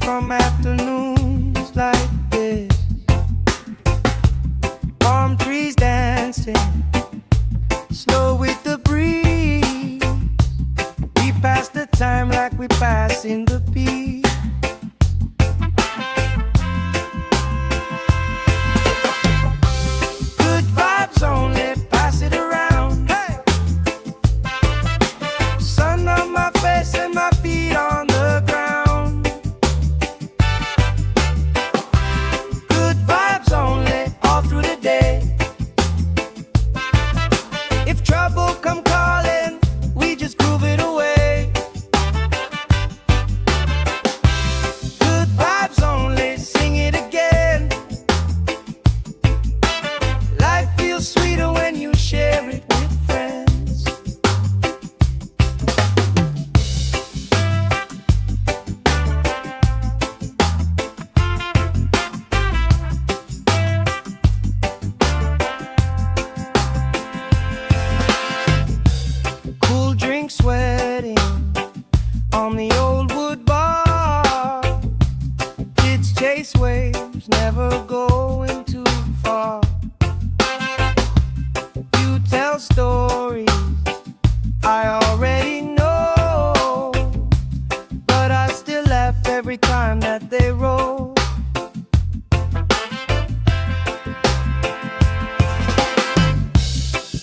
from afternoons like this. Palm trees dancing, slow with the breeze. We pass the time like we pass in the peace. Good vibes only, pass it around. Hey! Sun on my face and my feet on the ground. Good vibes only, all through the day. If trouble come calling, we just groove it away. Good vibes only, sing it again. Life feels sweeter when you share it with friends. Cool drink sweating on the old wood bar. Kids chase waves, never going too far. You tell stories I already know, but I still laugh every time that they roll.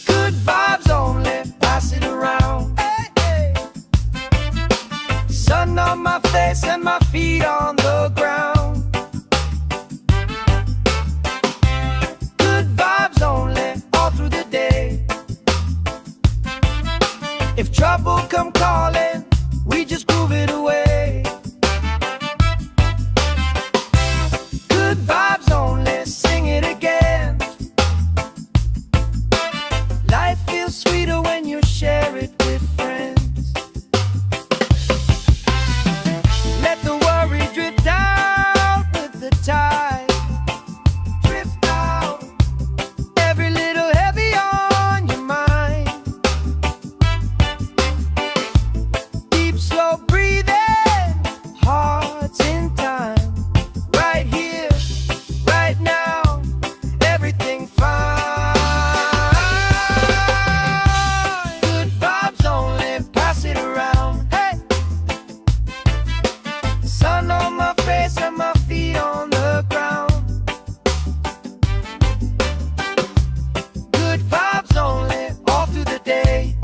Good vibes only, pass it around. Hey, hey. Sun on my face and my feet on the ground. Good vibes only, all through the day. If trouble come calling, we just groove it away. Good vibes only, sing it again. Life feels sweeter when you share it with friends. Let the worry drift out with the tide. Drift out, every little heavy on your mind. Deep, slow breathing, hearts in time. Right here, right now, everything fine. Good vibes only, pass it around. Hey! Sun on my face and my feet on the ground. Good vibes only, all through the day.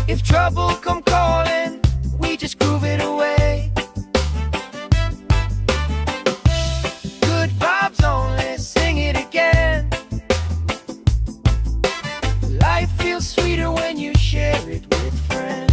If trouble come calling, we just groove it away. Good vibes only, sing it again. Life feels sweeter when you share it with friends.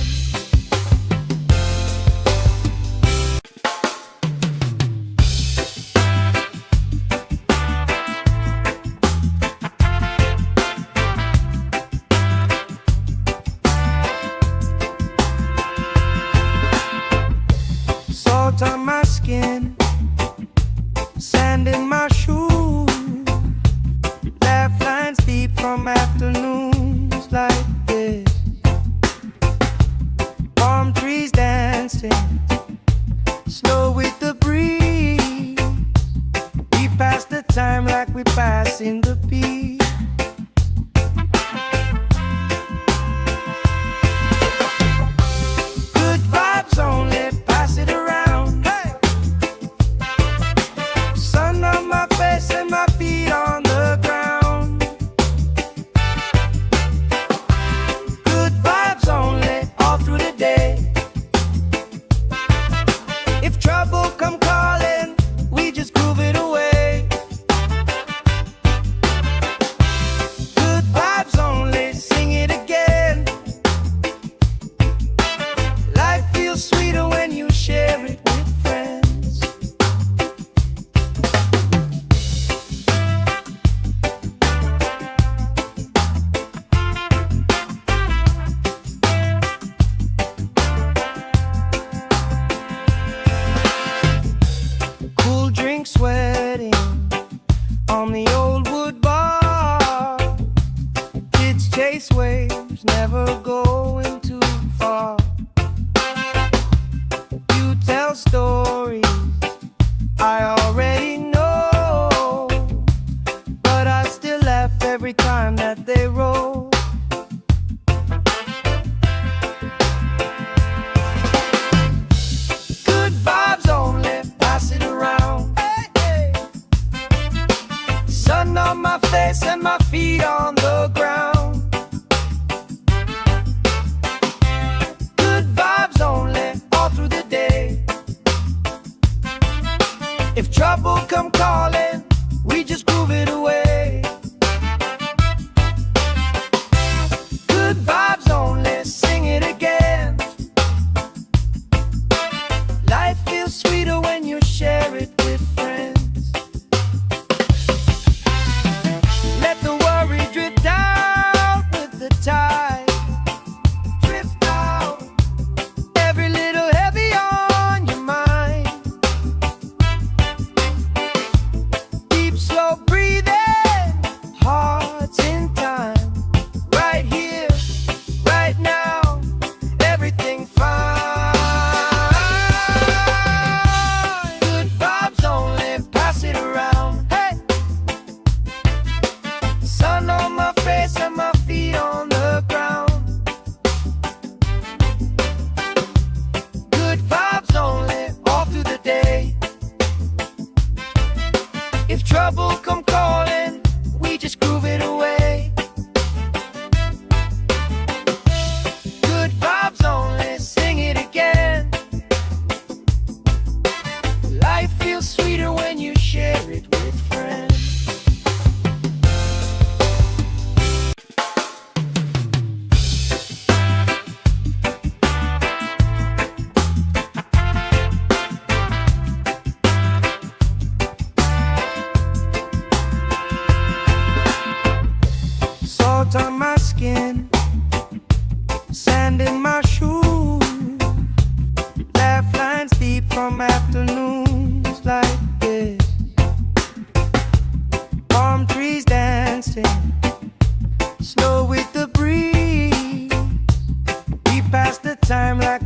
Salt on my skin, sand in my shoes. Laugh lines deep from afternoons like this. Palm trees dancing, slow with the breeze. We pass the time like we pass in the peace. Good vibes only, pass it around. Hey! Sun on my face and my feet on the ground. Good vibes only, all through the day. If trouble come calling, we just groove it away.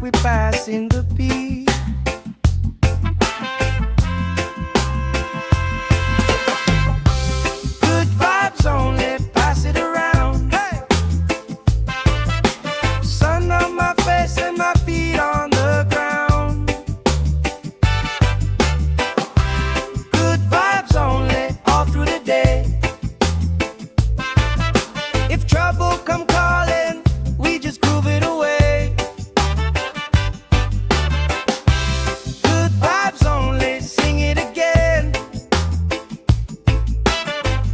we passing the beat. Good vibes only, pass it around. Hey! Sun on my face and my feet on the ground. Good vibes only, all through the day. If trouble come calling, we just groove it away. Good vibes only, sing it again.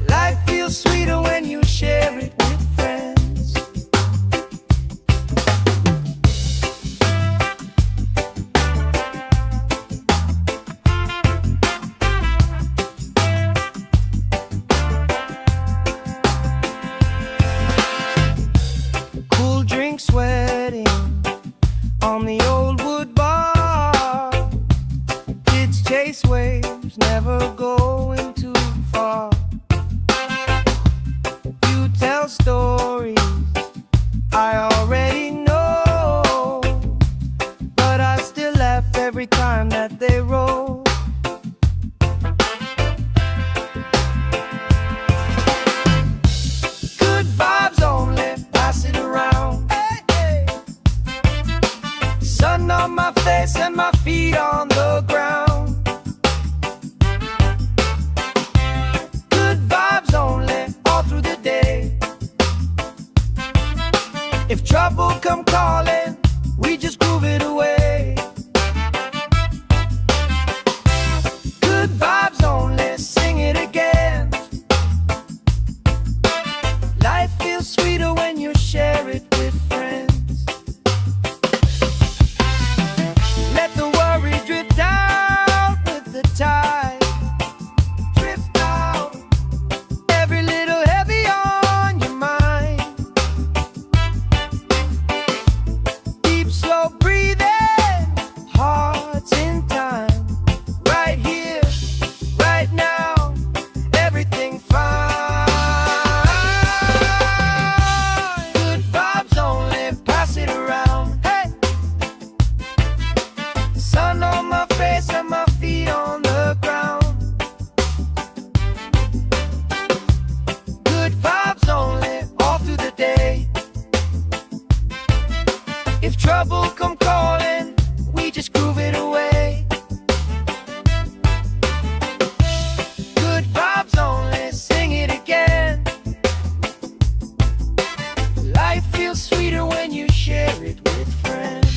Life feels sweeter when you share it with friends. Cool drink sweating on the old wood bar. Kids chase waves, never going too far. You tell stories I already know, but I still laugh every time that they roll. Good vibes only, pass it around. Hey, hey. Sun on my face and my feet on the ground. Good vibes only, all through the day. If trouble come calling, we just groove it away. Good vibes only, sing it again. Life feels sweeter when you share it with friends. Let the worry drift out with the tide. Drift out, every little heavy on your mind. Deep, slow breathing, hearts in time. Right here, right now, everything fine. Good vibes only, pass it around. Hey! Sun on my face and my feet on the ground. Good vibes only, all through the day. If trouble come calling, we just groove it away. Good vibes only, sing it again. Life feels sweeter when you share it with friends.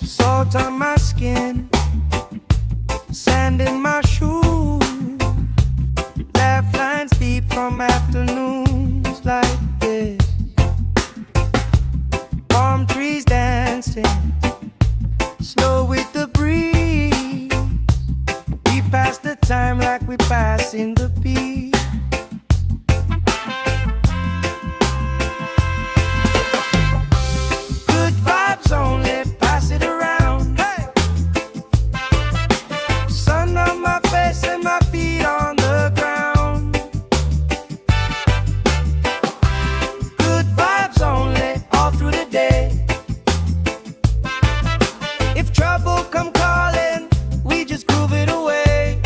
Salt on my skin, sand in my shoes. Laugh lines deep from afternoons like this. Palm trees dancing, slow with the breeze. We pass the time like we passing the beat. Good vibes only, pass it around. Hey! Sun on my face and my feet on the ground. Good vibes only, all through the day. If trouble come calling, we just groove it away.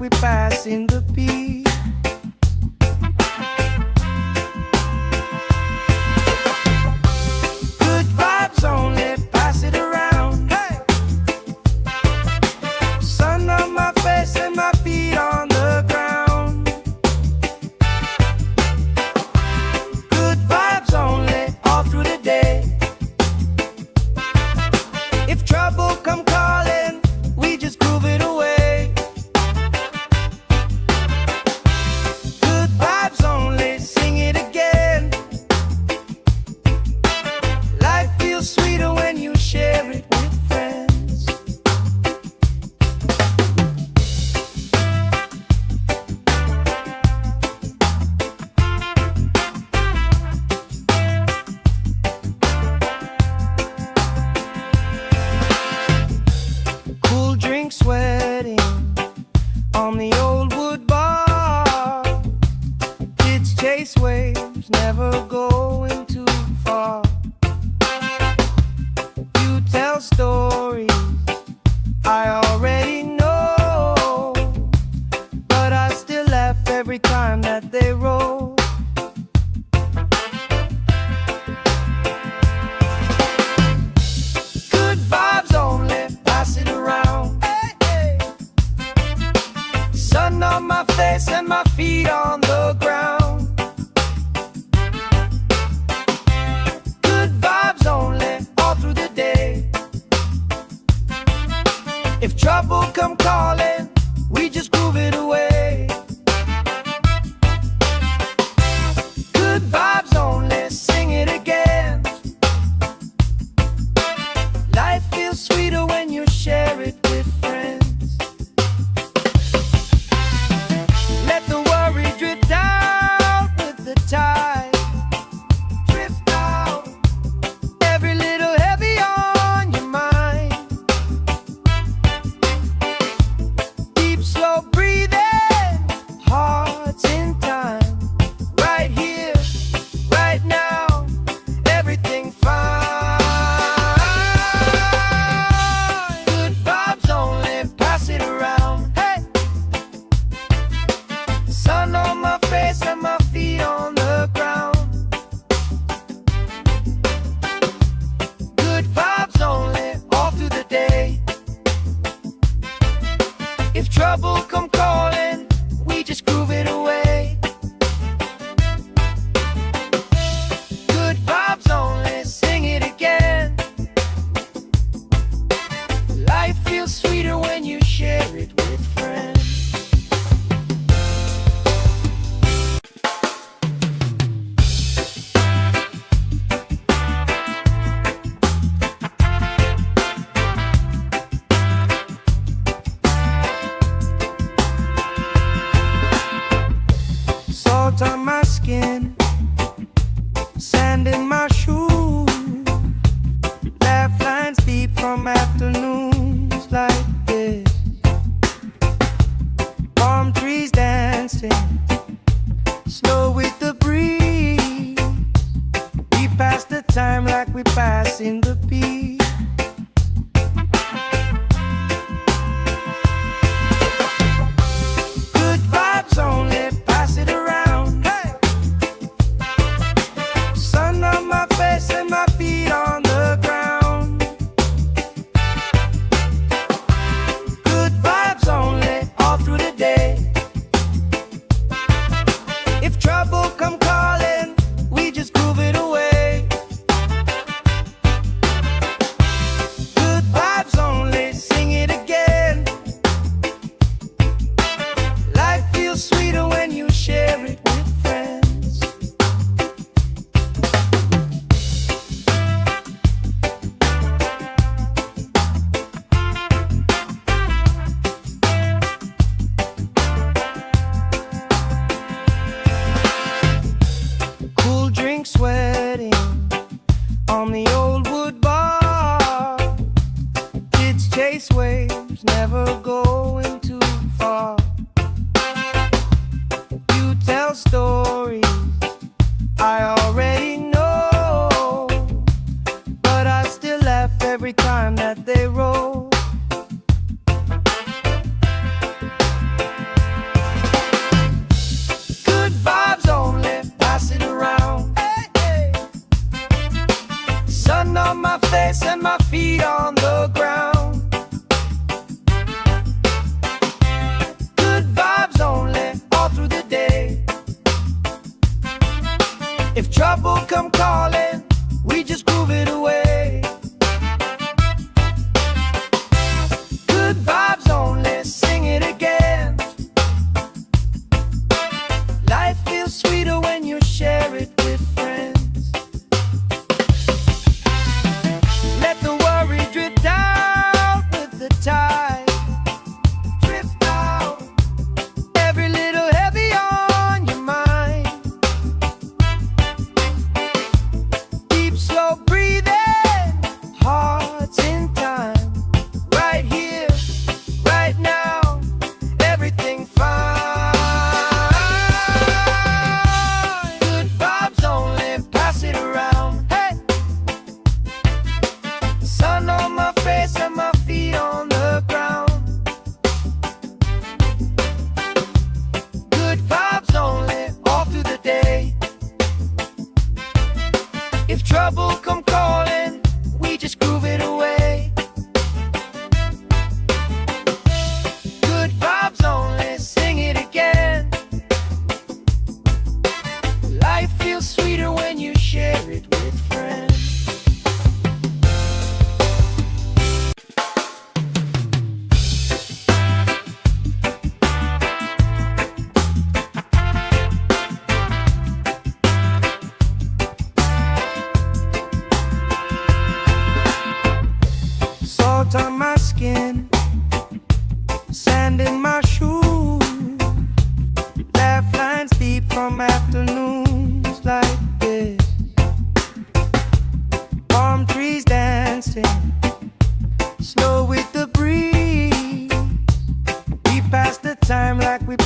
we passing the beat. Good vibes only, pass it around. Hey! Sun on my face and my feet on the ground. Good vibes only, all through the day. If trouble come calling, we just groove it away. Good vibes only, sing it again. Life feels sweeter when you share it with friends. Cool drink sweating on the old wood bar. Kids chase waves, never going too far. You tell stories I already know, but I still laugh every time that they roll. Good vibes only, pass it around. Hey, hey. Sun on my face and my feet on the ground. Good vibes only, all through the day. If trouble come calling, we just groove it away. Good vibes only, sing it again. Life feels sweeter when you share it with friends. Let the worry drift out with the tide. Drift out, every little heavy on your mind. Deep, slow breathing, hearts in time. Right here, right now, everything fine. Good vibes only, pass it around. Hey! Sun on my face and my feet on the ground. Good vibes only, all through the day. If trouble come calling, we just groove it away. Good vibes only, sing it again. Life feels sweeter when you share it with friends. Salt on my skin, sand in my shoes. Laugh lines deep from afternoons like this. Palm trees dancing, slow with the breeze. We pass the time like we passing the beat. Good vibes only, pass it around. Hey! Sun on my face and my feet on the ground. Good vibes only, all through the day. If trouble come calling, we just groove it away.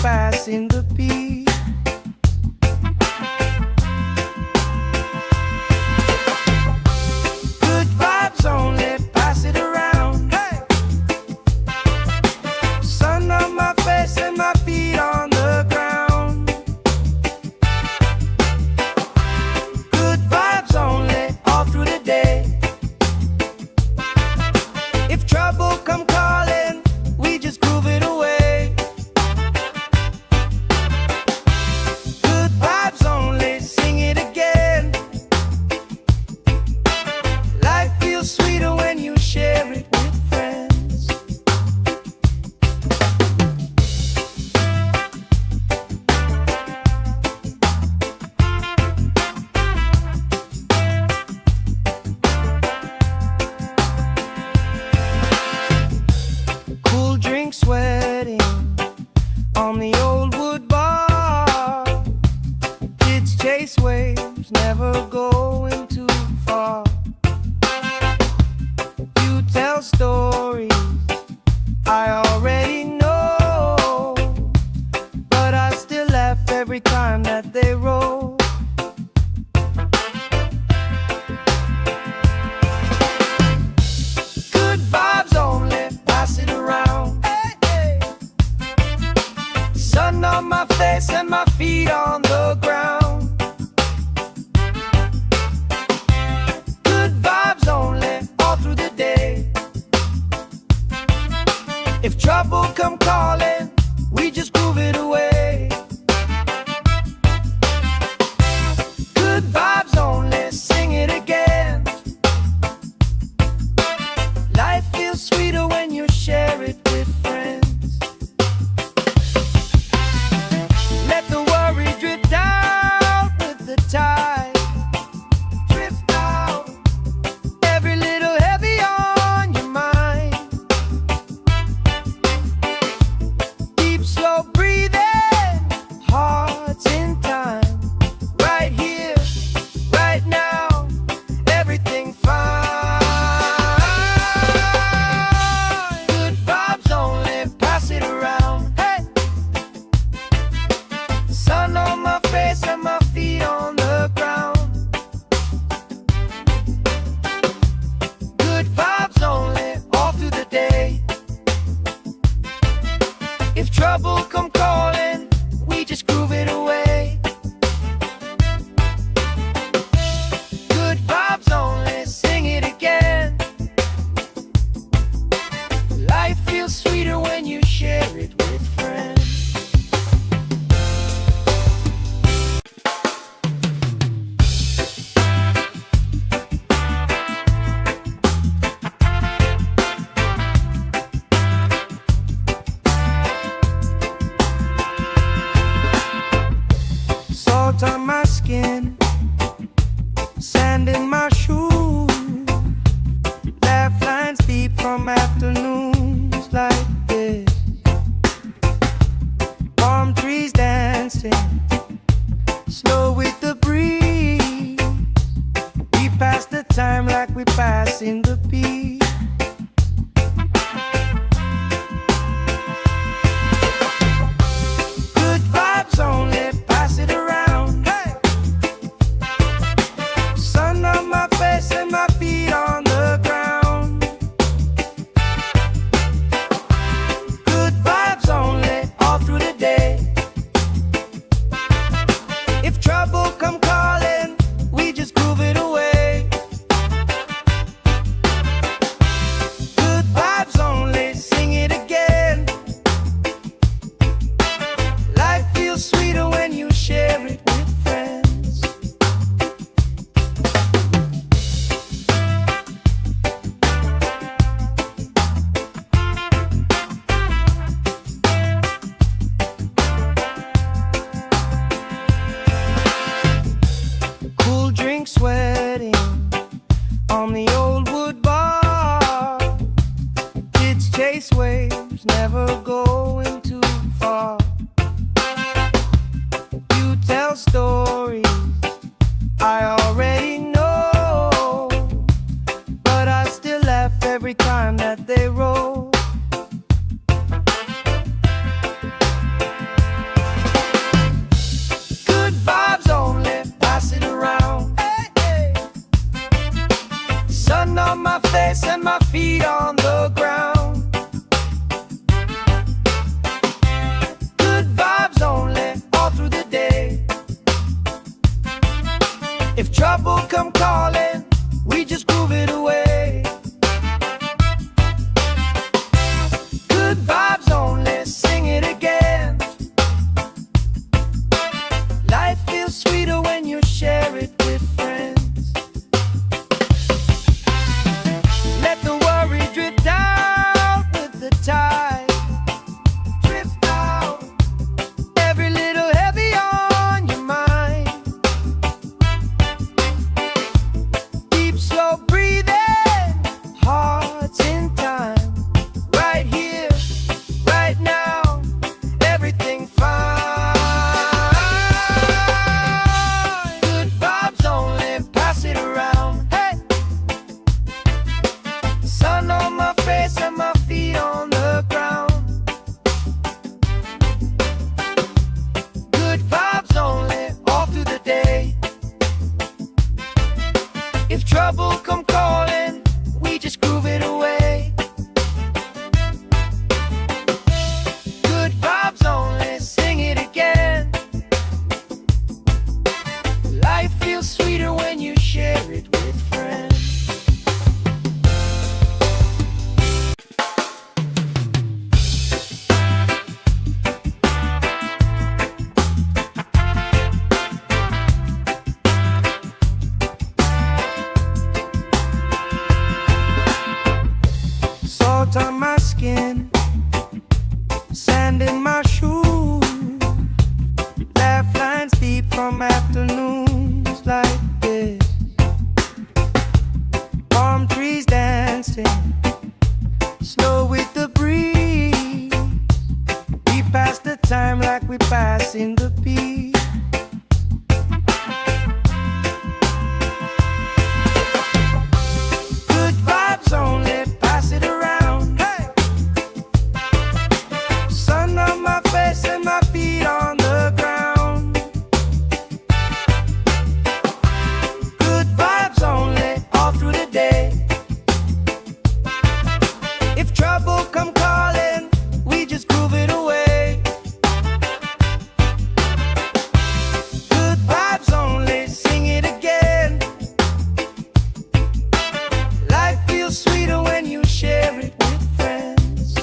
passing the beat. Good vibes only, pass it around. Hey! Sun on my face and my feet on the ground. Good vibes only, all through the day. If trouble come calling, we just groove it away. Good vibes only, sing it again. Life feels sweeter when you share it with friends. Cool drink sweating on the old wood bar. Kids chase waves, never going too far. You tell stories I already know, but I still laugh every time that they roll. Good vibes only, pass it around. Hey, hey. Sun on my face and my feet on the ground. Good vibes only, all through the day. If trouble come calling, we just groove it away. Good vibes only, sing it again. Life feels sweeter when you share it with friends. Let the worry drift out with the tide. Drift out, every little heavy on your mind. Deep, slow breathing, hearts in time. Right here, right now, everything fine. Good vibes only, pass it around. Hey! Sun on my face and my feet on the ground. Good vibes only, all through the day. If trouble come calling, we just groove it away. Good vibes only, sing it again. Life feels sweeter when you share it with friends. Salt on my skin, sand in my shoes. Laugh lines deep from afternoons like this. Palm trees dancing, slow with the breeze. We pass the time like we passing the beat. Good vibes only, pass it around. Hey! Sun on my face and my feet on the ground. Good vibes only, all through the day. If trouble come calling, we just groove it away. time like we passing the peace. Good vibes only, pass it around. Hey! Sun on my face and my feet on the ground. Good vibes only, all through the day. If trouble come calling, we just groove it away. Good vibes only, sing it again. Life feels sweeter when you share it with friends.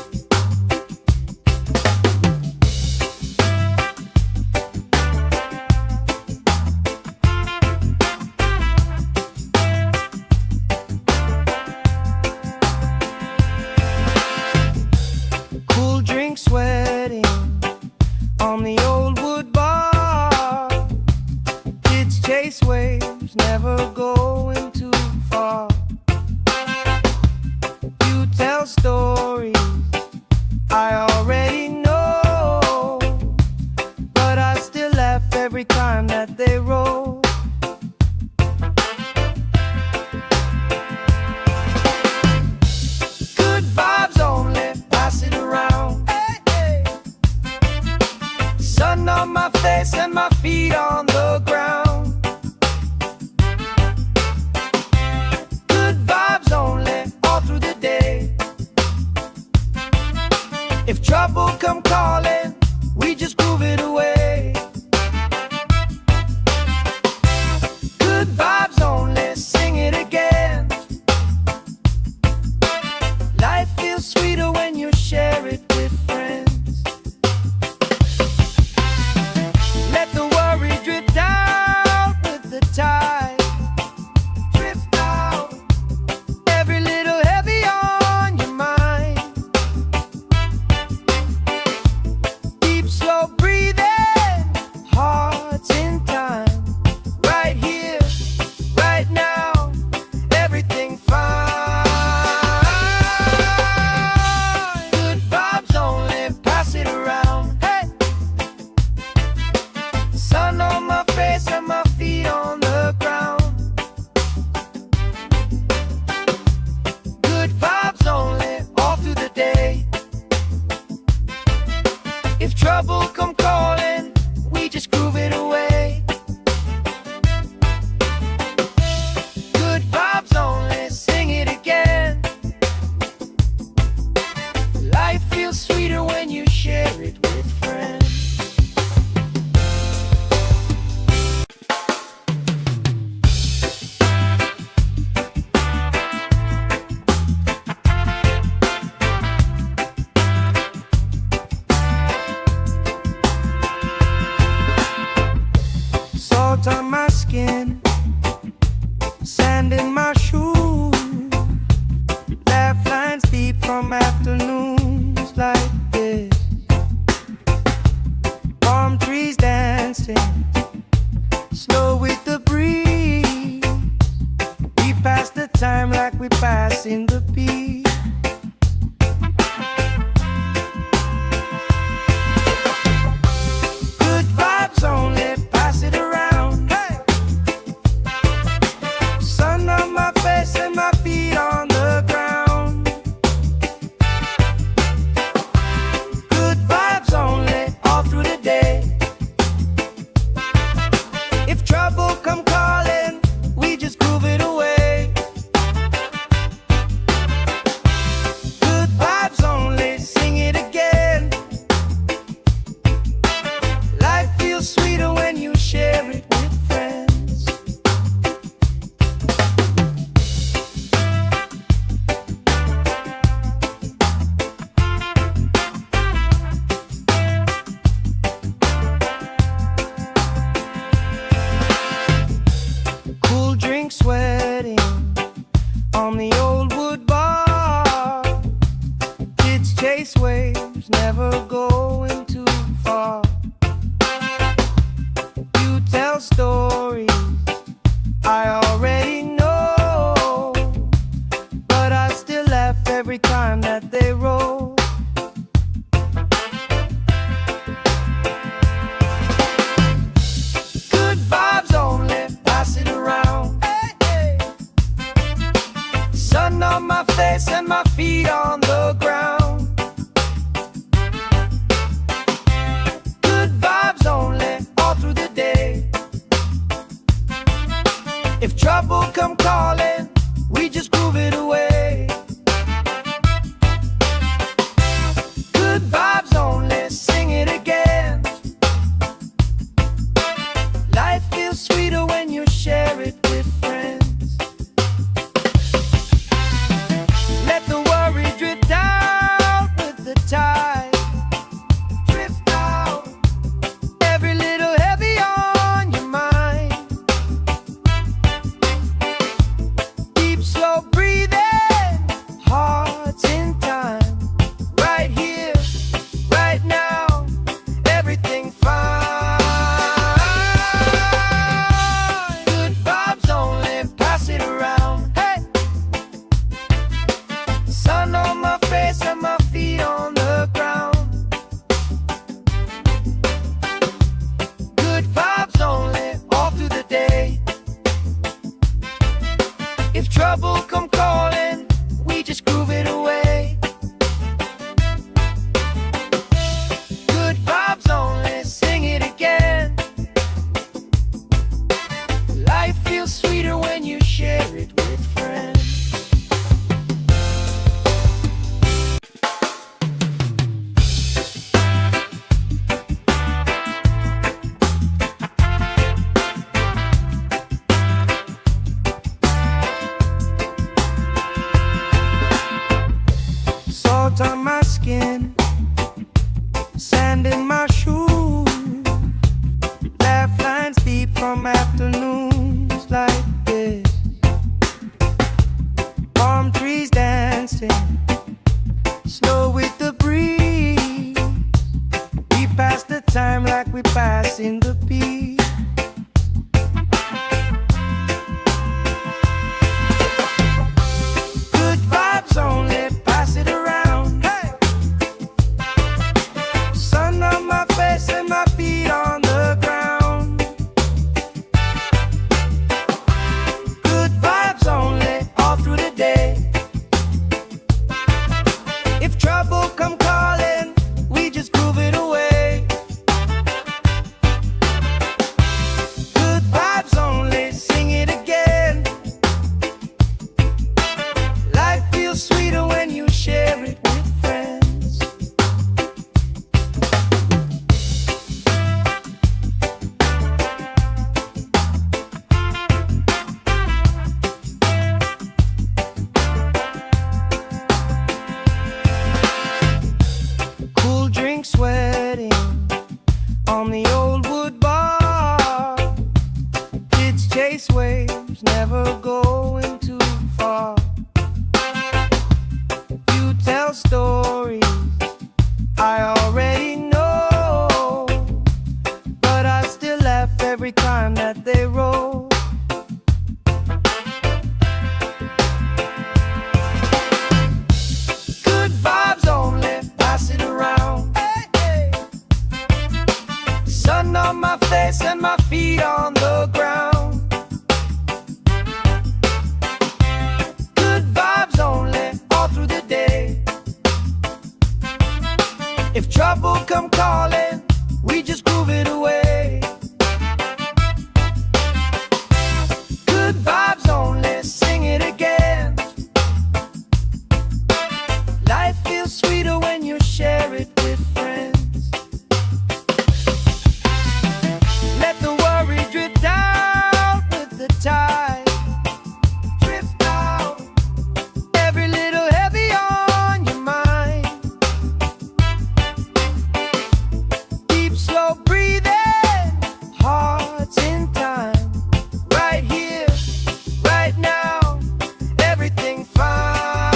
Cool drink sweating on the old wood bar. Kids chase waves, never going too far. You tell stories I already know, but I still laugh every time that they roll. Good vibes only, pass it around. Hey, hey. Sun on my face and my feet on the ground. Good vibes only, all through the day. If trouble come calling, we just groove it away. Good vibes only, sing it again. Life feels sweeter when you share it with friends. Let the worry drift out with the tide. Drift out, every little heavy on your mind. Deep, slow breathing, hearts in time. Right here, right now, everything fine. Good vibes only, pass it around. Hey! Sun on my face and my feet on the ground. Good vibes only, all through the day. If trouble come calling, we just groove it away. Good vibes only, sing it again. Life feels sweeter when you share it with friends. Salt on my skin, sand in my shoes. Laugh lines deep from afternoons like this. Palm trees dancing, slow with the breeze. We pass the time like we pass in the peace. Good vibes only, pass it around. Hey! Sun on my face and my feet on the ground. Good vibes only, all through the day. If trouble come calling, we just groove it away. we passing the beat. Good vibes only, pass it around. Hey! Sun on my face and my feet on the ground. Good vibes only, all through the day. If trouble come calling, we just groove it away. Good vibes only, sing it again. Life feels sweeter when you share it with friends. Cool drink sweating on the old wood bar. Kids chase waves, never going too far. You tell stories I already know, but I still laugh every time that they roll. Good vibes only, pass it around. Hey, hey. Sun on my face and my feet on the ground. Good vibes only, all through the day. If trouble come calling, we just groove it away. Good vibes only, sing it again. Life feels sweeter when you share it with friends. Let the worry drift out with the tide. Drift out, every little heavy on your mind. Deep, slow breathing, hearts in time. Right here, right now, everything fine.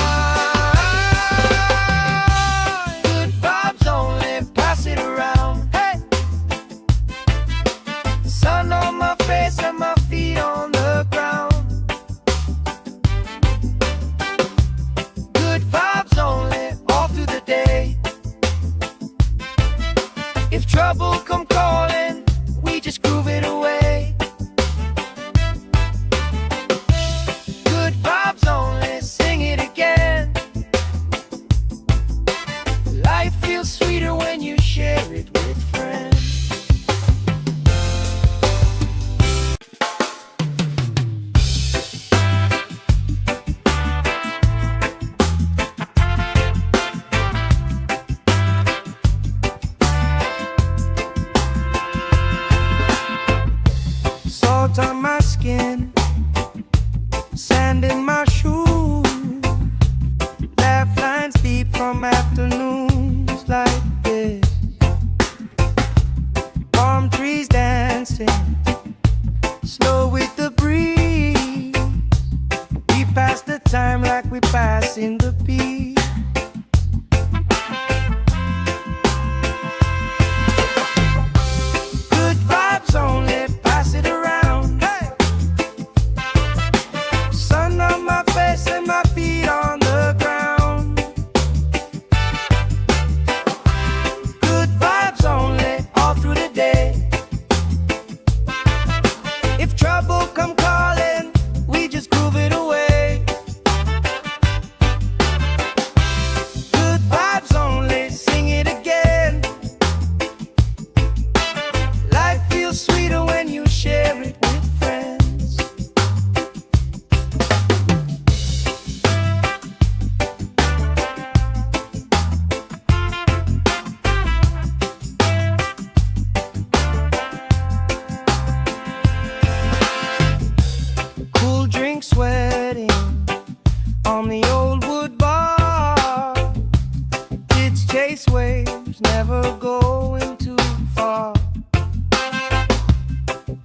Good vibes only, pass it around. Hey! Sun on my face and my feet on the ground. Good vibes only, all through the day. If trouble come calling, we just groove it away. Good vibes only, sing it again. Life feels sweeter when you share it with friends. Salt on my skin, sand in my shoes. Laugh lines deep from afternoons like this. Palm trees dancing, slow with the breeze. We pass the time like we pass in the beat. Good vibes only, pass it around. Hey! Sun on my face and my feet on the ground. Good vibes only, all through the day. If trouble come calling, we just groove it away. Good vibes only, sing it again. Life feels sweeter when you share it with friends. Cool drink sweating on the old wood bar. Kids chase waves, never going too far.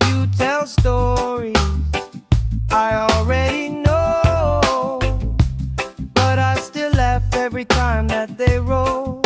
You tell stories I already know, but I still laugh every time that they roll.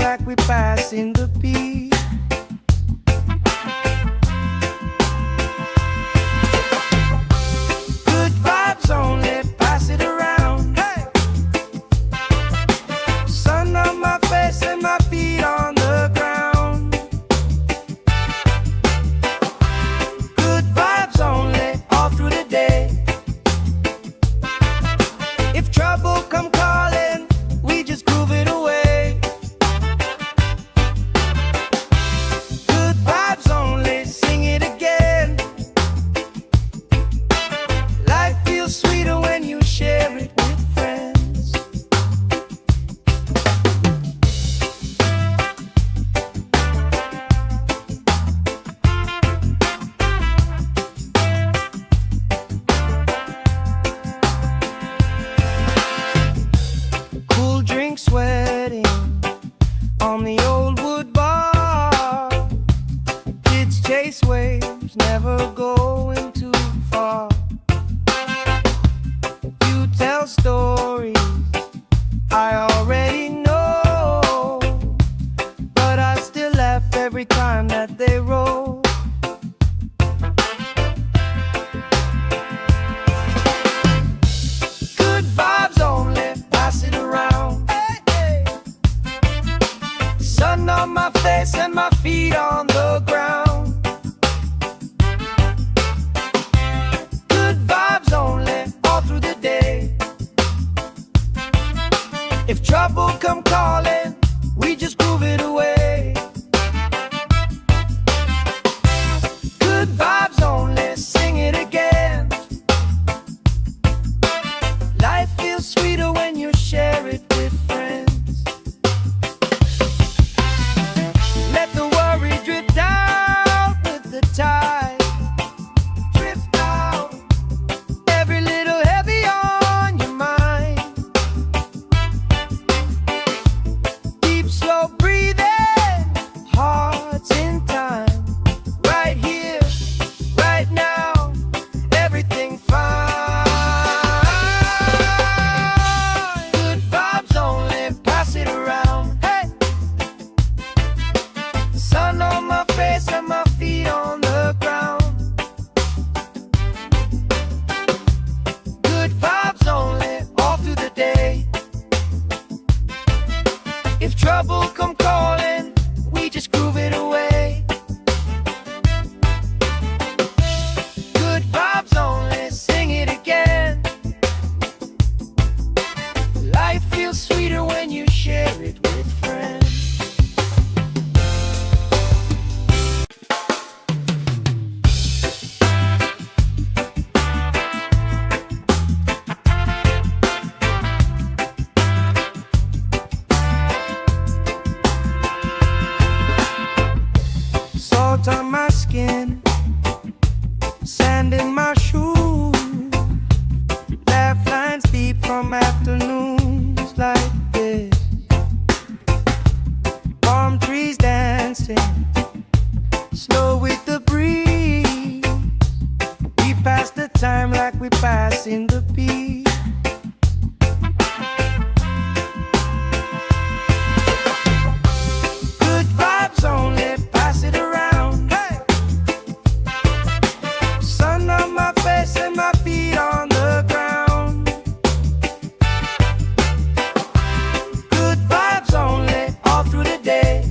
like we passing the beat. Good vibes only, pass it around. Hey! Sun on my face and my feet on the ground. Good vibes only, all through the day. If trouble come calling, we just groove it away. Good vibes only, sing it again. Life feels sweeter when you share it with friends. Cool drink sweating on the old wood bar. Kids chase waves, never going too far. You tell stories I already know, but I still laugh every time that they roll. Good vibes only, pass it around. Hey, hey. Sun on my face and my feet on the ground. Good vibes only, all through the day. If trouble come calling, we just groove it away. Good vibes only, sing it again. Life feels sweeter when you share it with friends. Let the worry drift out with the tide. Drift out, every little heavy on your mind. Deep, slow breathing, hearts in time. Right here, right now, everything fine. Good vibes only, pass it around. Hey! Sun on my face and my feet on the ground. Good vibes only, all through the day. If trouble come calling, we just groove it away. Good vibes only, sing it again. Life feels sweeter when you share it with friends. Salt on my skin, sand in my shoes. Laugh lines deep from afternoons like this. Palm trees dancing, slow with the breeze. We pass the time like we passing the beat. Good vibes only, pass it around. Hey! Sun on my face and my feet on the ground. Good vibes only, all through the day.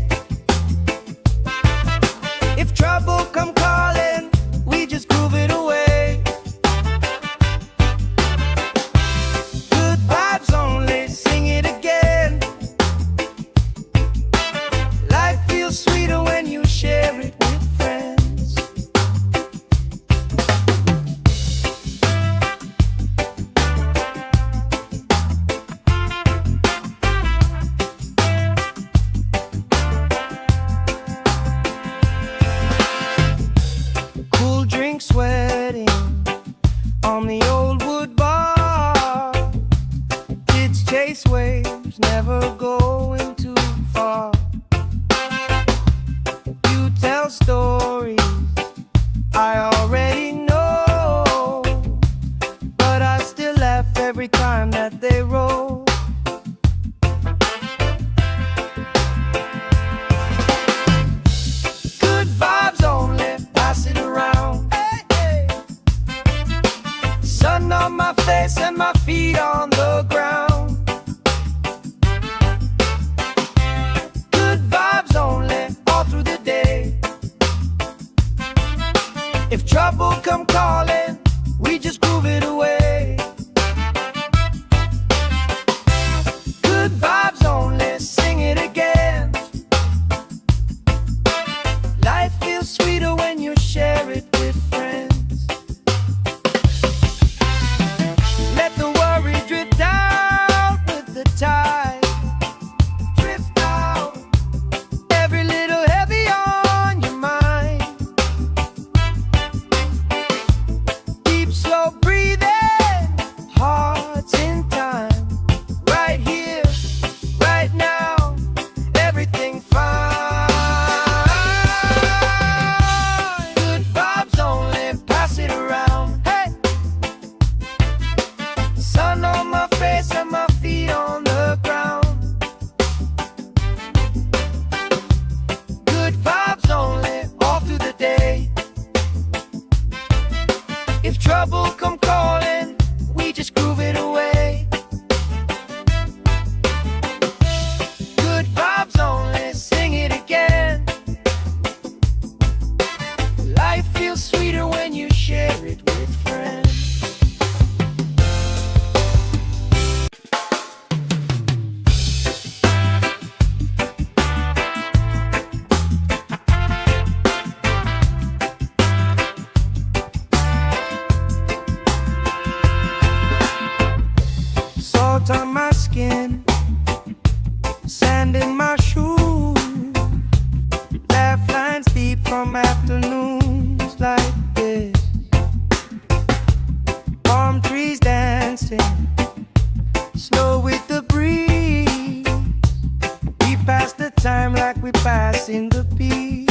like we passing the peace.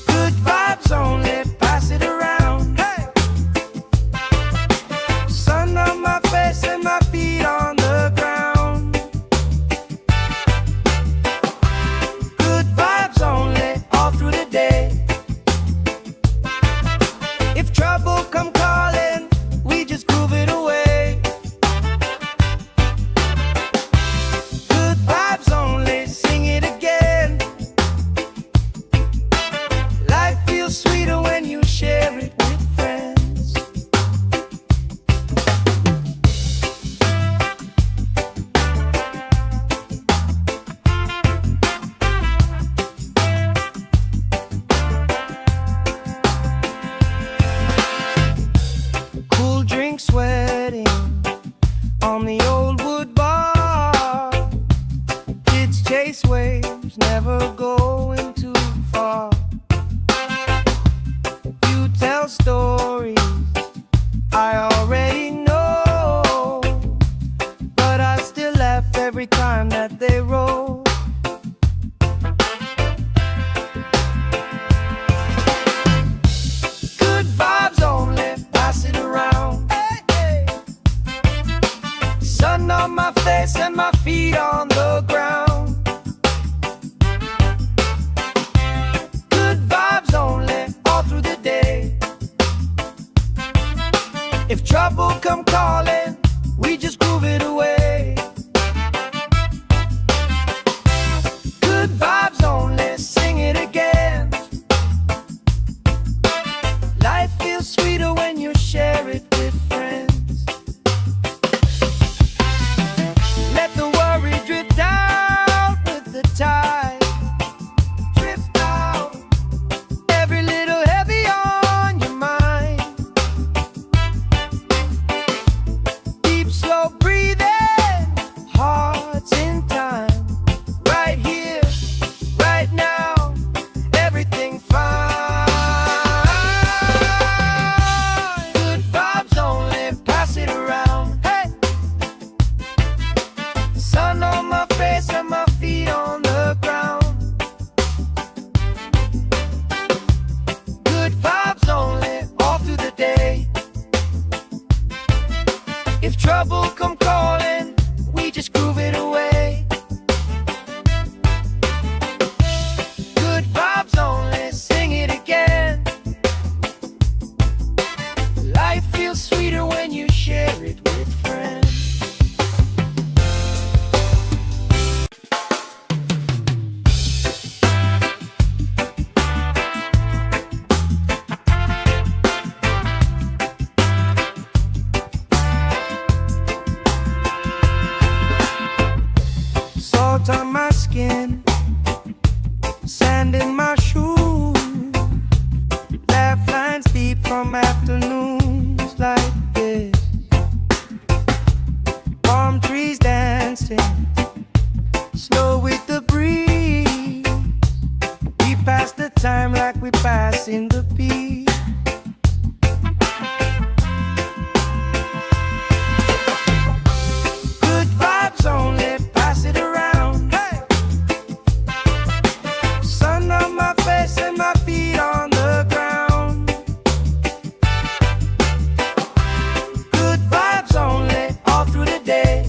Good vibes only, pass it around. Hey! Sun on my face and my feet on the ground. Good vibes only, all through the day. If trouble come calling, we just groove it away. Good vibes only, sing it again. Life feels sweeter when you share it with friends. Cool drink sweating on the old wood bar. Kids chase waves, never going too far. You tell stories I already know, but I still laugh every time that they roll. Good vibes only, pass it around. Hey, hey. Sun on my face and my feet on the ground. Good vibes only, all through the day. If trouble come calling, we just groove it away. Good vibes only, sing it again. Life feels sweeter when you share it with friends. Let the worry drift out with the tide. Drift out, every little heavy on your mind. Deep, slow breathing, hearts in time. Right here, right now, everything fine. Good vibes only, pass it around. Hey! Sun on my face and my feet on the ground. Good vibes only, all through the day. If trouble come calling, we just groove it away. Good vibes only, sing it again. Life feels sweeter when you share it with friends. Salt on my skin, sand in my shoes. Laugh lines deep from afternoons like this. Palm trees dancing, slow with the breeze. We pass the time like we pass in the peace. Good vibes only, pass it around. Hey! Sun on my face and my feet on the ground. Good vibes only, all through the day.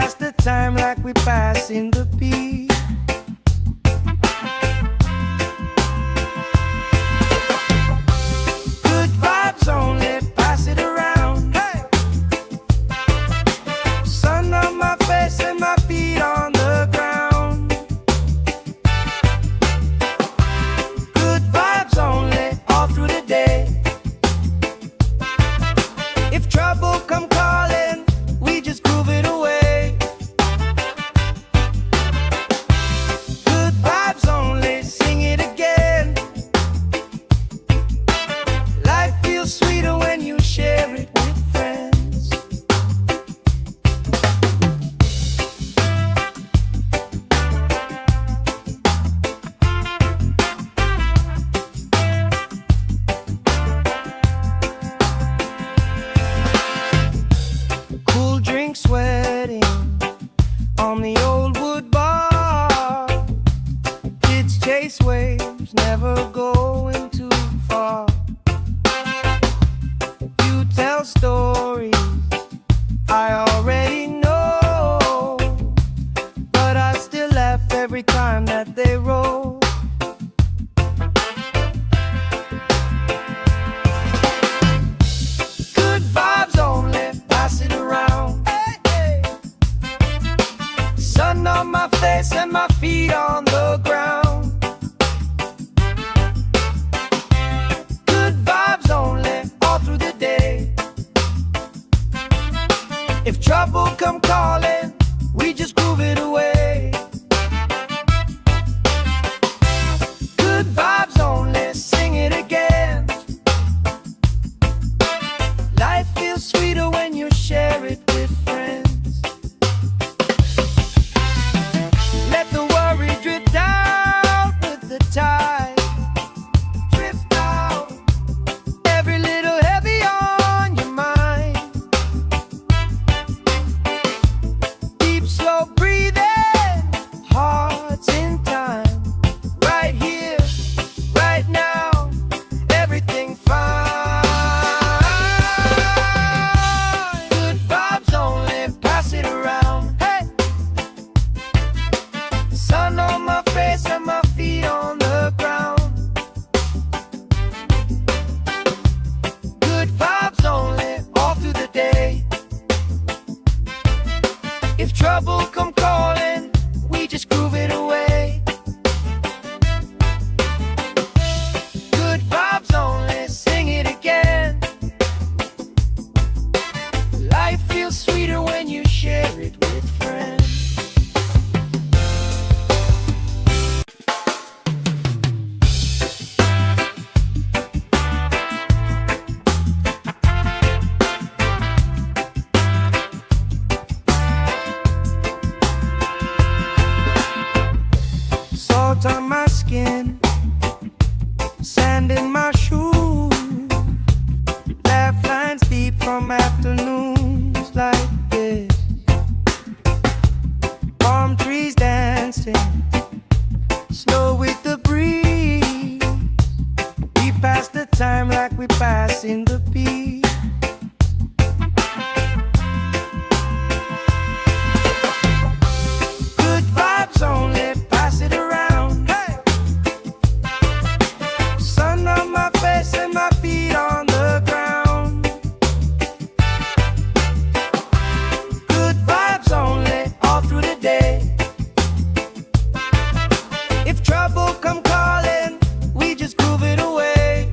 pass the time like we passing the beat. Good vibes only, pass it around. Hey! Sun on my face and my feet on the ground. Good vibes only, all through the day. If trouble come calling, we just groove it away. Good vibes only, sing it again. Life feels sweeter when you share it with friends. Cool drink sweating on the old wood bar. Kids chase waves, never going too far. You tell stories I already know, but I still laugh every time that they roll. Good vibes only, pass it around. Hey, hey. Sun on my face and my feet on the ground. Good vibes only, all through the day. If trouble come calling, we just groove it away. Good vibes only, sing it again. Life feels sweeter when you share it with friends. Let the worry drift out with the tide. Drift out, every little heavy on your mind. Deep, slow breathing, hearts in time. Right here, right now, everything fine. Good vibes only, pass it around. Hey! Sun on my face and my feet on the ground. Good vibes only, all through the day. If trouble come calling, we just groove it away. Good vibes only, sing it again. Life feels sweeter when you share it with friends. Salt on my skin, sand in my shoes. Laugh lines deep from afternoons like this. Palm trees dancing, snow with the breeze. We pass the time like we passing the beat. Good vibes only, pass it around. Hey! Sun on my face and my feet on the ground. Good vibes only, all through the day. If trouble come calling, we just groove it away.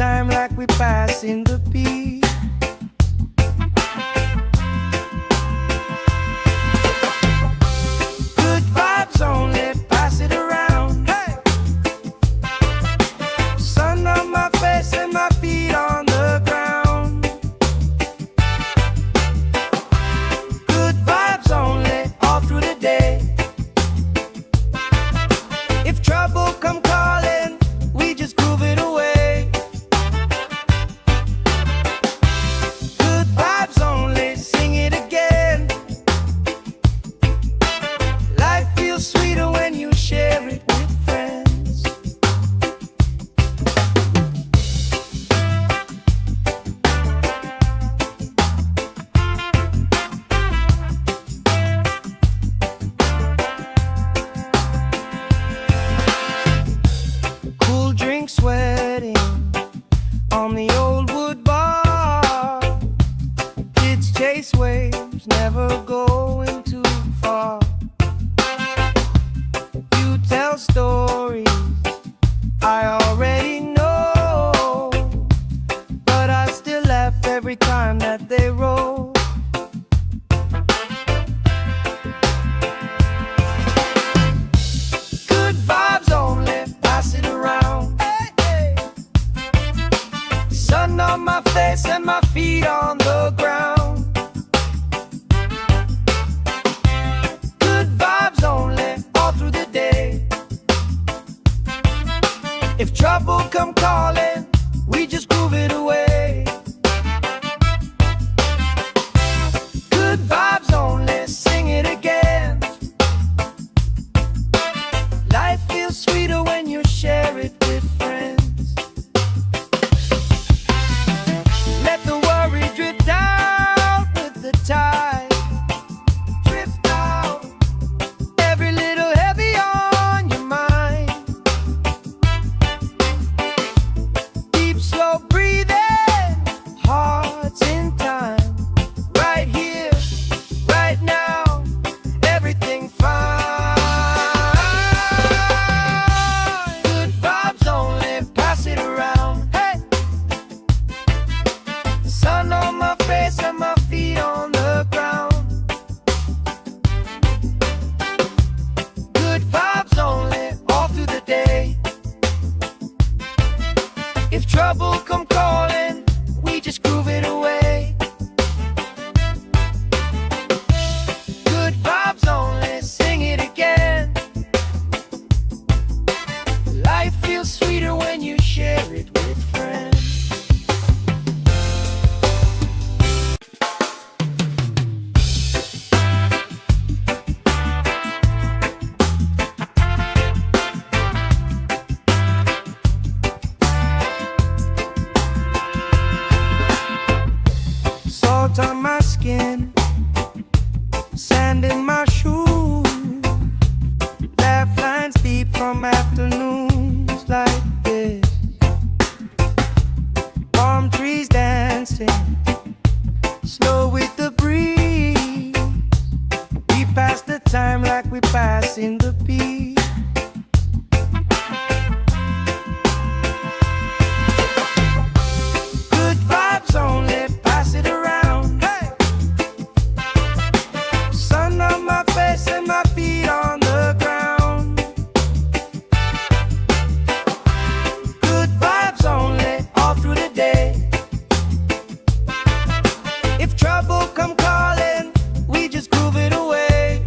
time like we passing the beat. Good vibes only, pass it around. Hey! Sun on my face and my feet on the ground. Good vibes only, all through the day. If trouble come calling, we just groove it away. Good vibes only, sing it again. Life feels sweeter when you share it with friends. Cool drink sweating on the old wood bar. Kids chase waves, never going too far. You tell stories I already know, but I still laugh every time that they roll. Good vibes only, pass it around. Hey, hey. Sun on my face and my feet on the ground. Good vibes only, all through the day. If trouble come calling, we just groove it away. Good vibes only, sing it again. Life feels sweeter when you share it with friends. Let the worry drift out with the tide. Drift out, every little heavy on your mind. Deep, slow breathing, hearts in time. Right here, right now, everything fine. Good vibes only, pass it around. Hey! Sun on my face and my feet on the ground. Good vibes only, all through the day. If trouble come calling, we just groove it away. Good vibes only, sing it again. Life feels sweeter when you share it with friends. Salt on my skin, sand in my shoes. Laugh lines deep from afternoons like this. Palm trees dancing, slow with the breeze. We pass the time like we pass in the beat. Good vibes only, pass it around. Hey! Sun on my face and my feet on the ground. Good vibes only, all through the day. If trouble come calling, we just groove it away.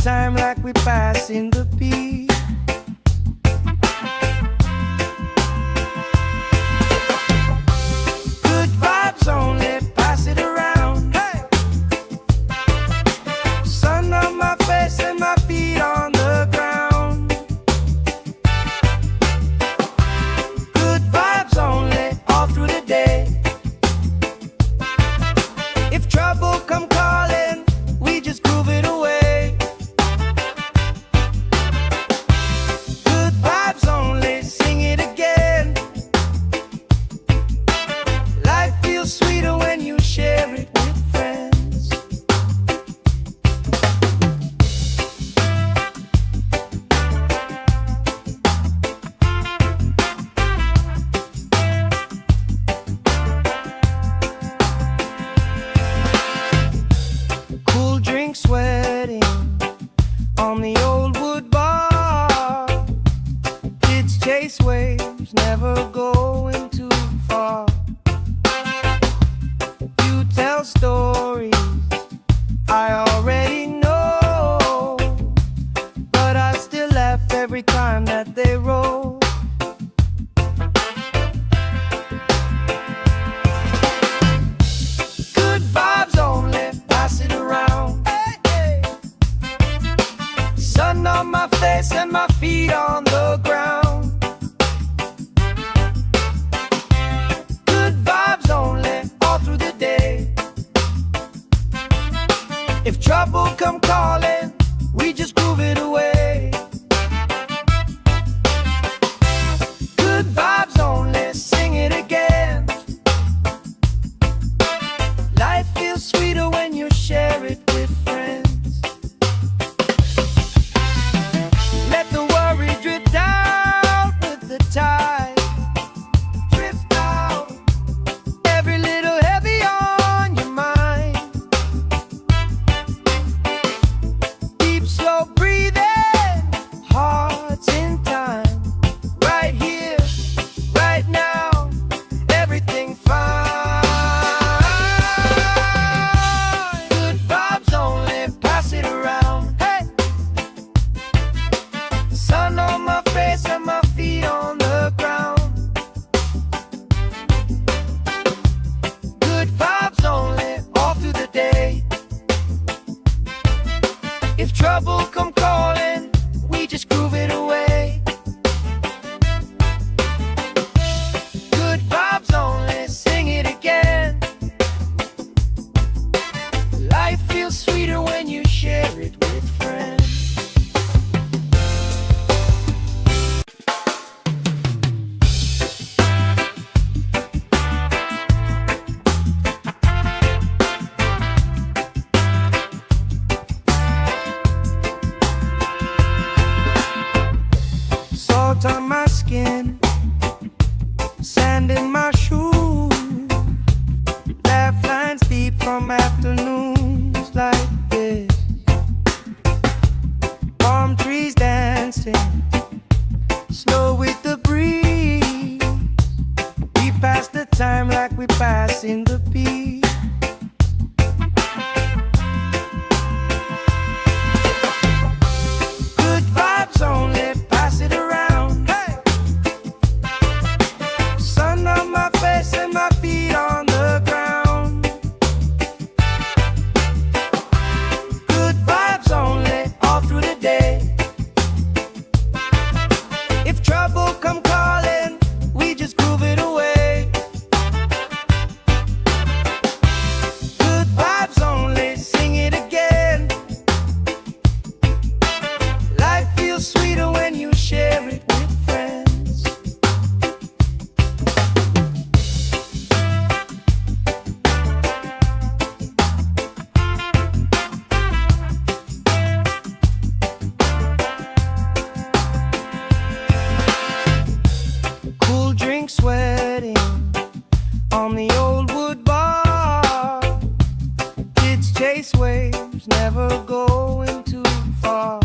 time like we passing the beat. Good vibes only, pass it around. Hey! Sun on my face and my feet on the ground. Good vibes only, all through the day. If trouble come calling, we just groove it away. Good vibes only, sing it again. Life feels sweeter when you share it with friends. Cool drink sweating on the old wood bar. Kids chase waves, never going too far. You tell stories I already know, but I still laugh every time that they roll. Good vibes only, pass it around. Hey, hey. Sun on my face and my feet on the ground. Good vibes only, all through the day. If trouble come calling, we just groove it away. Good vibes only, sing it again. Life feels sweeter when you share it with friends. Let the worry drift out with the tide. Drift out, every little heavy on your mind. Deep, slow breathing, hearts in time. Right here, right now, everything fine. Good vibes only, pass it around. Hey! Sun on my face and my feet on the ground. Good vibes only, all through the day. If trouble come calling, we just groove it away. Good vibes only, sing it again. Life feels sweeter when you share it with friends. Salt on my skin, sand in my shoes. Laugh lines deep from afternoons like this. Palm trees dancing, slow with the breeze. We pass the time like we passing the beat. Good vibes only, pass it around. Hey! Sun on my face and my feet on the ground. Good vibes only, all through the day. If trouble come calling, we just groove it away. Good vibes only, sing it again. Life feels sweeter when you share it with friends. Cool drink sweating on the old wood bar. Kids chase waves, never going too far.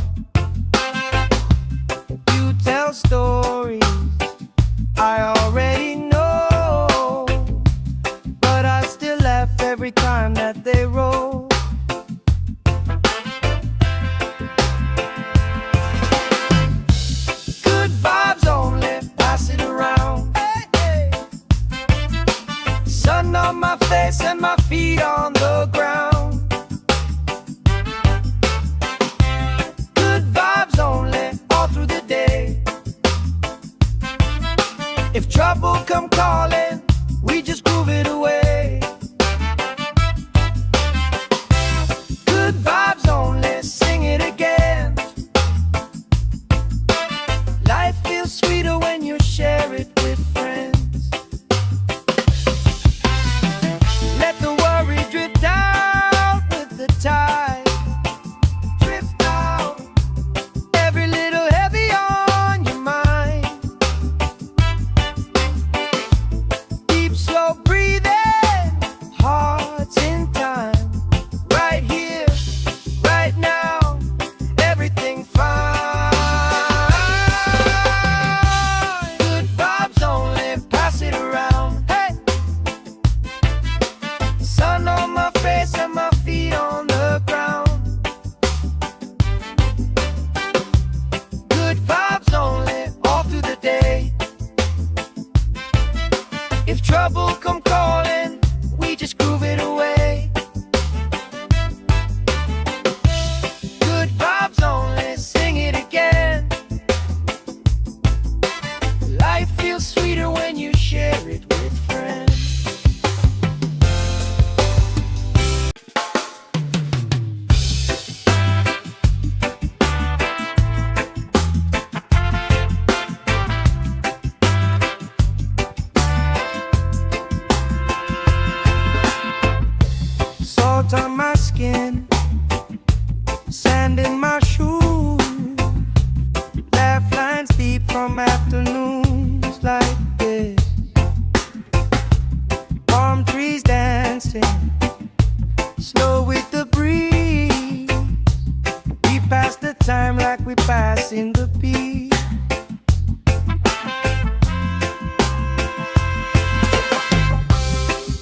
like we passing the peace.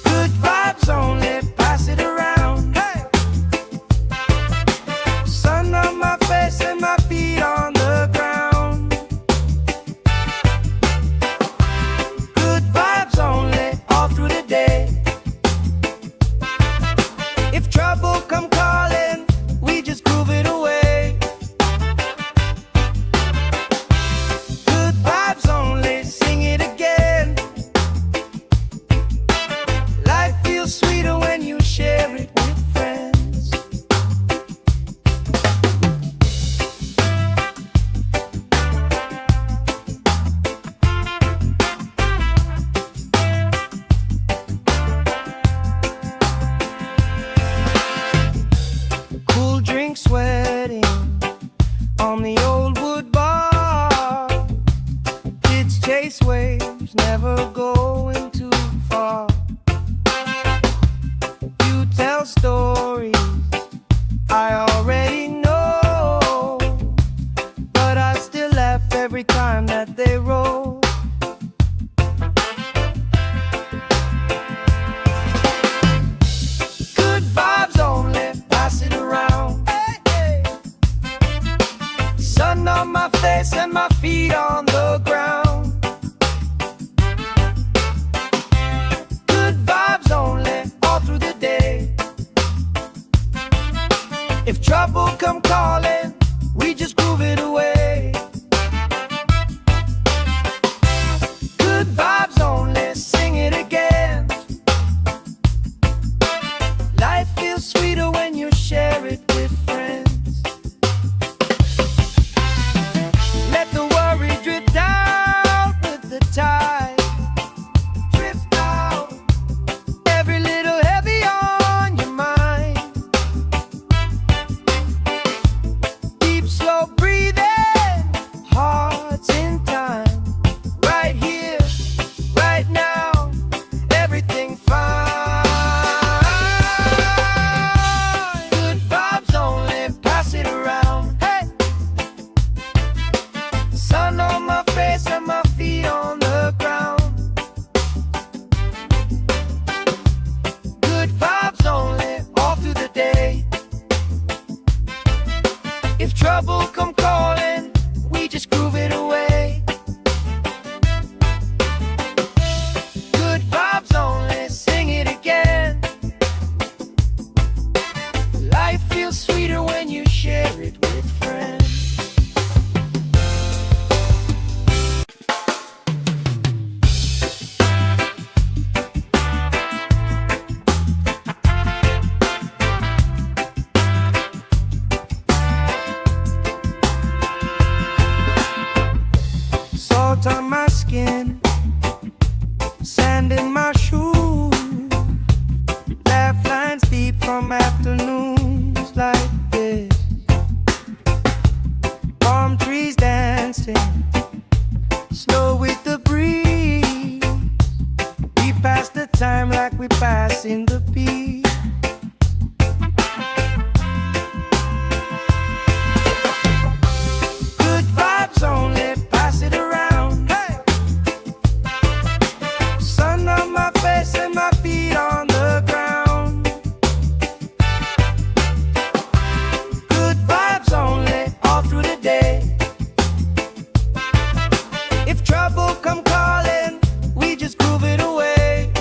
Good vibes only, pass it around. Hey! Sun on my face and my feet on the ground. Good vibes only, all through the day. If trouble come calling, we just groove it away. Good vibes only, sing it again. Life feels sweeter when you share it with friends. Cool drink sweating on the old wood bar. Kids chase waves, never going too far. You tell stories I already know, but I still laugh every time that they roll. Good vibes only, pass it around. Hey, hey. Sun on my face and my feet on the ground. Good vibes only, all through the day. If trouble come calling, we just groove it away. Good vibes only, sing it again. Life feels sweeter when you share it with friends. Let the worry drift out with the tide. Drift out, every little heavy on your mind. Deep, slow breathing, hearts in time. Right here, right now, everything fine. Good vibes only, pass it around. Hey! Sun on my face and my feet on the ground. Good vibes only, all through the day. If trouble come calling, we just groove it away. Good vibes only, sing it again. Life feels sweeter when you share it with friends. Salt on my skin, sand in my shoes. Laugh lines deep from afternoons like this. Palm trees dancing, slow with the breeze. We pass the time like we pass in the peace. Good vibes only, pass it around. Hey! Sun on my face and my feet on the ground. Good vibes only, all through the day. If trouble come calling, we just groove it away.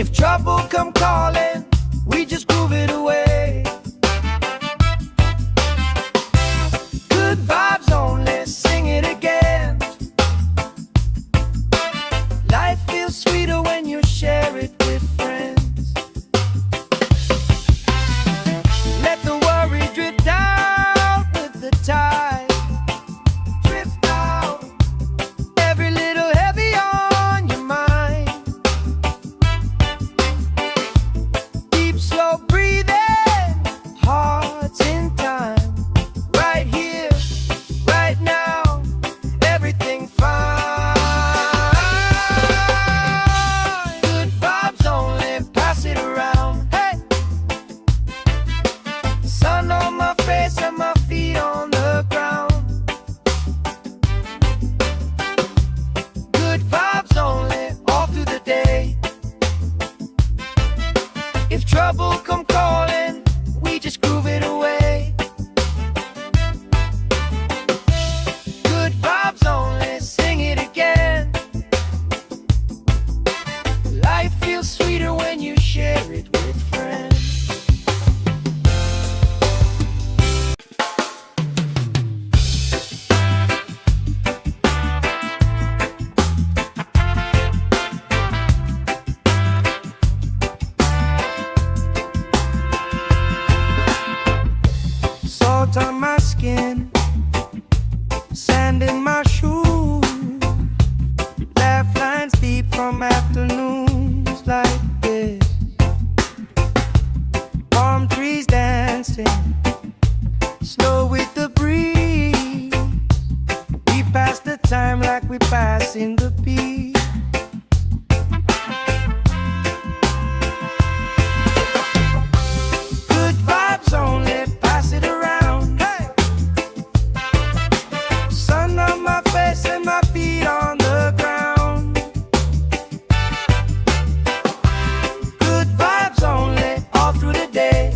If trouble come calling, we just groove it away. Good vibes only, sing it again. Life feels sweeter when you share it with friends. Let the worry drift out with the tide. Drift out, every little heavy on your mind. Deep, slow breathing, hearts in time. Right here, right now, everything fine. Good vibes only, pass it around. Hey! Sun on my face and my feet on the ground. Good vibes only, all through the day. If trouble come calling, we just groove it away. Good vibes only, sing it again. Life feels sweeter when you share it with friends. Salt on my skin, sand in my shoes, laugh lines deep from afternoons like this. Palm trees dancing, slow with the breeze. We pass the time like we pass in the beat. Good vibes only, pass it around. Hey! Sun on my face and my feet on the ground. Good vibes only, all through the day.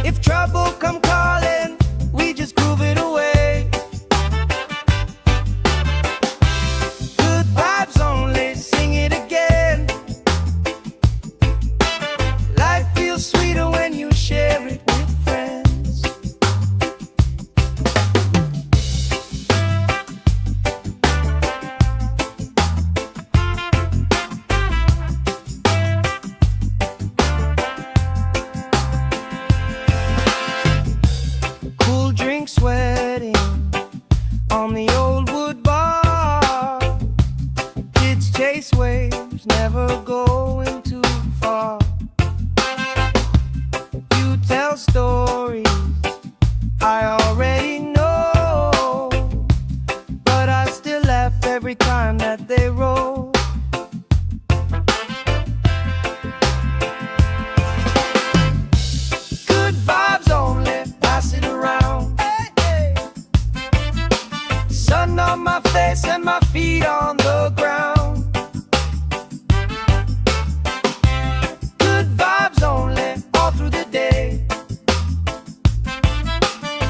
If trouble come calling, we just groove it away. Good vibes only, sing it again. Life feels sweeter when you share it with friends. Cool drink sweating on the old wood bar. Kids chase waves, never going too far. You tell stories I already know, but I still laugh every time that they roll. Good vibes only, pass it around. Hey, hey. Sun on my face and my feet on the ground. Good vibes only, all through the day.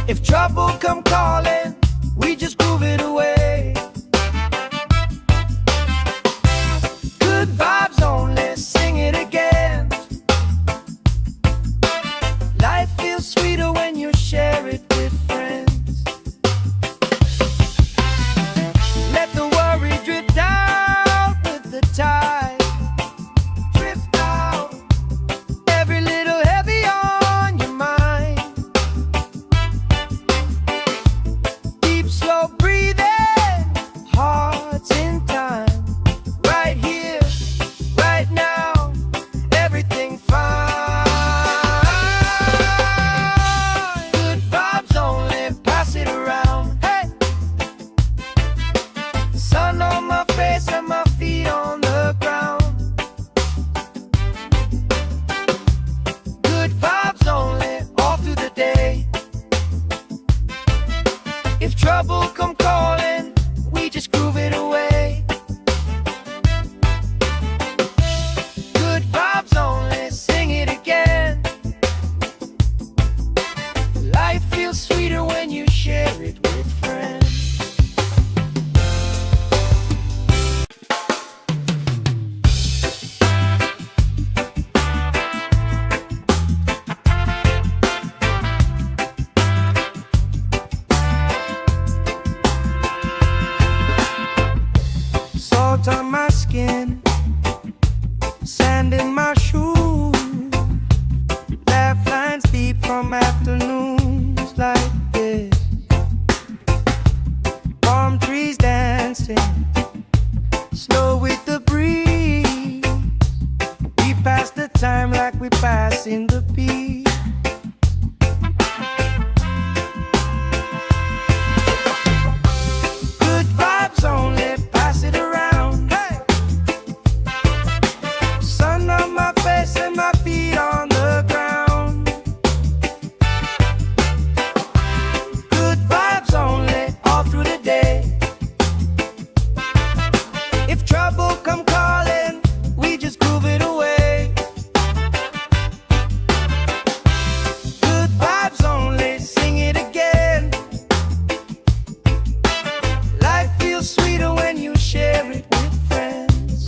If trouble come calling, we just groove it away. Good vibes only, sing it again. Life feels sweeter when you share it with friends. Let the worry drift out with the tide. Drift out, every little heavy on your mind. Deep, slow breathing, hearts in time. Right here, right now, everything fine. Good vibes only, pass it around. Hey! Sun on my face and my feet on the ground. Good vibes only, all through the day. If trouble come calling, we just groove it away. Good vibes only, sing it again. Life feels sweeter when you share it with friends. dancing, slow with the breeze. We pass the time like we passing the beat. Good vibes only, pass it around. Hey! Sun on my face and my feet on the ground. Good vibes only, all through the day. If trouble come calling, we just groove it away. Good vibes only, sing it again. Life feels sweeter when you share it with friends.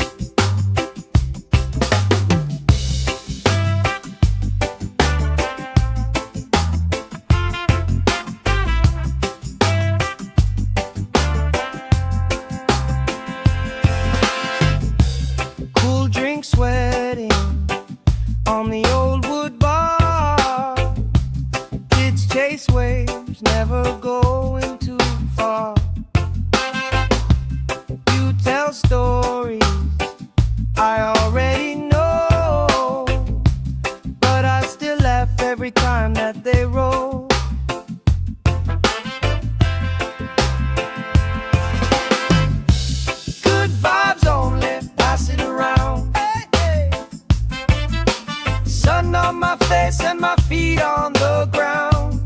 Cool drink sweating on the old wood bar. Kids chase waves, never going too far. You tell stories I already know, but I still laugh every time that they roll. Good vibes only, pass it around. Hey, hey. Sun on my face and my feet on the ground.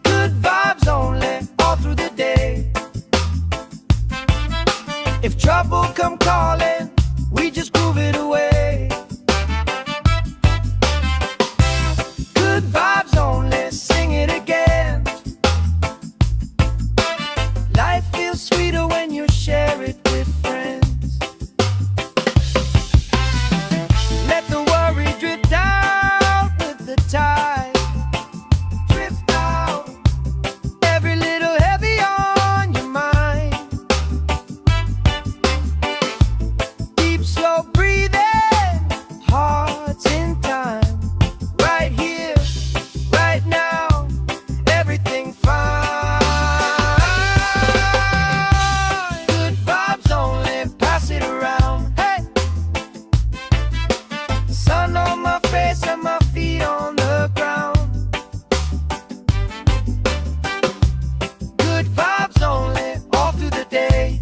Good vibes only, all through the day. If trouble come calling, we just groove it away. Good vibes only, sing it again. Life feels sweeter when you share it with friends. Let the worry drift out with the tide. Drift out, every little heavy on your mind. Deep, slow breathing, hearts in time. Right here, right now, everything fine. Good vibes only, pass it around. Hey! Sun on my face and my feet on the ground. Good vibes only, all through the day.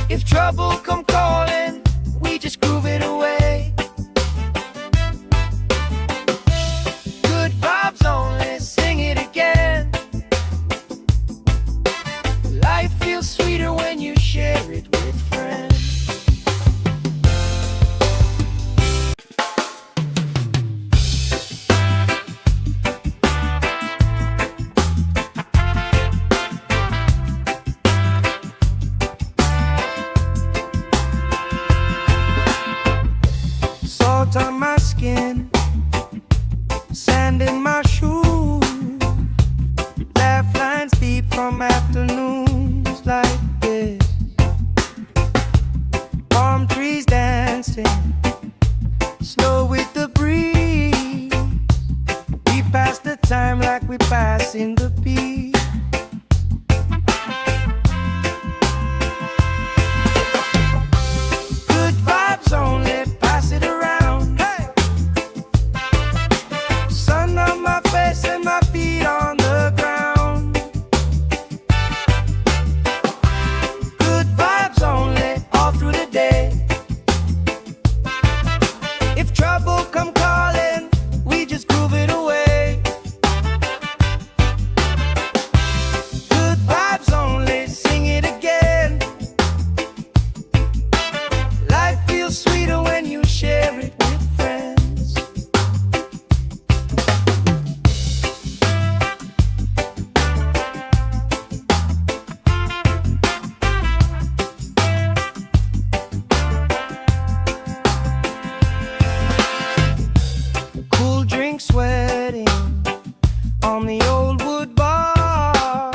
If trouble come calling, we just groove it away. Good vibes only, sing it again. Life feels sweeter when you share it with friends. Salt on my skin, sand in my shoes. Laugh lines deep from afternoons like this. Palm trees dancing, slow with the breeze. We pass the time like we passing the beat. Good vibes only, pass it around. Hey! Sun on my face and my feet on the ground. Good vibes only, all through the day. If trouble come calling, we just groove it away. Good vibes only, sing it again. Life feels sweeter when you share it with friends. Cool drink sweating on the old wood bar.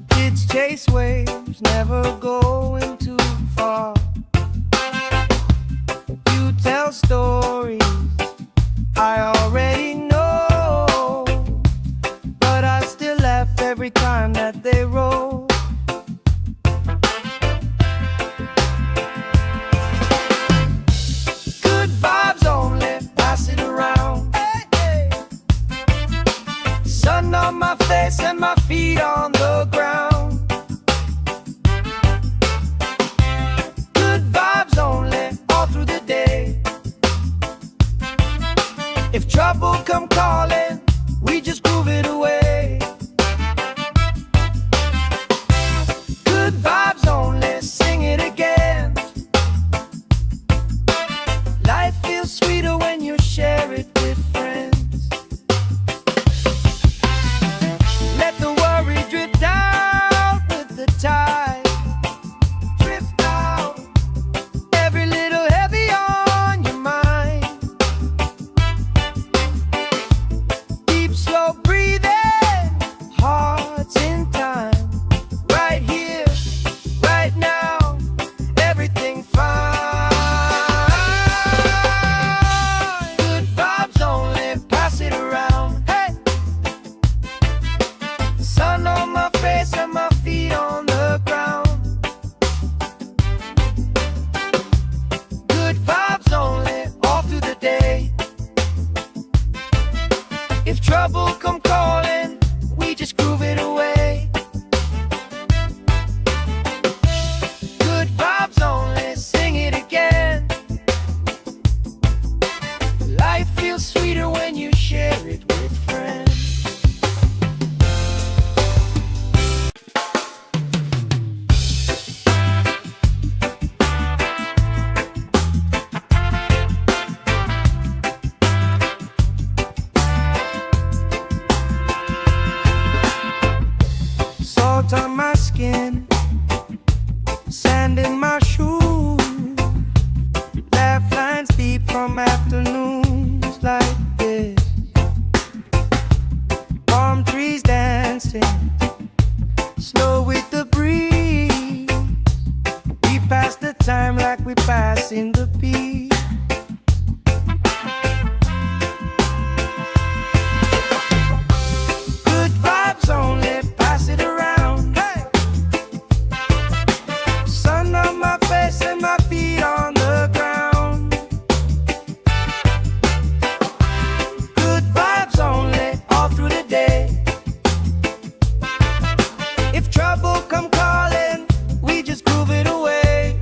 Kids chase waves, never going too far. You tell stories I already know, but I still sun on my face and my feet on the ground. Good vibes only, all through the day. If trouble come calling, we just groove it away. Good vibes only, sing it again. Life feels sweeter when you share it with friends. Let the worry drift out with the tide. Drift out, every little heavy on your mind. Deep, slow breathing, hearts in time. Right here, right now, everything fine. Good vibes only, pass it around. Hey! Sun on my face and my feet on the ground. Good vibes only, all through the day. If trouble come calling, we just groove it away. Good vibes only, sing it again. Life feels sweeter when you share it with friends. Salt on my skin, sand in my shoes, laugh lines deep from afternoons like this. Palm trees dancing, slow with the breeze. We pass the time like we pass in the beat. Good vibes only, pass it around. Hey! Sun on my face and my feet on the ground. Good vibes only, all through the day. If trouble come calling, we just groove it away.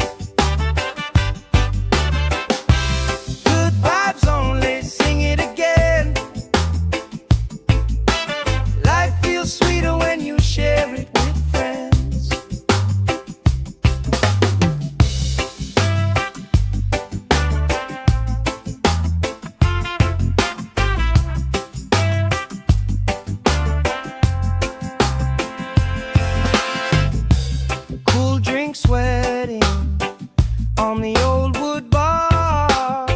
Good vibes only, sing it again. Life feels sweeter when you share it with friends. Cool drink sweating on the old wood bar.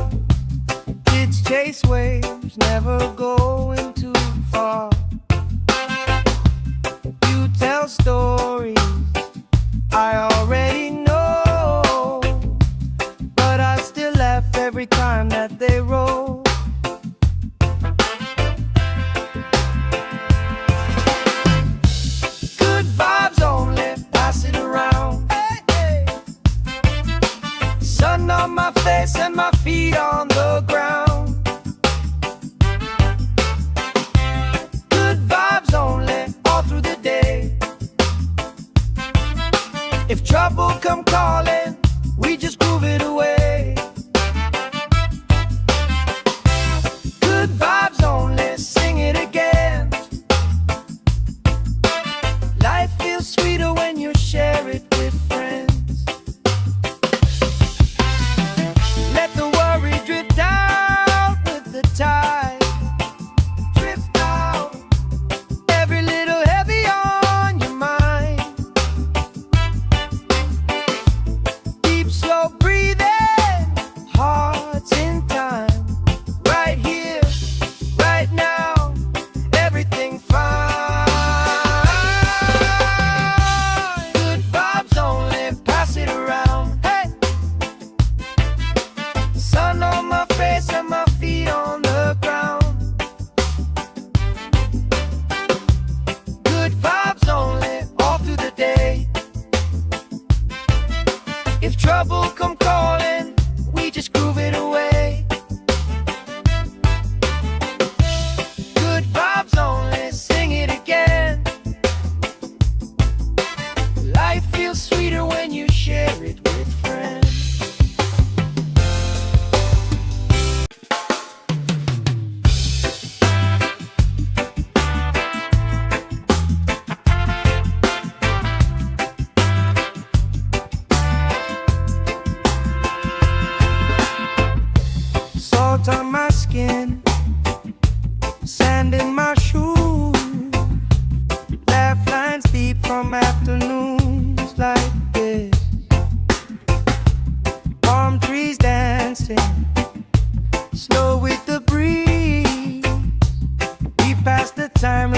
Kids chase waves, never going too far. You tell stories I already know, but I still laugh every time that they roll. Good vibes only, pass it around. Hey, hey. Sun on my face and my feet on the ground. Good vibes only, all through the day. If trouble come calling, we just groove it away. Good vibes only, sing it again. Life feels sweeter when you share it with friends. Let the worry drift out with the tide. Drift out, every little heavy on your mind.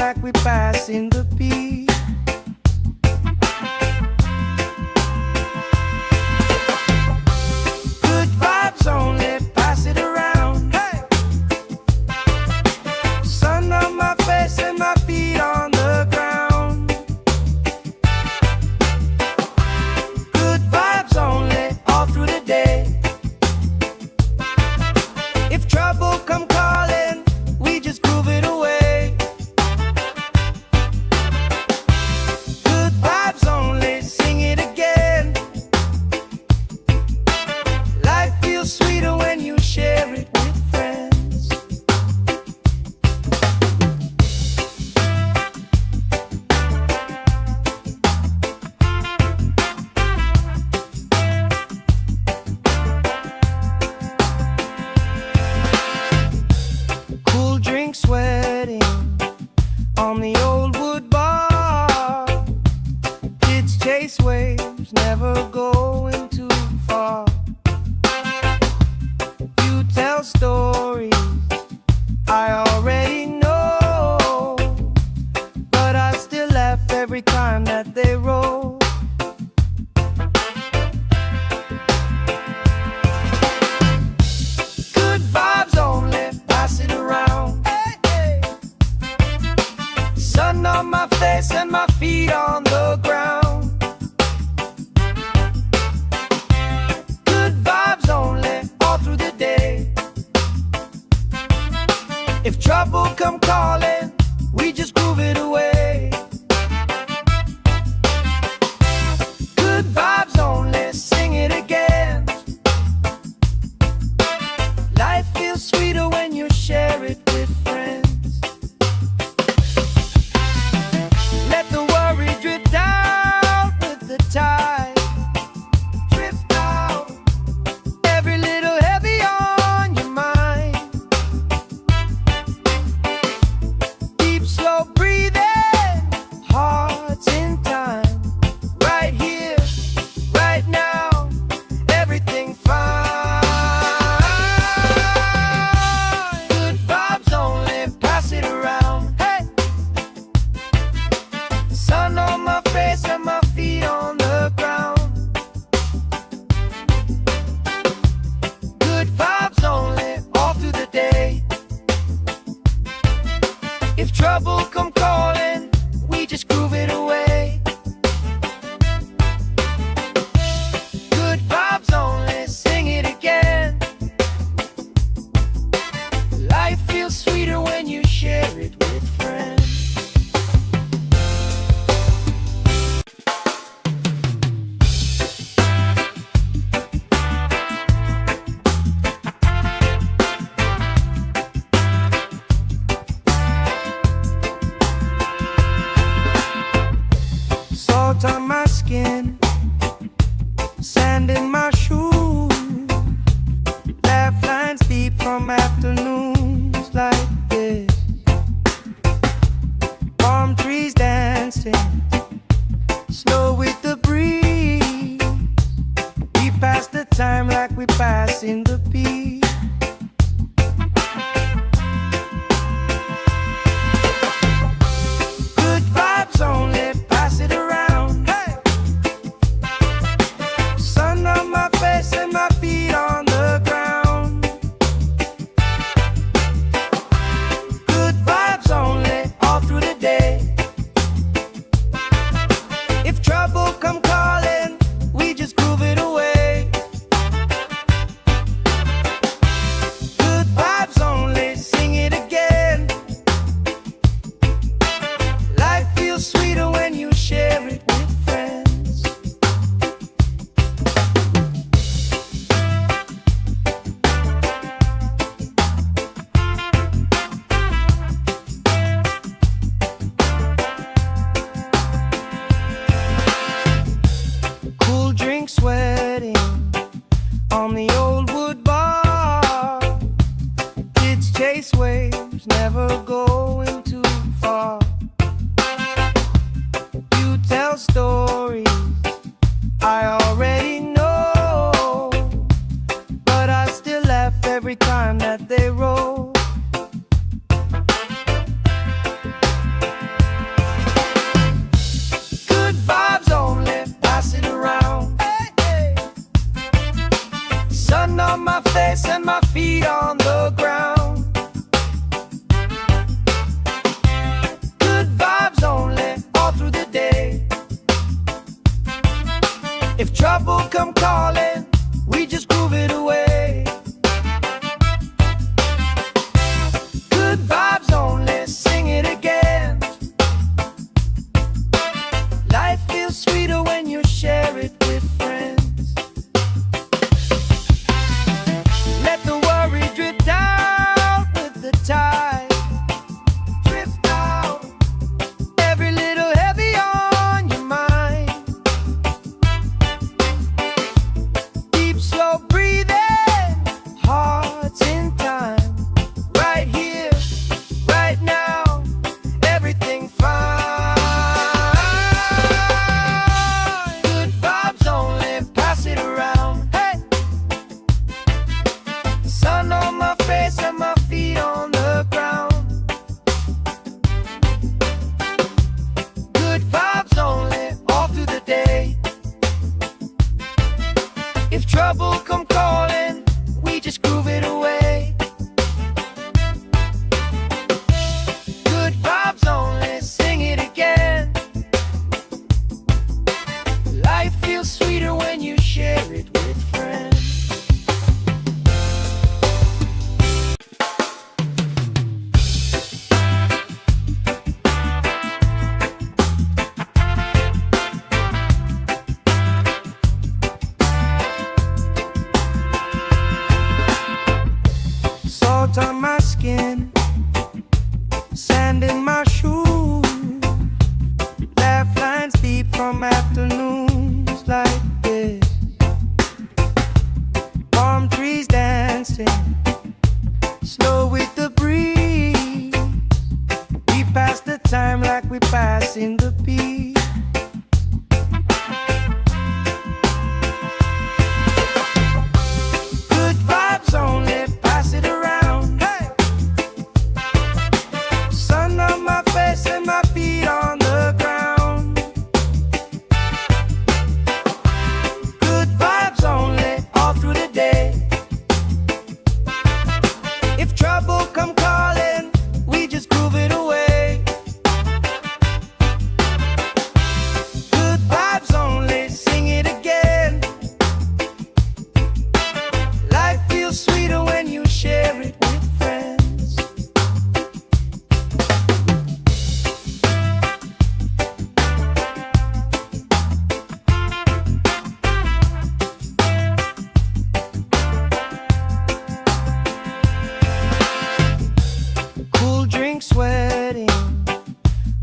like we passing the peace. Good vibes only, pass it around. Hey! Sun on my face and my feet on the ground. Good vibes only, all through the day. If trouble come calling, we just groove it away. Good vibes only, sing it again. Life feels sweeter when you share it with friends. Cool drink sweating on the old wood bar. Kids chase waves, never going too far. You tell stories I already know, but I still laugh every time that they roll. Good vibes only, pass it around. Hey, hey. Sun on my face and my feet on the ground. Good vibes only, all through the day. If trouble come calling, we just groove it away. Good vibes only, sing it again. Life feels sweeter when you share it with friends. Let the worry drift out with the tide. Drift out, every little heavy on your mind. Deep, slow breathing, hearts in time. Right here, right now, everything fine. Good vibes only, pass it around. Hey! Sun on my face and my feet on the ground. Good vibes only, all through the day. If trouble come calling, we just groove it away. Good vibes only, sing it again. Life feels sweeter when you share it with friends. Salt on my skin, sand in my shoes. Laugh lines deep from afternoons like this. Palm trees dancing, slow with the breeze. We pass the time like we passing the peace. Good vibes only, pass it around. Hey! Sun on my face and my feet on the ground. Good vibes only, all through the day. trouble come calling, we just groove it away. Good vibes only, sing it again. Life feels sweeter when you share it with friends. Let the worry drift out with the tide. Drift out, every little heavy on your mind. Deep, slow breathing, hearts in time. Right here, right now, everything fine. Good vibes only, pass it around. Hey! Sun on my face and my feet on the ground. Good vibes only, all through the day. If trouble come calling, we just groove it away. Good vibes only, sing it again. Life feels sweeter when you share it with friends. Salt on my skin, sand in my shoes, laugh lines deep from afternoons like this. Palm trees dancing, slow with the breeze. We pass the time like we pass in the beat. Good vibes only, pass it around. Hey! Sun on my face and my feet on the ground. Good vibes only, all through the day. If trouble come calling, we just groove it away. Good vibes only, sing it again. Life feels sweeter when you share it with friends. Cool drink sweating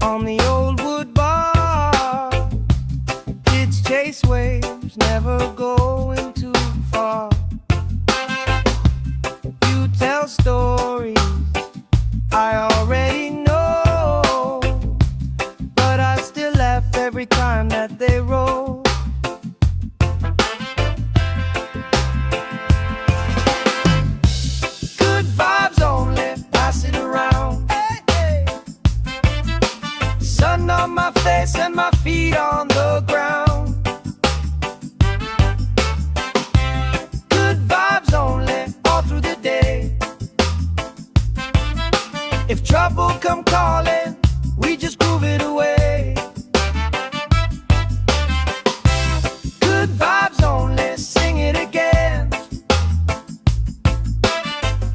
on the old wood bar. Kids chase waves, never going too far. You tell stories I already know, but I still laugh every time that they roll. Good vibes only, pass it around. Hey, hey. Sun on my face and my feet on the ground. Good vibes only, all through the day. If trouble come calling, we just groove it away. Good vibes only, sing it again.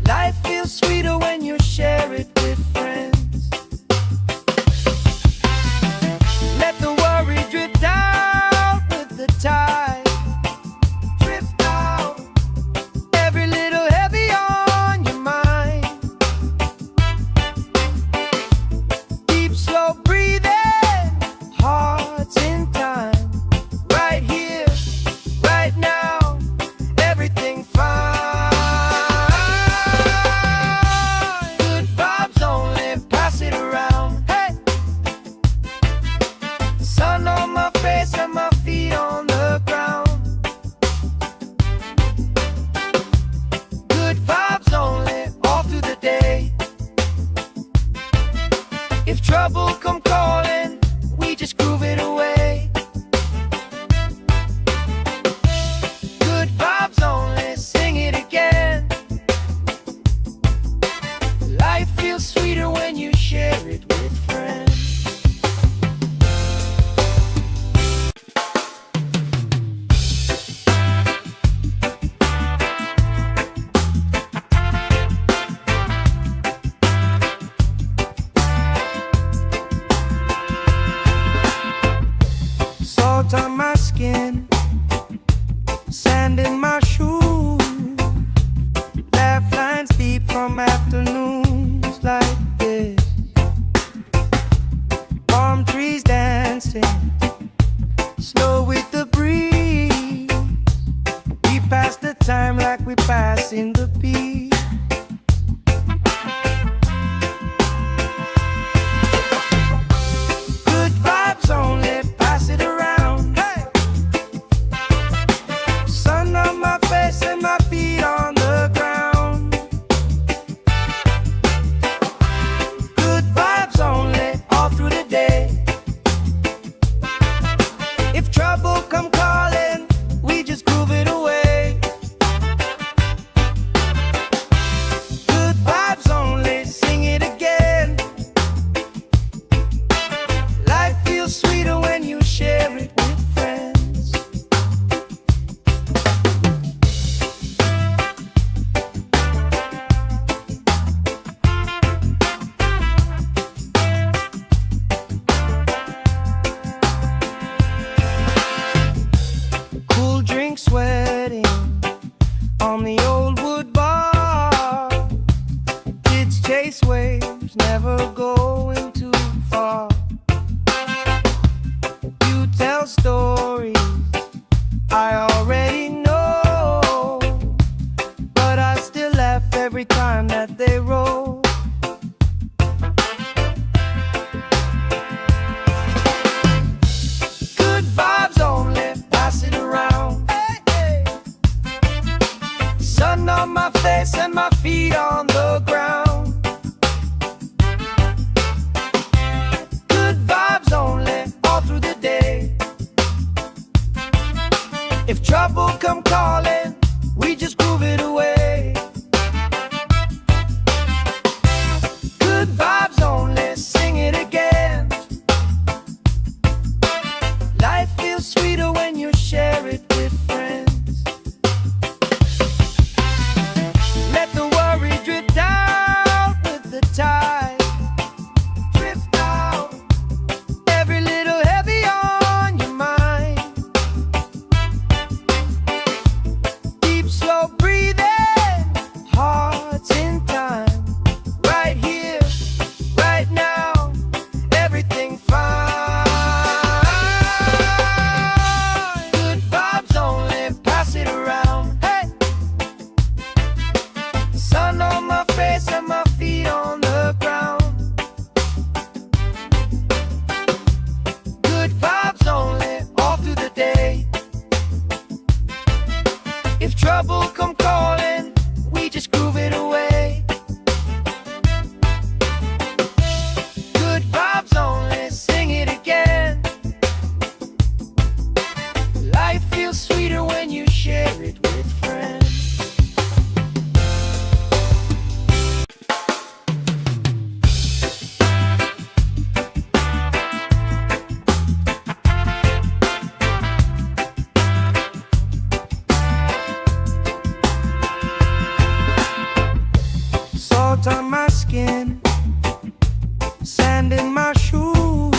Life feels sweeter when you share it with friends. Let the worry drift out with the tide. Drift out, every little heavy on your mind. Deep, slow breathing, hearts in time. Right here, right now, everything fine. Good vibes only, pass it around. Hey! Sun on my face and my feet on the ground. Good vibes only, all through the day. If trouble come calling, we just groove it away. Good vibes only, sing it again. Life feels sweeter when you share it with friends. dancing, slow with the breeze. We pass the time like we passing the beat. Good vibes only, pass it around. Hey! Sun on my face and my feet on the ground. Good vibes only, all through the day. If trouble come calling, we just groove it away. Good vibes only, sing it again. Life feels sweeter when you share it with friends. Cool drink sweating on the old wood bar. Kids chase waves, never going too far. You tell stories I already know, but I still laugh every time that they roll. Good vibes only, pass it around. Hey, hey. Sun on my face and my feet on the ground. Good vibes only, all through the day. If trouble come calling, we just groove it away. Good vibes only, sing it again. Life feels sweeter when you share it with friends. Let the worry drift out with the tide. Drift out, every little heavy on your mind. Deep, slow breathing, hearts in time. Right here, right now, everything fine. Good vibes only, pass it around. Hey! Sun on my face and my feet on the ground. Good vibes only, all through the day. If trouble come calling, we just groove it away. Good vibes only, sing it again. Life feels sweeter when you share it with friends. Salt on my skin, sand in my shoes.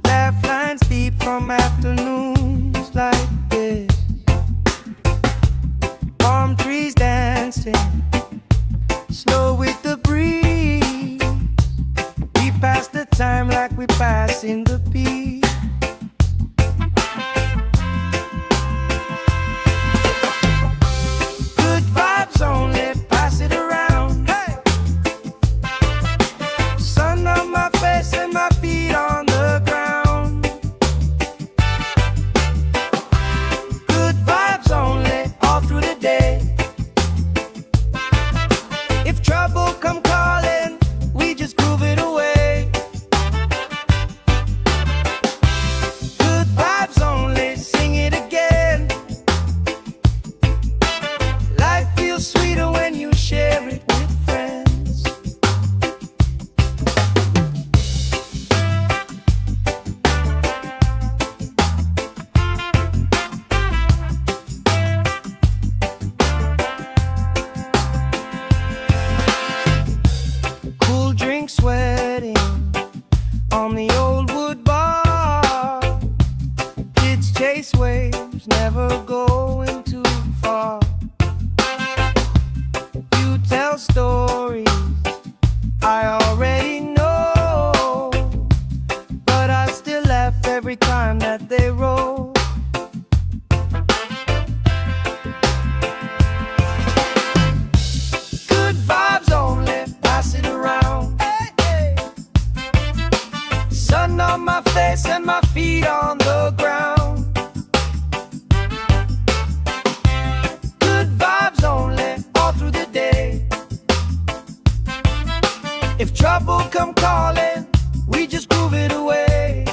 Laugh lines deep from afternoons like this. Palm trees dancing, slow with the breeze. We pass the time like we passing the beat. Good vibes only, pass it around. Hey! Sun on my face and my feet on the ground. Good vibes only, all through the day. If trouble come calling, we just groove it away. Good vibes only, sing it again. Life feels sweeter when you share it with friends. Cool drink sweating on the old wood bar. Kids chase waves, never going too far. You tell stories I already know, but I still on my face and my feet on the ground. Good vibes only, all through the day. If trouble come calling, we just groove it away.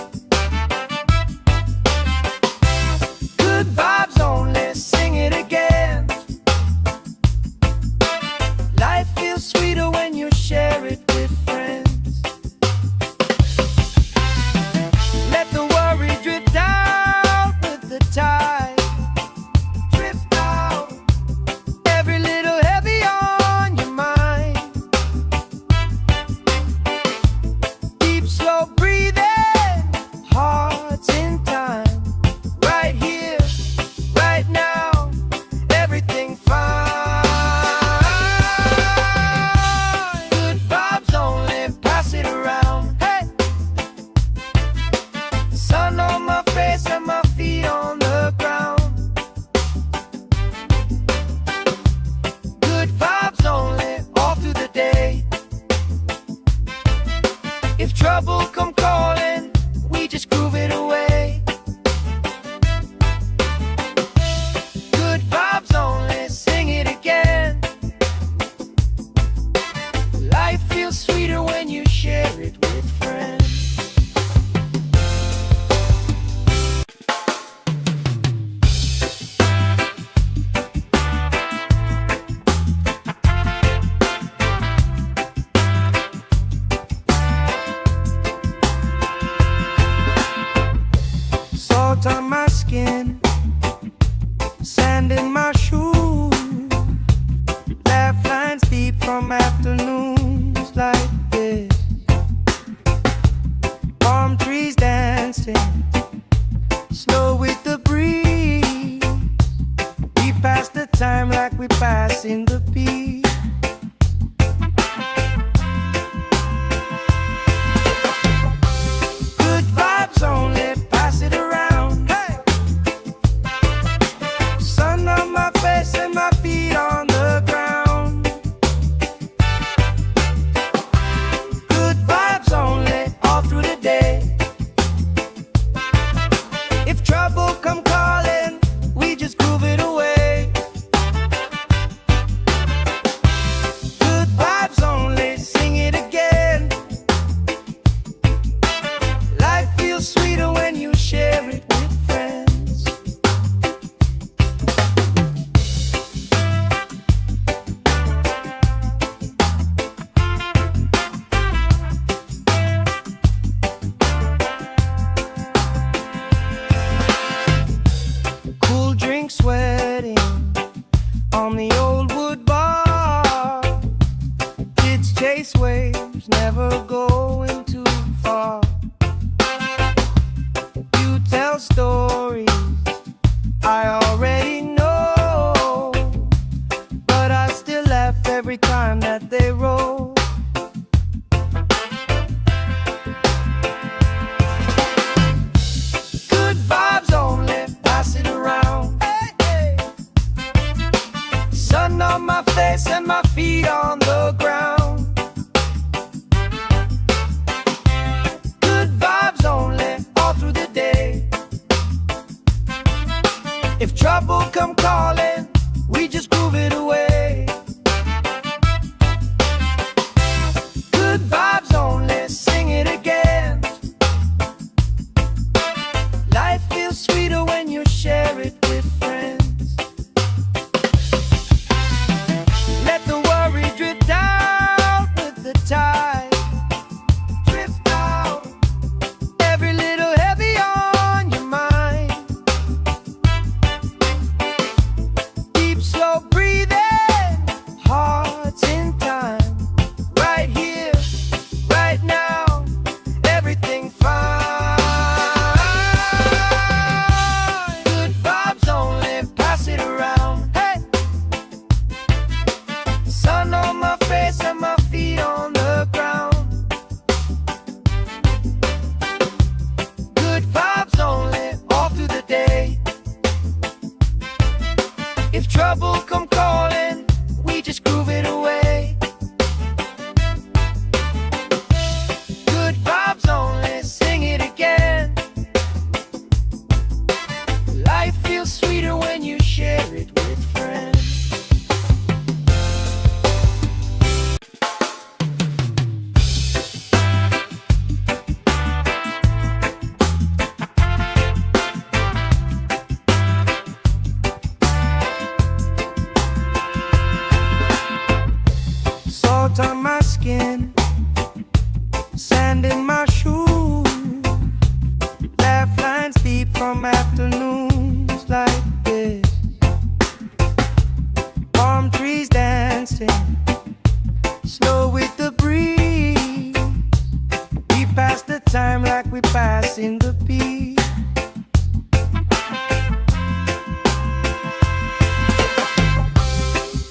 Good vibes only, sing it again. Life feels sweeter when you share it with friends. Let the worry drift out with the tide. Drift out, every little heavy on your mind. Deep, slow breathing, hearts in time. Right here, right now, everything fine. Good vibes only, pass it around. Hey! Sun on my face and my feet on the ground. Good vibes only, all through the day. If trouble come calling, we just groove it away. Good vibes only, sing it again. Life feels sweeter when you share it with friends. Salt on my skin, sand in my shoes, laugh lines deep from afternoons like this. sand in my shoes, laugh lines deep from afternoons like this. Palm trees dancing, slow with the breeze. We pass the time like we pass in the beat.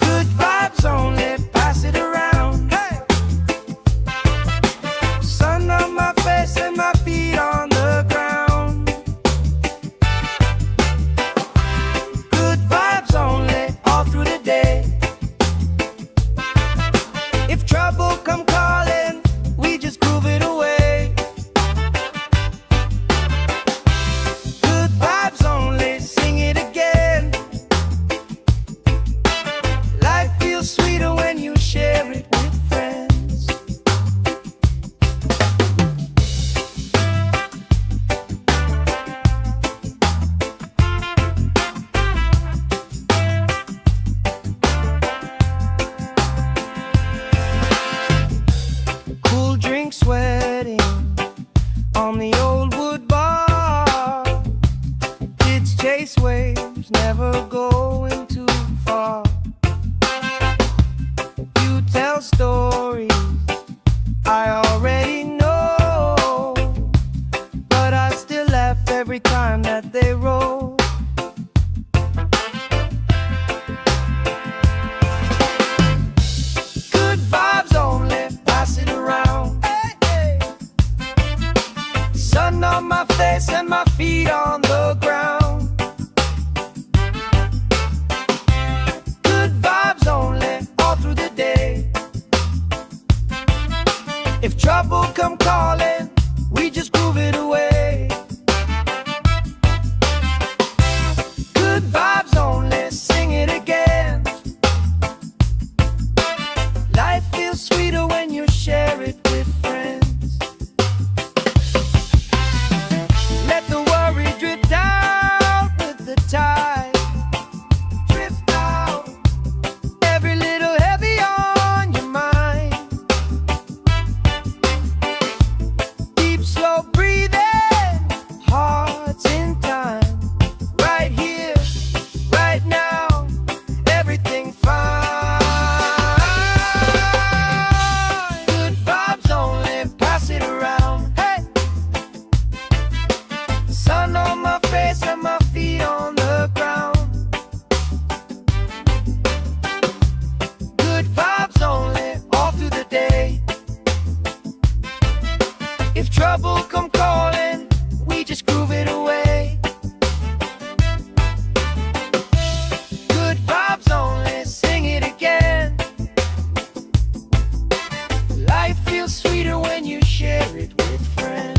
Good vibes only, pass it around. Hey! Sun on my face and my feet on the ground. Good vibes only, all through the day. If trouble come calling, we just groove it away. Good vibes only, sing it again. Life feels sweeter when you share it with friends. Cool drink sweating on the old wood bar. Kids chase waves, never going too far. You tell stories I already know, but I still laugh every time that they roll. Good vibes only, pass it around. Hey, hey. Sun on my face and my feet on the ground. Good vibes only, all through the day. If trouble come calling, we just groove it away. Good vibes only, sing it again. Life feels sweeter when you share it with friends. Let the worry drift out with the tide. Drift out, every little heavy on your mind. Deep, slow breathing, hearts in time. Right here, right now, everything fine. Good vibes only, pass it around. Hey! Sun on my face and my feet on the ground. Good vibes only, all through the day. If trouble come calling, we just groove it away. Good vibes only, sing it again. Life feels sweeter when you share it with friends.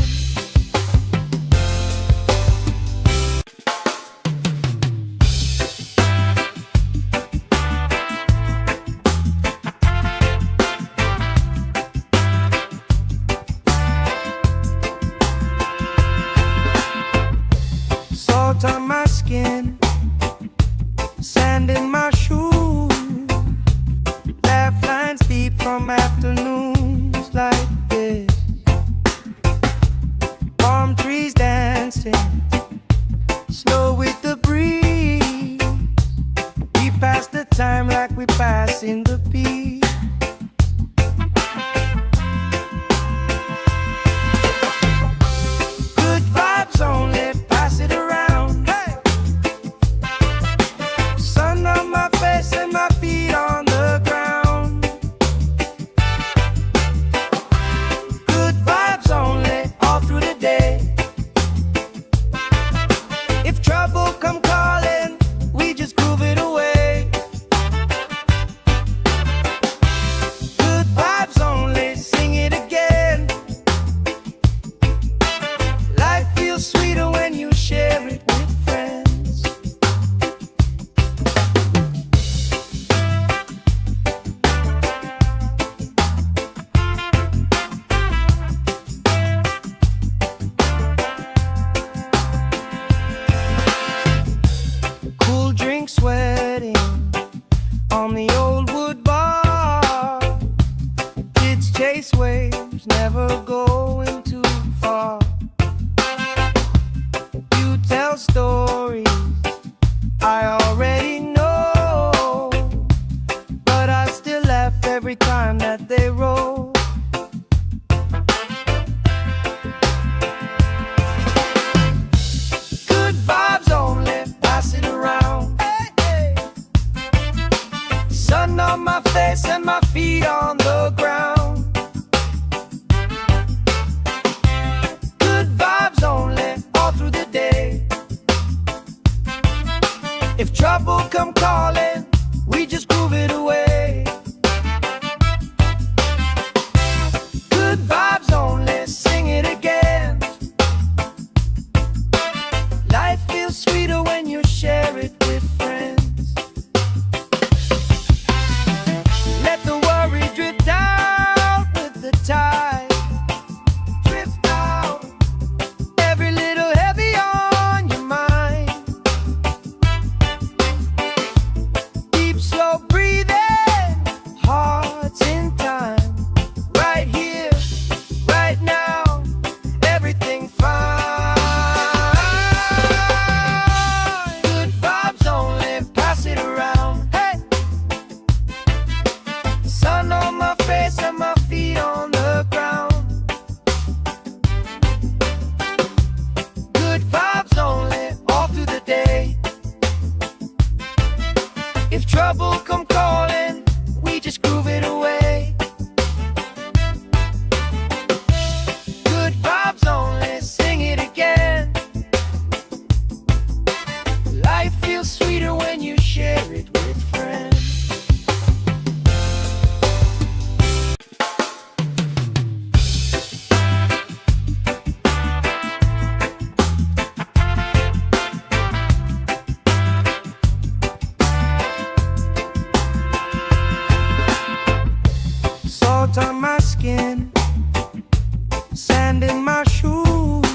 in my shoes.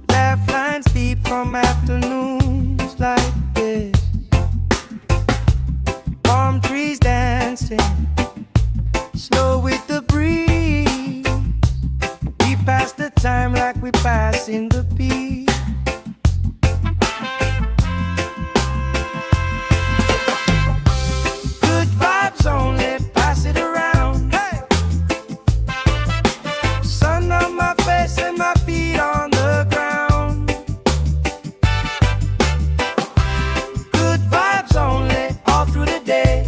Laugh lines deep from afternoons like this. Palm trees dancing slow with the breeze. We pass the time like we passing the beat. Good vibes only, pass it around. Hey! Sun on my face and my feet on the ground. Good vibes only, all through the day.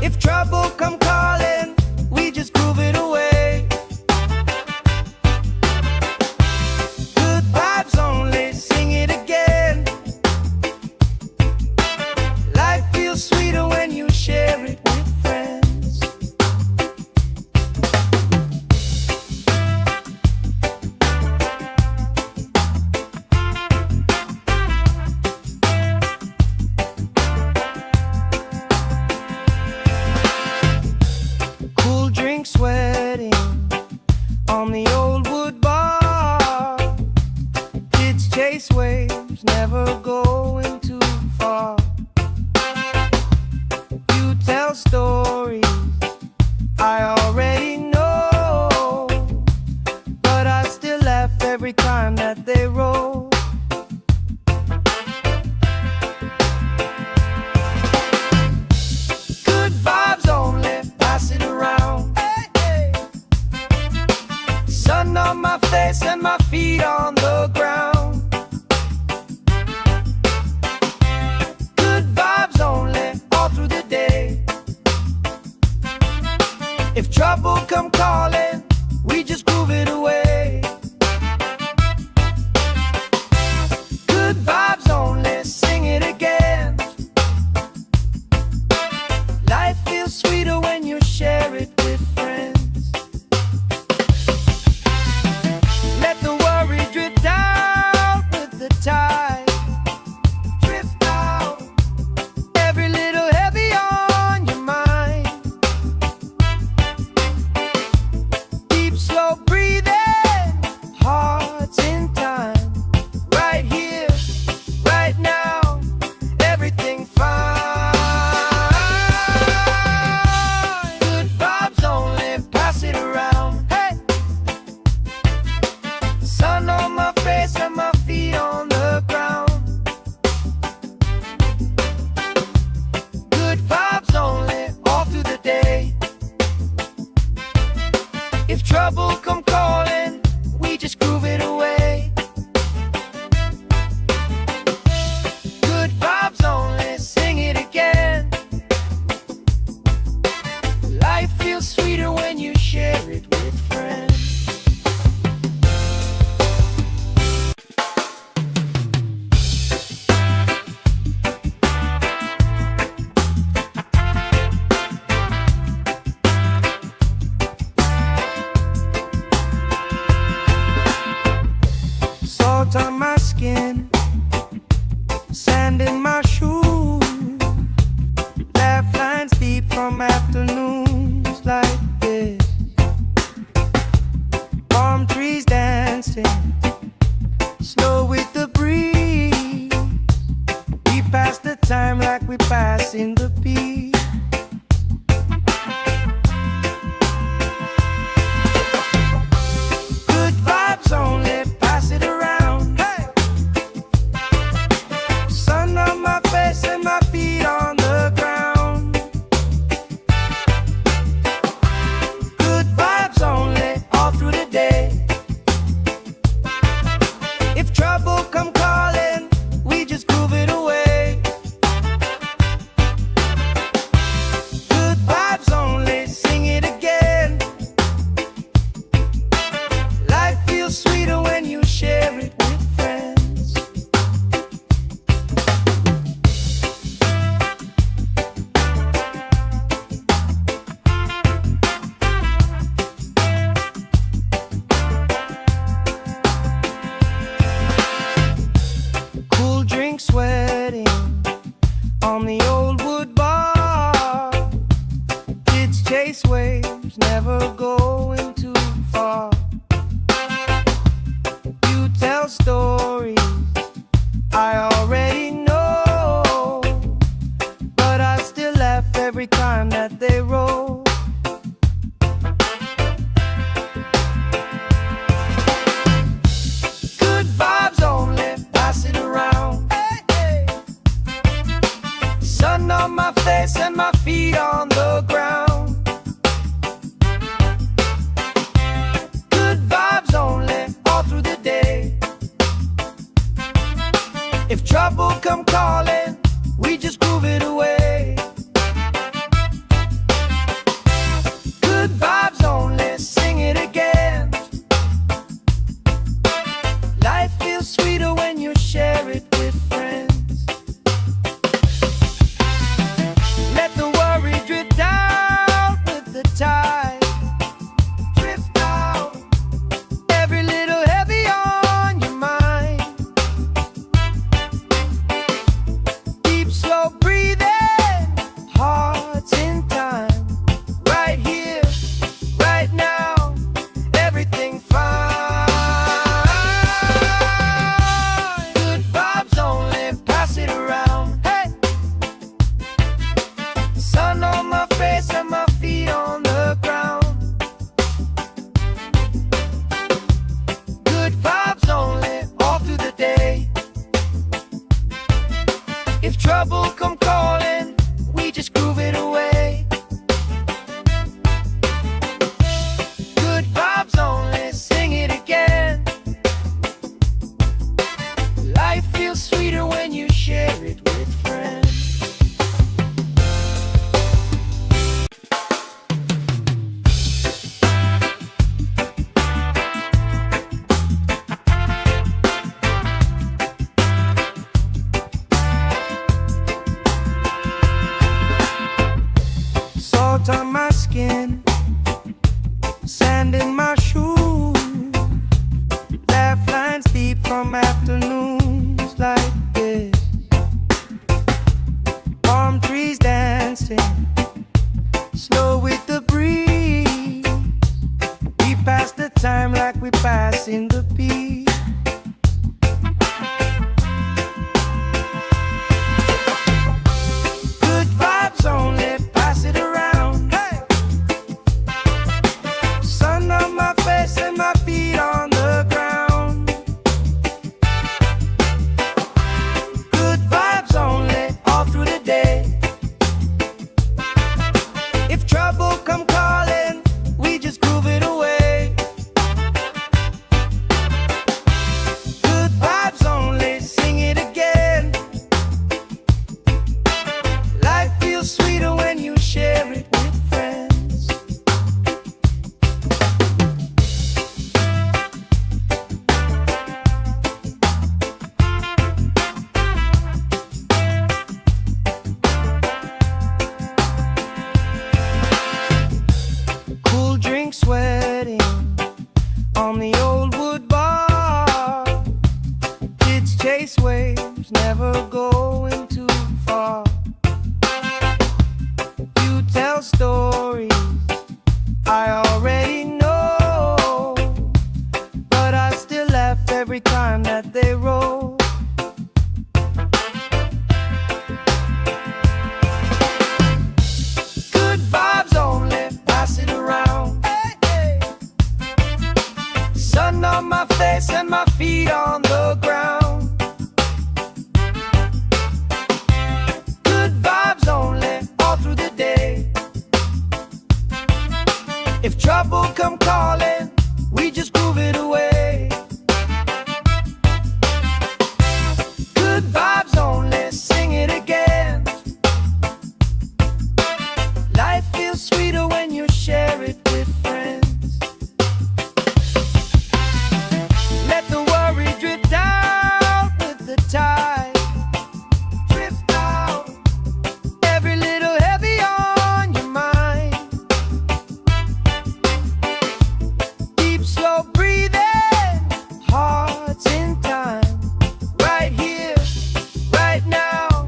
If trouble come calling, we just groove it away. Good vibes only, sing it again. Life feels sweeter when you share it with friends. Cool drink sweating on the old wood bar. Kids chase waves, never going too far. You tell stories I already know, but I still laugh every time that they roll. Good vibes only, pass it around. Hey, hey. Sun on my face and my feet on the ground. Good vibes only, all through the day. If trouble come calling, we just groove it away. Good vibes only, sing it again. Life feels sweeter when you share it with friends. Let the worry drift out with the tide. Drift out, every little heavy on your mind. Deep, slow breathing, hearts in time. Right here, right now, everything fine. Good vibes only, pass it around. Hey! Sun on my face and my feet on the ground. Good vibes only, all through the day. If trouble come calling, we just groove it away. Good vibes only, sing it again. Life feels sweeter when you share it with friends. we're passing the peace. Good vibes only, pass it around. Hey! Sun on my face and my feet on the ground. Good vibes only, all through the day. If trouble come calling, we just groove it away. Good vibes only, sing it again. Life feels sweeter when you share it with friends. Cool drink sweating on the old wood bar. Kids chase waves, never going too far. You tell stories I already know, but I still laugh every time that they roll. Good vibes only, pass it around. Hey, hey. Sun on my face and my feet on the ground. Good vibes only, all through the day. If trouble come calling, we just groove it away. Good vibes only, sing it again. Life feels sweeter when you share it with friends. Let the worry drift out with the tide. Drift out, every little heavy on your mind. Deep, slow breathing, hearts in time. Right here, right now,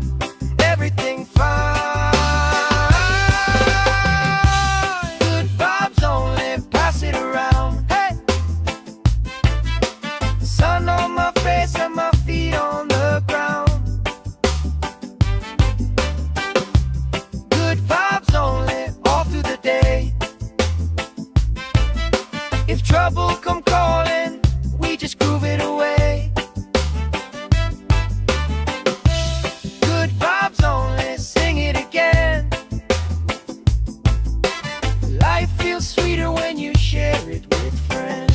everything fine. Good vibes only, pass it around. Hey! Sun on my face and my feet on the ground. Good vibes only, all through the day. If trouble come calling, we just groove it away. Good vibes only, sing it again. Life feels sweeter when you share it with friends.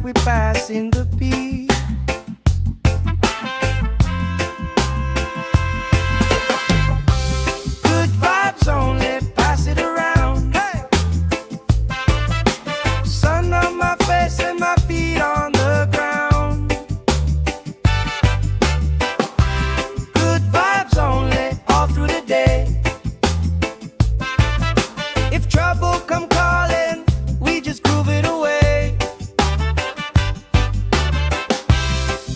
we passing the beat. Good vibes only, pass it around. Hey! Sun on my face and my feet on the ground. Good vibes only, all through the day. If trouble come calling, we just groove it away.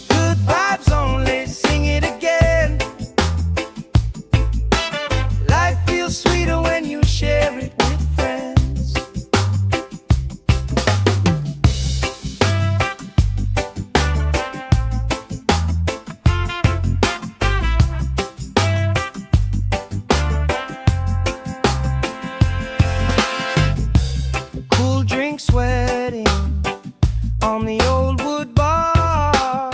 Good vibes only, sing it again. Life feels sweeter when you share it with friends. Cool drink sweating on the old wood bar.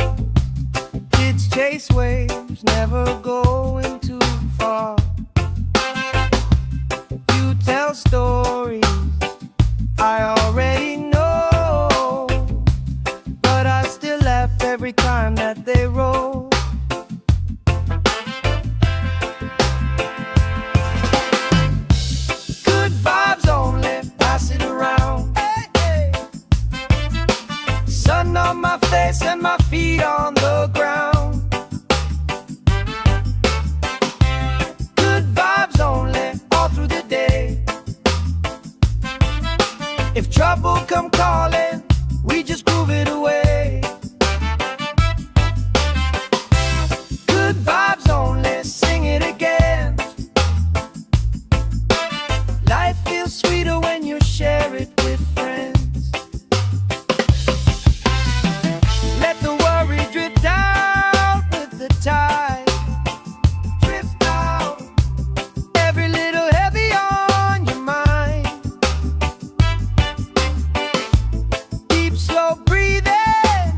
Kids chase waves, never going too far. You tell stories I already know, but I still laugh every time that they roll. Good vibes only, pass it around. Hey, hey. Sun on my face and my feet on the ground. Good vibes only, all through the day. If trouble come calling, we just groove it away. Good vibes only, sing it again. Life feels sweeter when you share it with friends. Let the worry drift out with the tide. Drift out, every little heavy on your mind. Deep, slow breathing,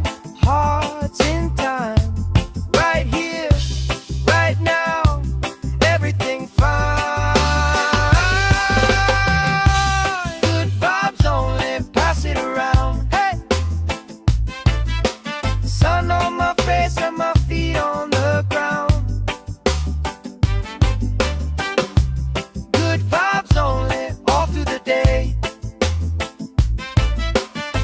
hearts in time. Right here, right now, everything fine. Good vibes only, pass it around. Hey! Sun on my face and my feet on the ground. Good vibes only, all through the day.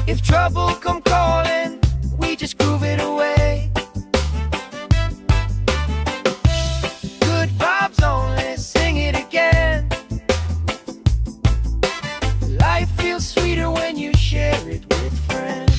If trouble come calling, we just groove it away. Good vibes only, sing it again. Life feels sweeter when you share it with friends.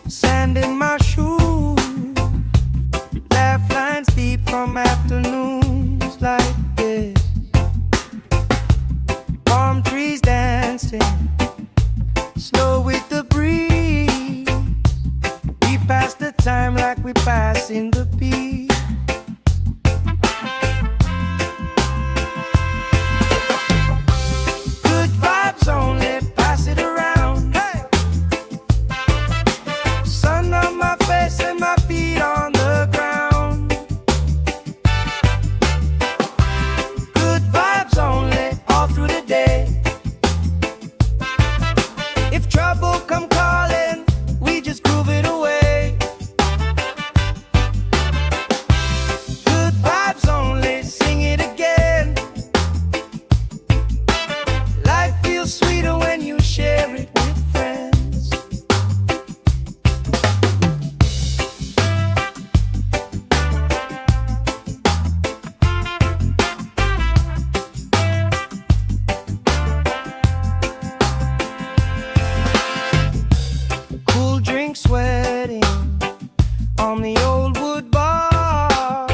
Sand in my shoes, laugh lines deep from afternoons like this. Palm trees dancing, slow with the breeze. We pass the time like we pass in the beat. Good vibes only, pass it around. Hey! Sun on my face and my feet on the ground. Good vibes only, all through the day. If trouble come calling, we just groove it away. Good vibes only, sing it again. Life feels sweeter when you share it with friends. Cool drink sweating on the old wood bar.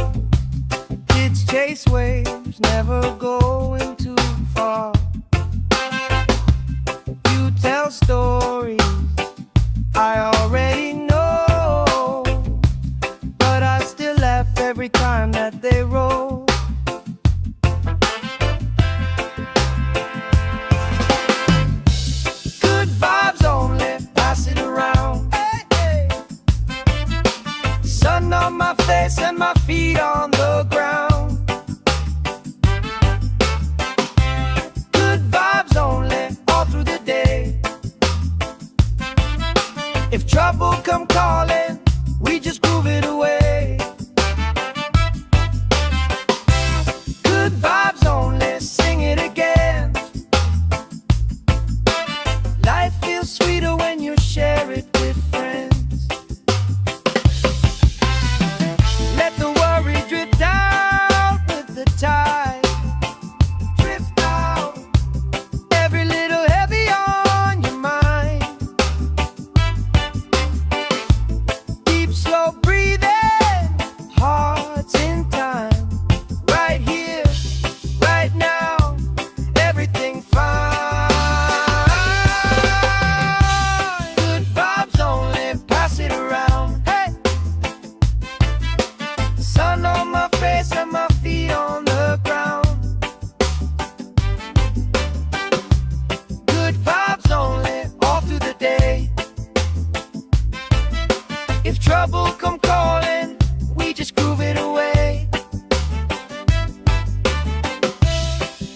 Kids chase waves, never going too far. You tell stories I already know, but I still laugh every time that they roll. Good vibes only, pass it around. Hey, hey. Sun on my face and my feet on the ground. Good vibes only, all through the day. If trouble come calling, we just groove it away. Good vibes only, sing it again. Life feels sweeter when you share it with friends. Let the worry drift out with the tide. Drift out, every little heavy on your mind. Deep, slow breathing, hearts in time. Right here, right now, everything fine. Good vibes only, pass it around. Hey! Sun on my face and my feet on the ground. Good vibes only, all through the day. If trouble come calling, we just groove it away.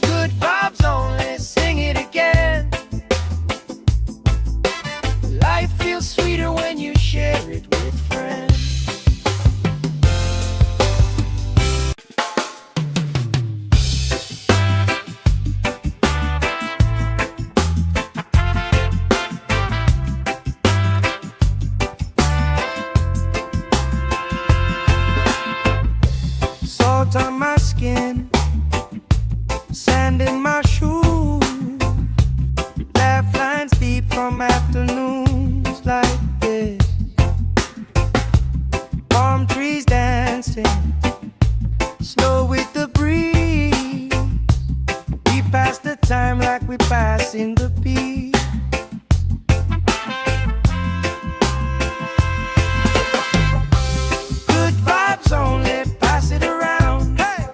Good vibes only, sing it again. Life feels sweeter when you share it with friends. Salt on my skin, sand in my shoes, laugh lines deep from afternoons like this. Palm trees dancing, slow with the breeze. We pass the time like we pass in the beat. Good vibes only, pass it around. Hey!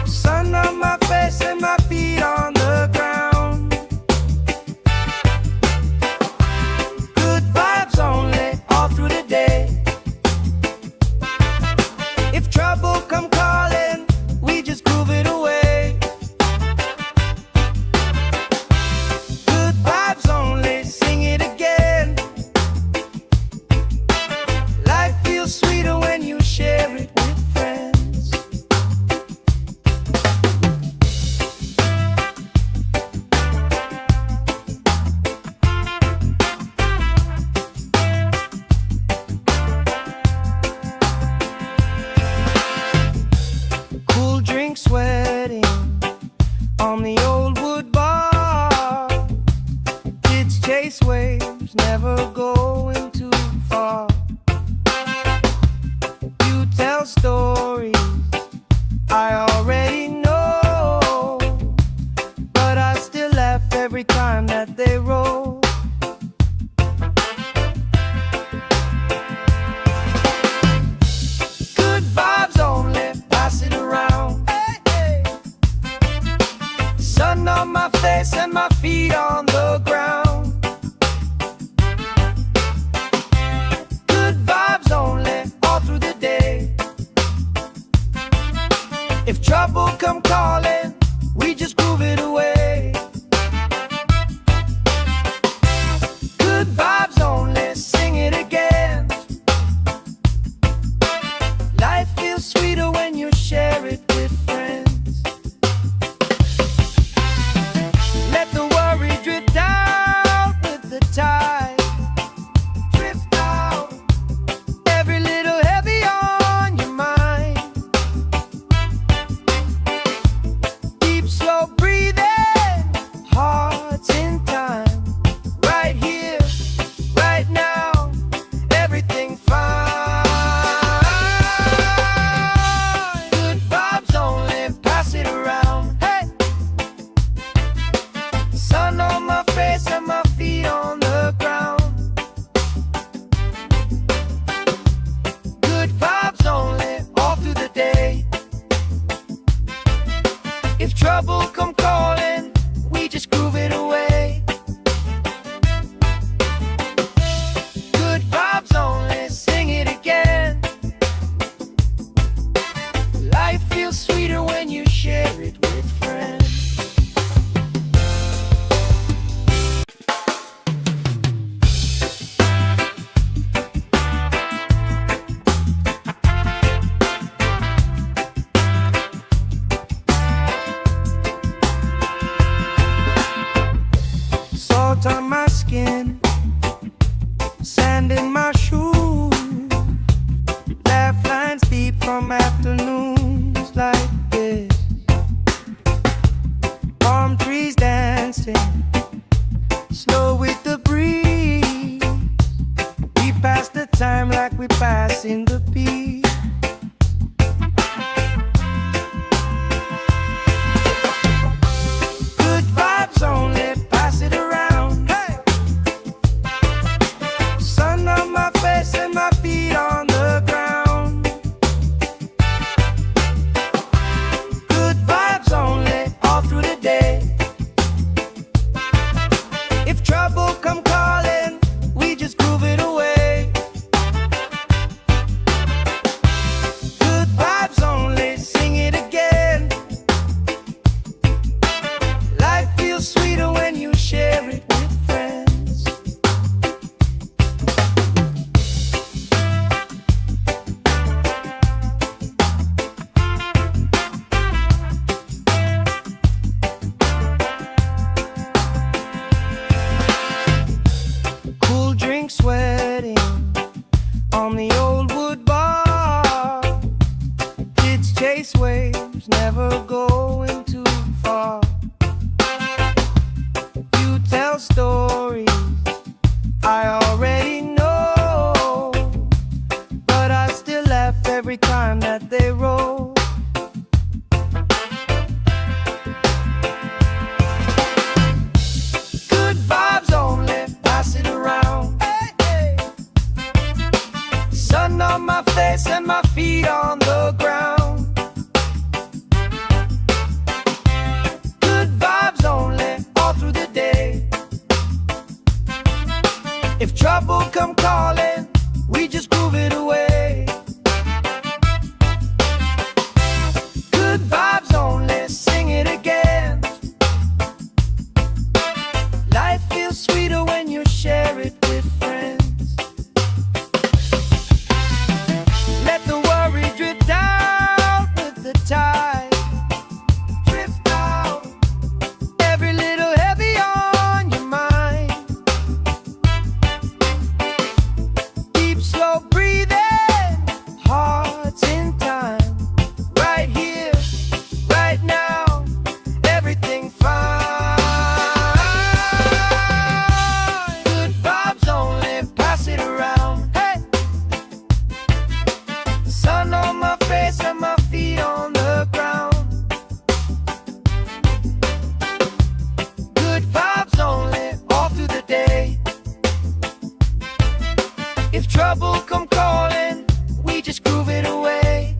Sun on my face and my feet on the ground. Good vibes only, all through the day. going too far. You tell stories I already know, but I still laugh every time that they roll. Good vibes only, pass it around. Hey, hey. Sun on my face and my feet on the ground. Good vibes only, all through the day. If trouble come calling, we just groove it away. Good vibes only, sing it again. Life feels sweeter when you share it with friends. Let the worry drift out with the tide. Drift out, every little heavy on your mind. Deep, slow breathing, hearts in time. Right here, right now, everything fine. Good vibes only, pass it around. Hey, sun on my face and my feet on the ground. Good vibes only, all through the day. If trouble come calling, we just groove it away. Good vibes only, sing it again. Life feels sweeter when you share it with friends. Salt on my skin, sand in my shoes, laugh lines deep from afternoons like this. Palm trees dancing, slow with the breeze. We pass the time like we pass in the beat. Good vibes only, pass it around. Hey, sun on my face and my feet on the ground. Good vibes only, all through the day. If trouble come calling, we just groove it away. Good vibes only, sing it again. Life feels sweeter when you share it with friends. Cool drink sweating on the old wood bar. Kids chase waves, never going too far. You tell stories I already know, but I still laugh every time that they roll. Good vibes only, pass it around. Hey, hey. Sun on my face and my feet on the ground. Good vibes only, all through the day. If trouble come calling, we just groove it away. Good vibes only, sing it again. Life feels sweeter when you share it with friends. Let the worry drift out If trouble come calling, we just groove it away.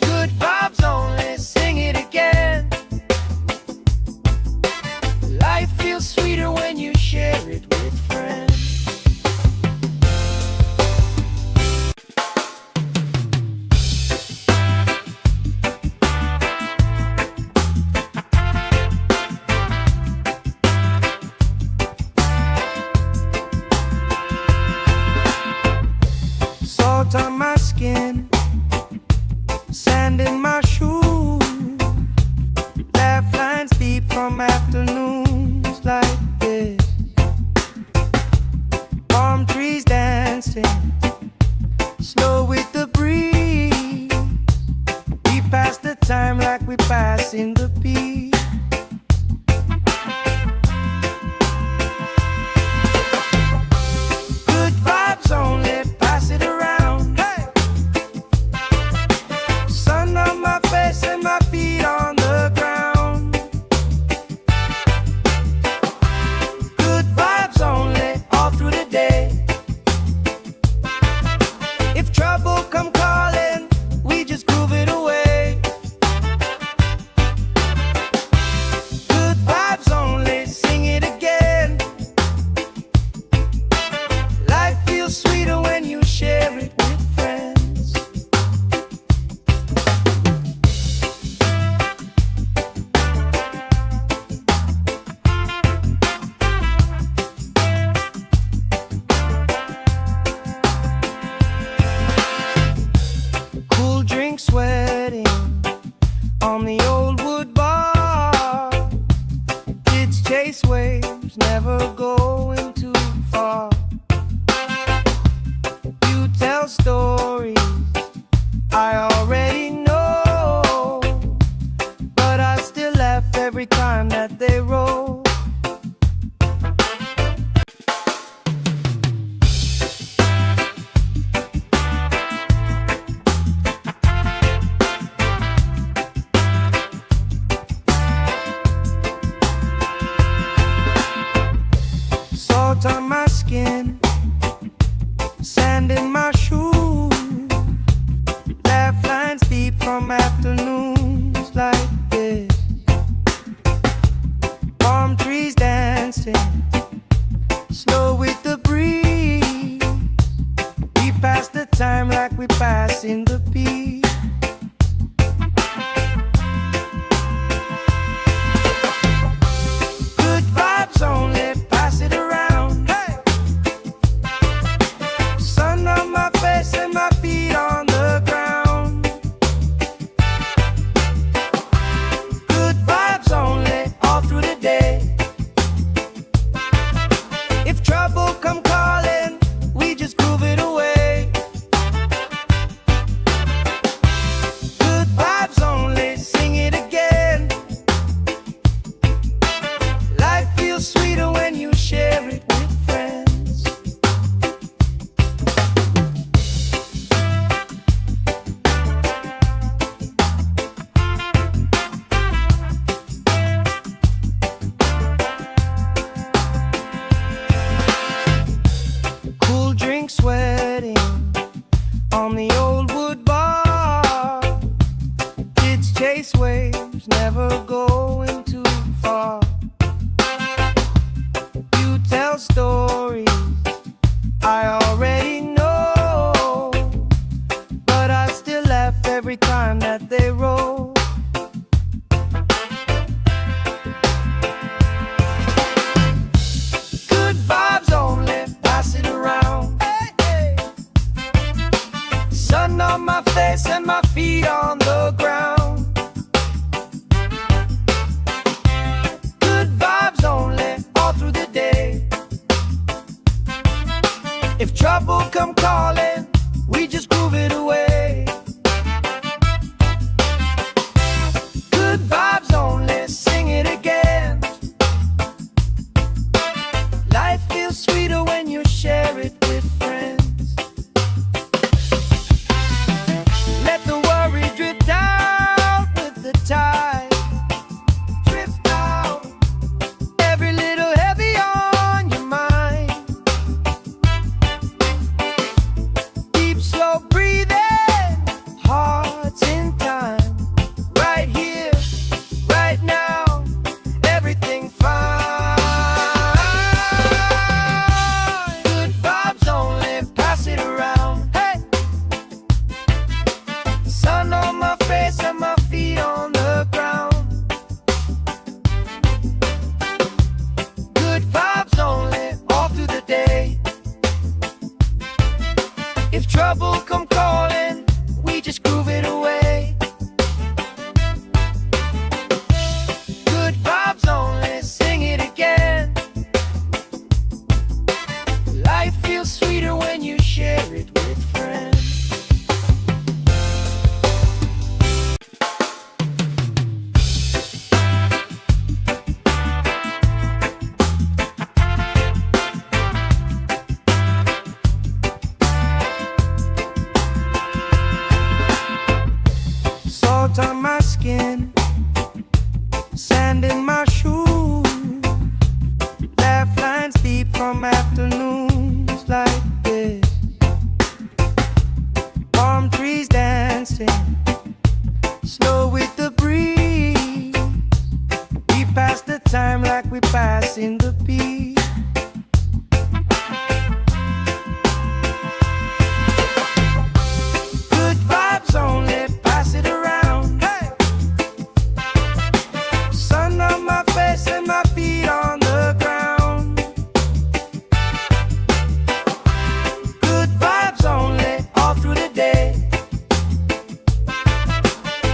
Good vibes only, sing it again. Life feels sweeter when you share it with friends. Salt on my skin, sand in my shoes, laugh lines deep from afternoons like this. Palm trees dancing, slow with the breeze. We pass the time like we pass in the beat. Good vibes only, pass it around. Hey! Sun on my face and my feet on the ground. Good vibes only, all through the day. If trouble come calling, we just groove it away. Good vibes only, sing it again. Life feels sweeter when you share it with friends. Cool drink sweating on the old wood bar. Kids chase waves, never going too far. You tell stories I already know, but I still laugh every time that they roll. Salt on my skin, sand in my shoes, laugh lines deep from afternoons like this. Palm trees dancing, slow with the breeze. We pass the time like we pass in the beat. Good vibes only, pass it around. Hey! Sun on my face and my feet on the ground. Good vibes only, all through the day. If trouble come calling, we just groove it away. Good vibes only, sing it again. Life feels sweeter when you share it with friends. Cool drink sweating on the old wood bar. Kids chase waves, never going too far. You tell stories I already know, but I still laugh every time that they roll. Good vibes only, pass it around. Hey, hey. Sun on my face and my feet on the ground. Good vibes only, all through the day. If trouble come calling, we just groove it away. Good vibes only, sing it again. Life feels sweeter when you share it with friends. Let the worry drift out with the tide. Drift out, every little heavy on your mind. afternoons like this. Palm trees dancing, slow with the breeze. We pass the time like we pass in the peace. Good vibes only, pass it around. Hey! Sun on my face and my feet on the ground. Good vibes only, all through the day.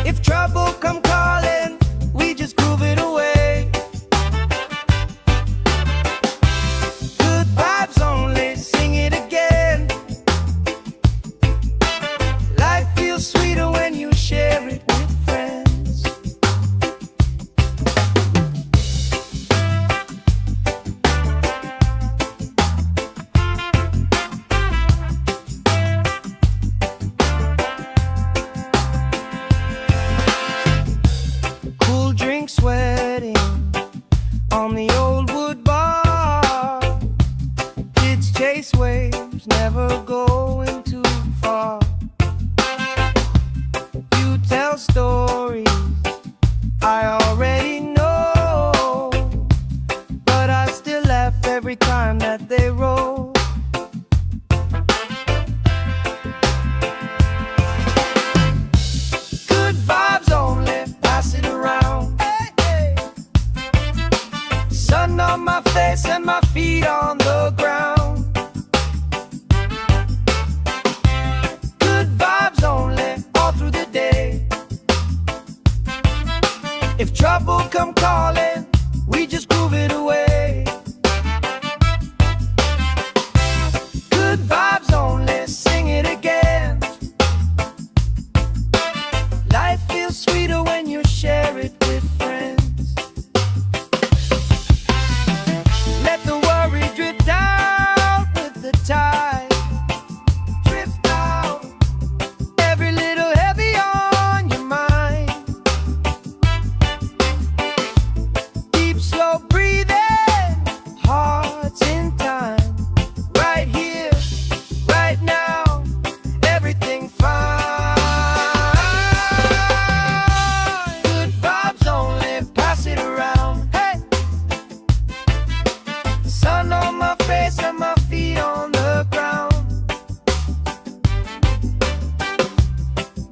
If trouble come calling, we just groove it away. Good vibes only, sing it again. Life feels sweeter when you share it with friends. Cool drink sweating on the old wood bar. Kids chase waves, never going too far. You tell stories I already know, but I still laugh every time that they roll. Good vibes only, pass it around. Hey, hey. Sun on my face and my feet on the ground. Good vibes only, all through the day. If trouble come calling, we just groove it away. Good vibes only, sing it again. Life feels sweeter when you share it with friends. Let the worry drift out with the tide. Drift out, every little heavy on your mind. Deep, slow breathing, hearts in time. Right here, right now, everything fine. Good vibes only, pass it around. Hey! Sun on my face and my feet on the ground.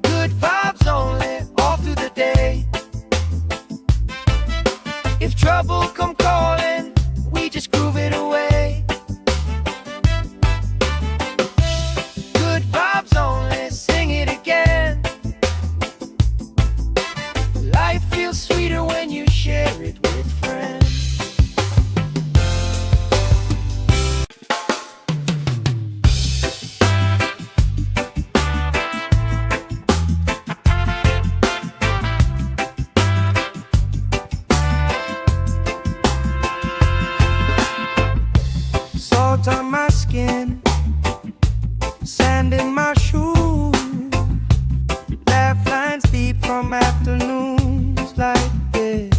Good vibes only, all through the day. If trouble come calling, we just groove it away. Good vibes only, sing it again. Life feels sweeter when you share it with friends. Salt on my skin, sand in my shoes. Laugh lines deep from afternoons like this.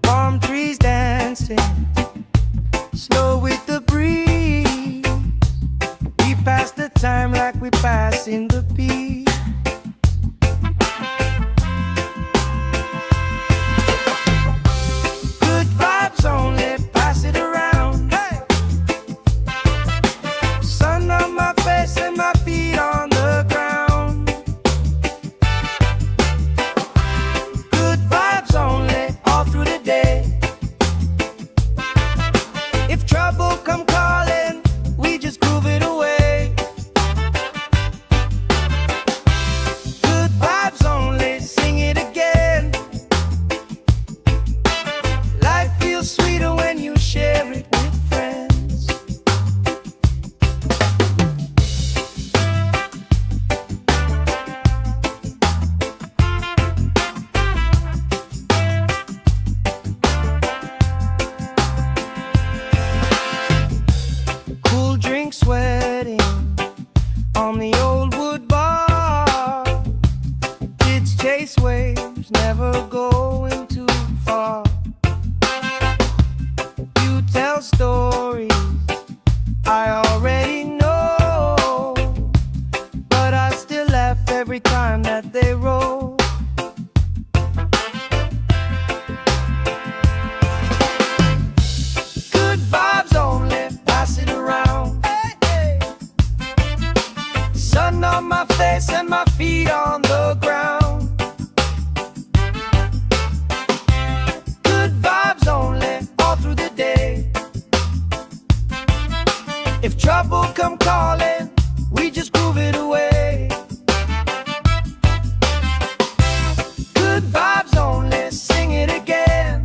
Palm trees dancing, slow with the breeze. We pass the time like we pass in the peace. Good vibes only, pass it around. Hey! stories I already know, but I still laugh every time that they roll. Good vibes only, pass it around. Hey, hey. Sun on my face and my feet on the ground. Good vibes only, all through the day. If trouble come calling, we just groove it away. Good vibes only, sing it again.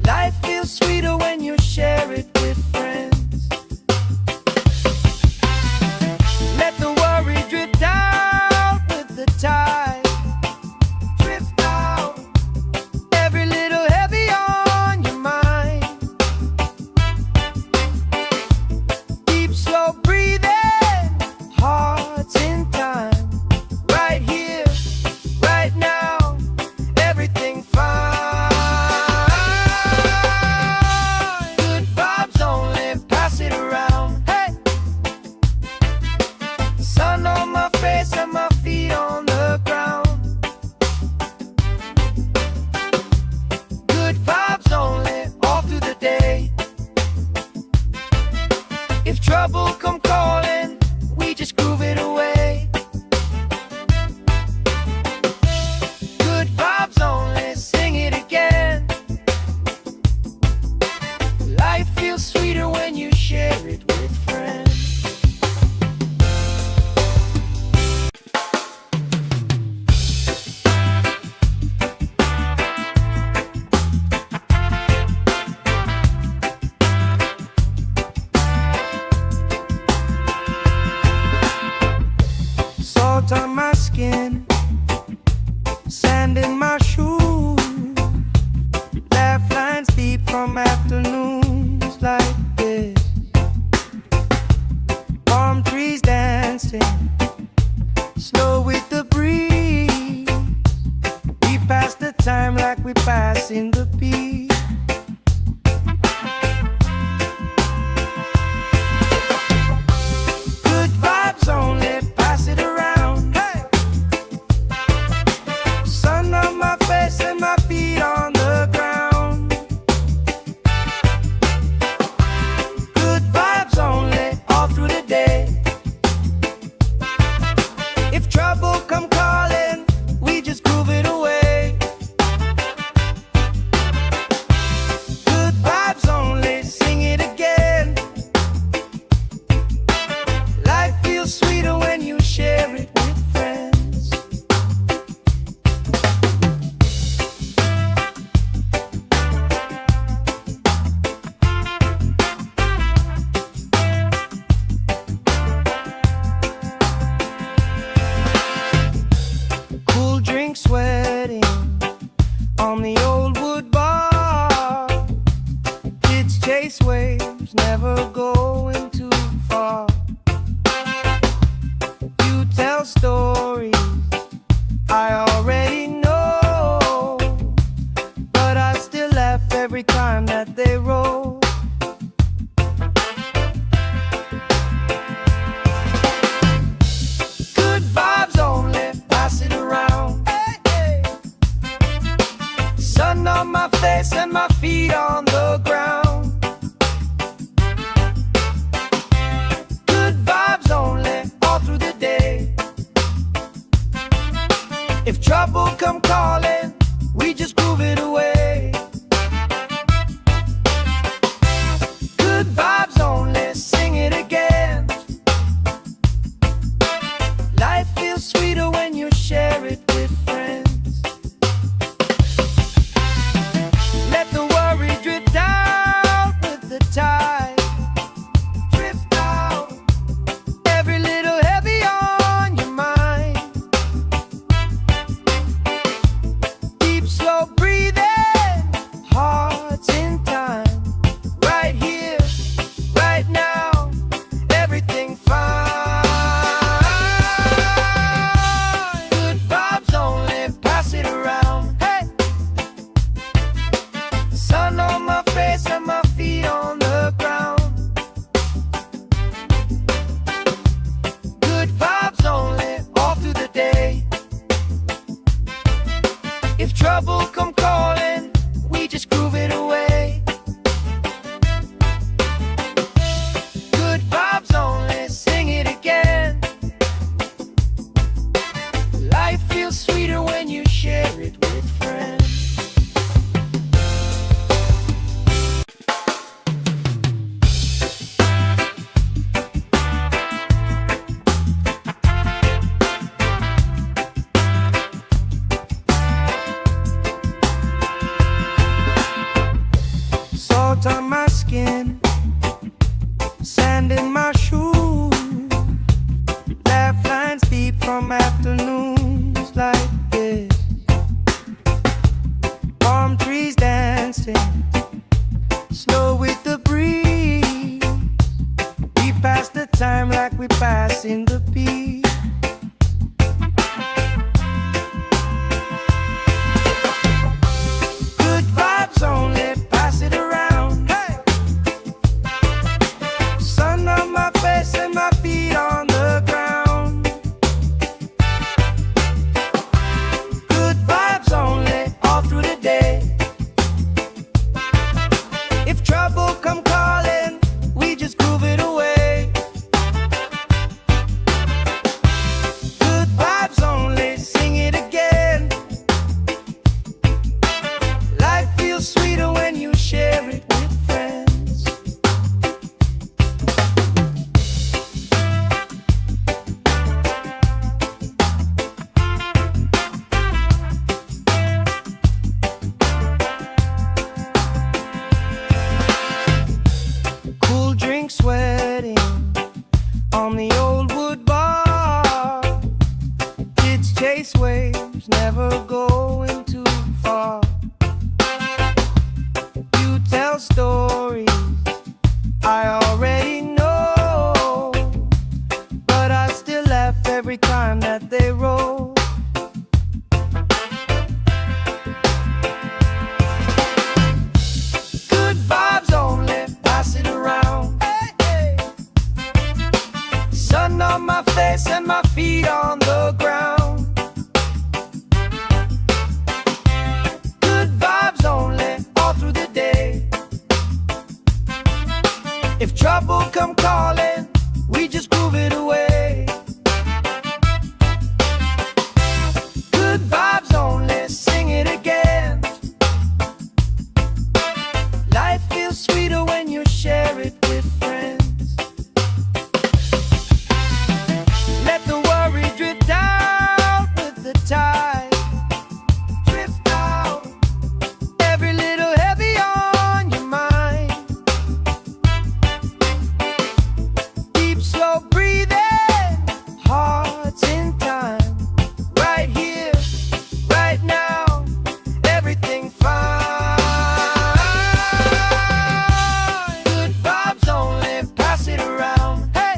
Life feels sweeter when you share it with friends. Let the worry drift out with the tide. Drift out, every little heavy on your mind. Deep, slow breathing, hearts in time. Right here, right now, everything fine. Good vibes only, pass it around. Hey! Sun on my face and my feet on the ground. Good vibes only, all through the day. If trouble come calling, we just groove it away. Good vibes only, sing it again. Life feels sweeter when you share it with friends. Salt on my skin, sand in my shoes. Laugh lines deep from afternoons like this. Palm trees dancing, slow with the breeze. We pass the time like we pass in the beat. Good vibes only, pass it around. Hey! Sun on my face and my feet on the ground. Good vibes only, all through the day. If trouble come calling, we just groove it away. Good vibes only, sing it again. Life feels sweeter when you share it with friends. Cool drink sweating on the old wood bar. Kids chase waves, never going too far. You tell stories I already know, but I still laugh every time that they roll. Good vibes only, pass it around. Hey, hey. Sun on my face and my feet on the ground. Good vibes only, all through the day. If trouble come calling, we just groove it away. Salt on my skin, sand in my shoes, laugh lines deep from afternoons like this. Palm trees dancing, slow with the breeze. We pass the time like we pass in the beat. Good vibes only, pass it around. Hey! Sun on my face and my feet on the ground. Good vibes only, all through the day. If trouble come calling, we just groove it away. Good vibes only, sing it again. Life feels sweeter when you share it with friends. Cool drink sweating on the old wood bar. Kids chase waves, never going too far. You tell stories I already know, but I still laugh every time that they roll. Good vibes only, pass it around. Hey, hey. Sun on my face and my feet on the ground. Good vibes only, all through the day. If trouble come calling, we just groove it away. Good vibes only, sing it again. Life feels sweeter when you share it with friends. Let the worry drift out with the tide. Drift out, every little heavy on your mind. Deep, slow breathing, hearts in time. Right here, right now, everything fine. Good vibes only, pass it around. Hey!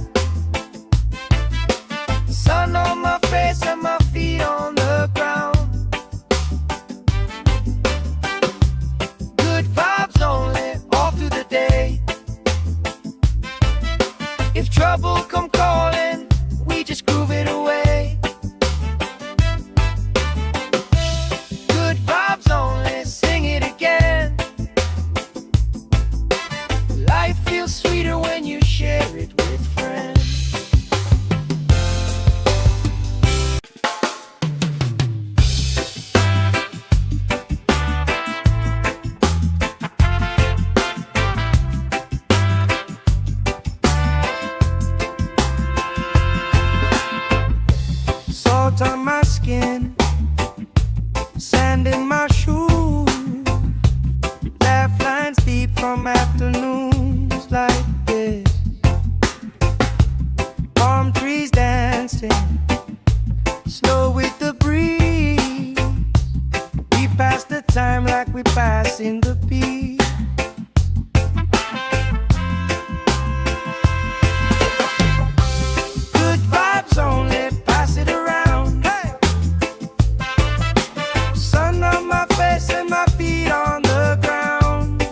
Sun on my face and my feet on the ground. Good vibes only, all through the day. If trouble come calling, we just groove it away. Good vibes only, sing it again. Life feels sweeter when you share it with friends. Salt on my skin, sand in my shoes, laugh lines deep from afternoons like this. Palm trees dancing, slow with the breeze. We pass the time like we pass in the beat. Good vibes only, pass it around. Hey! Sun on my face and my feet on the ground.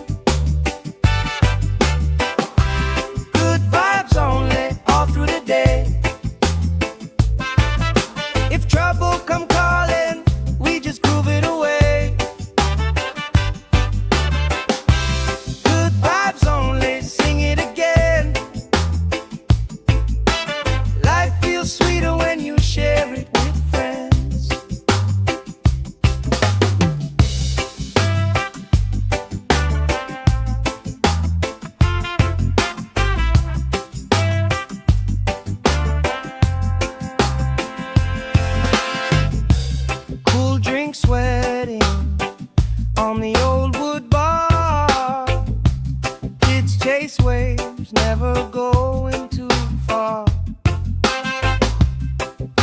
chase waves, never going too far.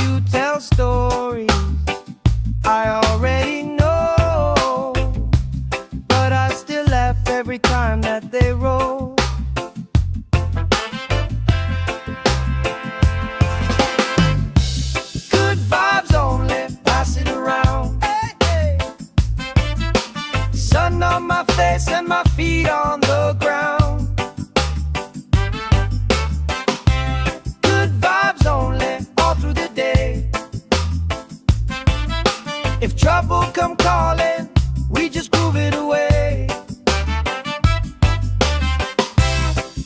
You tell stories I already know, but I still laugh every time that they roll. Good vibes only, pass it around. Hey, hey. Sun on my face and my feet on the ground. Good vibes only, all through the day. If trouble come calling, we just groove it away.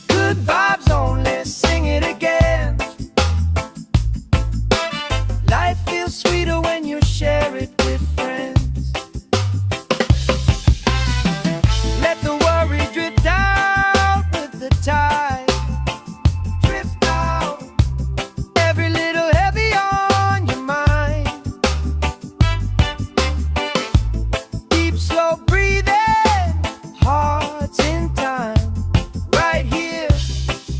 Good vibes only, sing it again. Life feels sweeter when you share it with friends. Let the worry drift out with the tide. Drift out, every little heavy on your mind. Deep, slow breathing, hearts in time. Right here,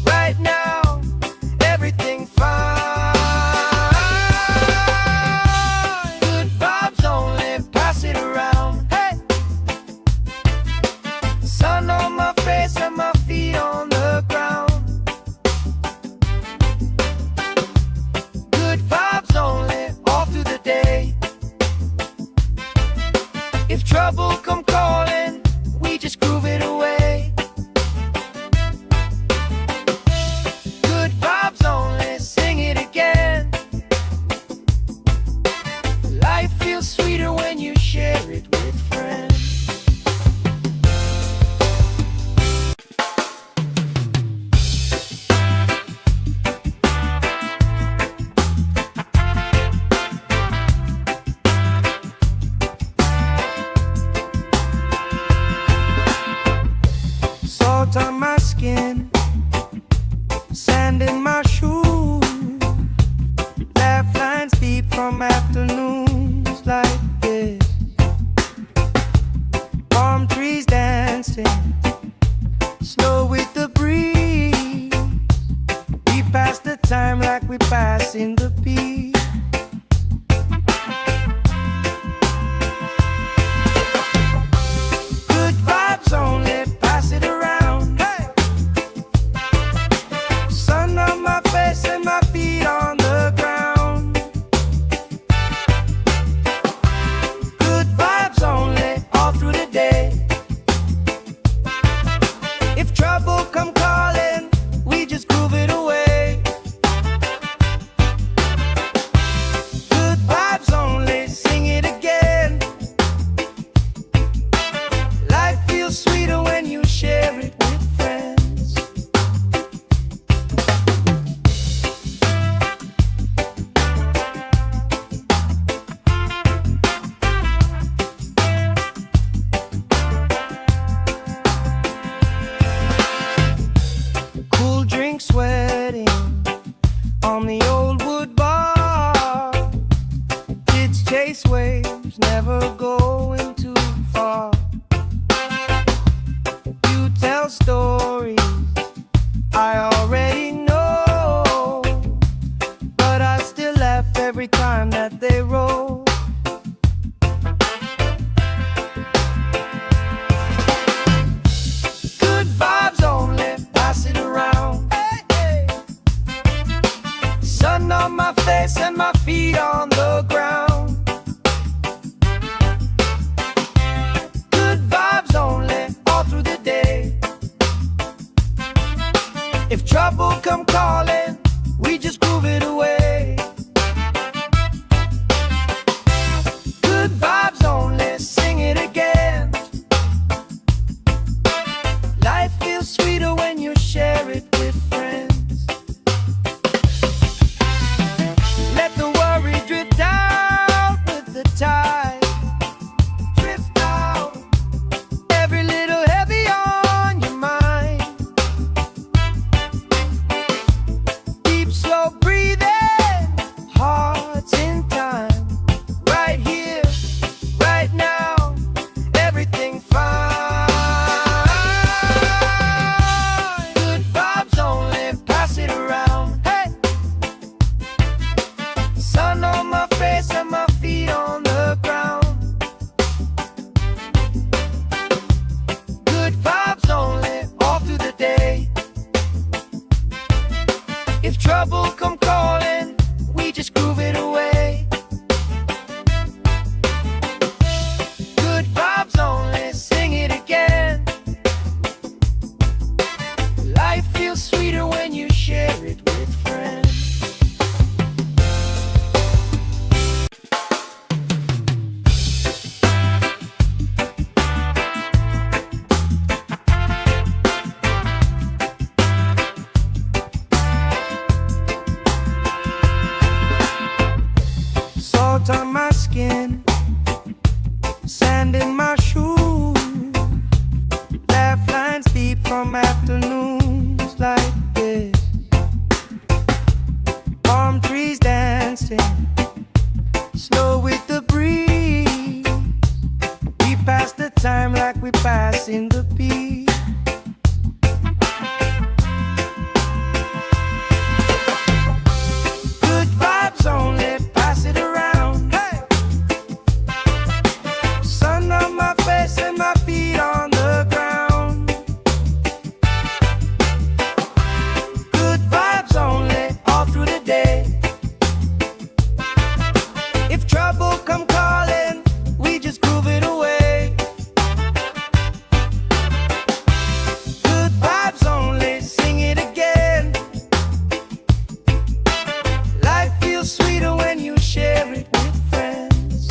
right now, everything fine. Good vibes only, pass it around. Hey! Sun on my face and my feet on the ground. Good vibes only, all through the day. If trouble come calling, we just groove it away. Good vibes only, sing it again. Life feels sweeter when you share it with friends. Salt on my skin, sand in my shoes. Laugh lines deep from afternoons like this. Palm trees dancing, slow with the breeze. We pass the time like we pass in the peace. Good vibes only, pass it around. Hey! Sun on my face and my feet on the ground. Good vibes only, all through the day. If trouble come calling, we just groove it away. Good vibes only, sing it again. Life feels sweeter when you share it with friends. Cool drink sweating on the old wood bar. Kids chase waves, never going too far. You tell stories I already know, but I still laugh every time that they roll. Good vibes only, pass it around. Hey, hey. Sun on my face and my feet on the ground. Good vibes only, all through the day. If trouble come calling, we just groove it away. Good vibes only, sing it again. Life feels sweeter when you share it with friends. Let the worry drift out with the tide. Drift out, every little heavy on your mind. trouble come calling, we just groove it away. Good vibes only, sing it again. Life feels sweeter when you share it with friends. Salt on my skin, sand in my shoes, laugh lines deep from afternoons like this. Palm trees dancing, slow with the breeze. We pass the time like we pass in the beat. Good vibes only, pass it around. Hey! Sun on my face and my feet on the ground. Good vibes only, all through the day. If trouble come calling, we just groove it away. Good vibes only, sing it again. Life feels sweeter when you share it with friends.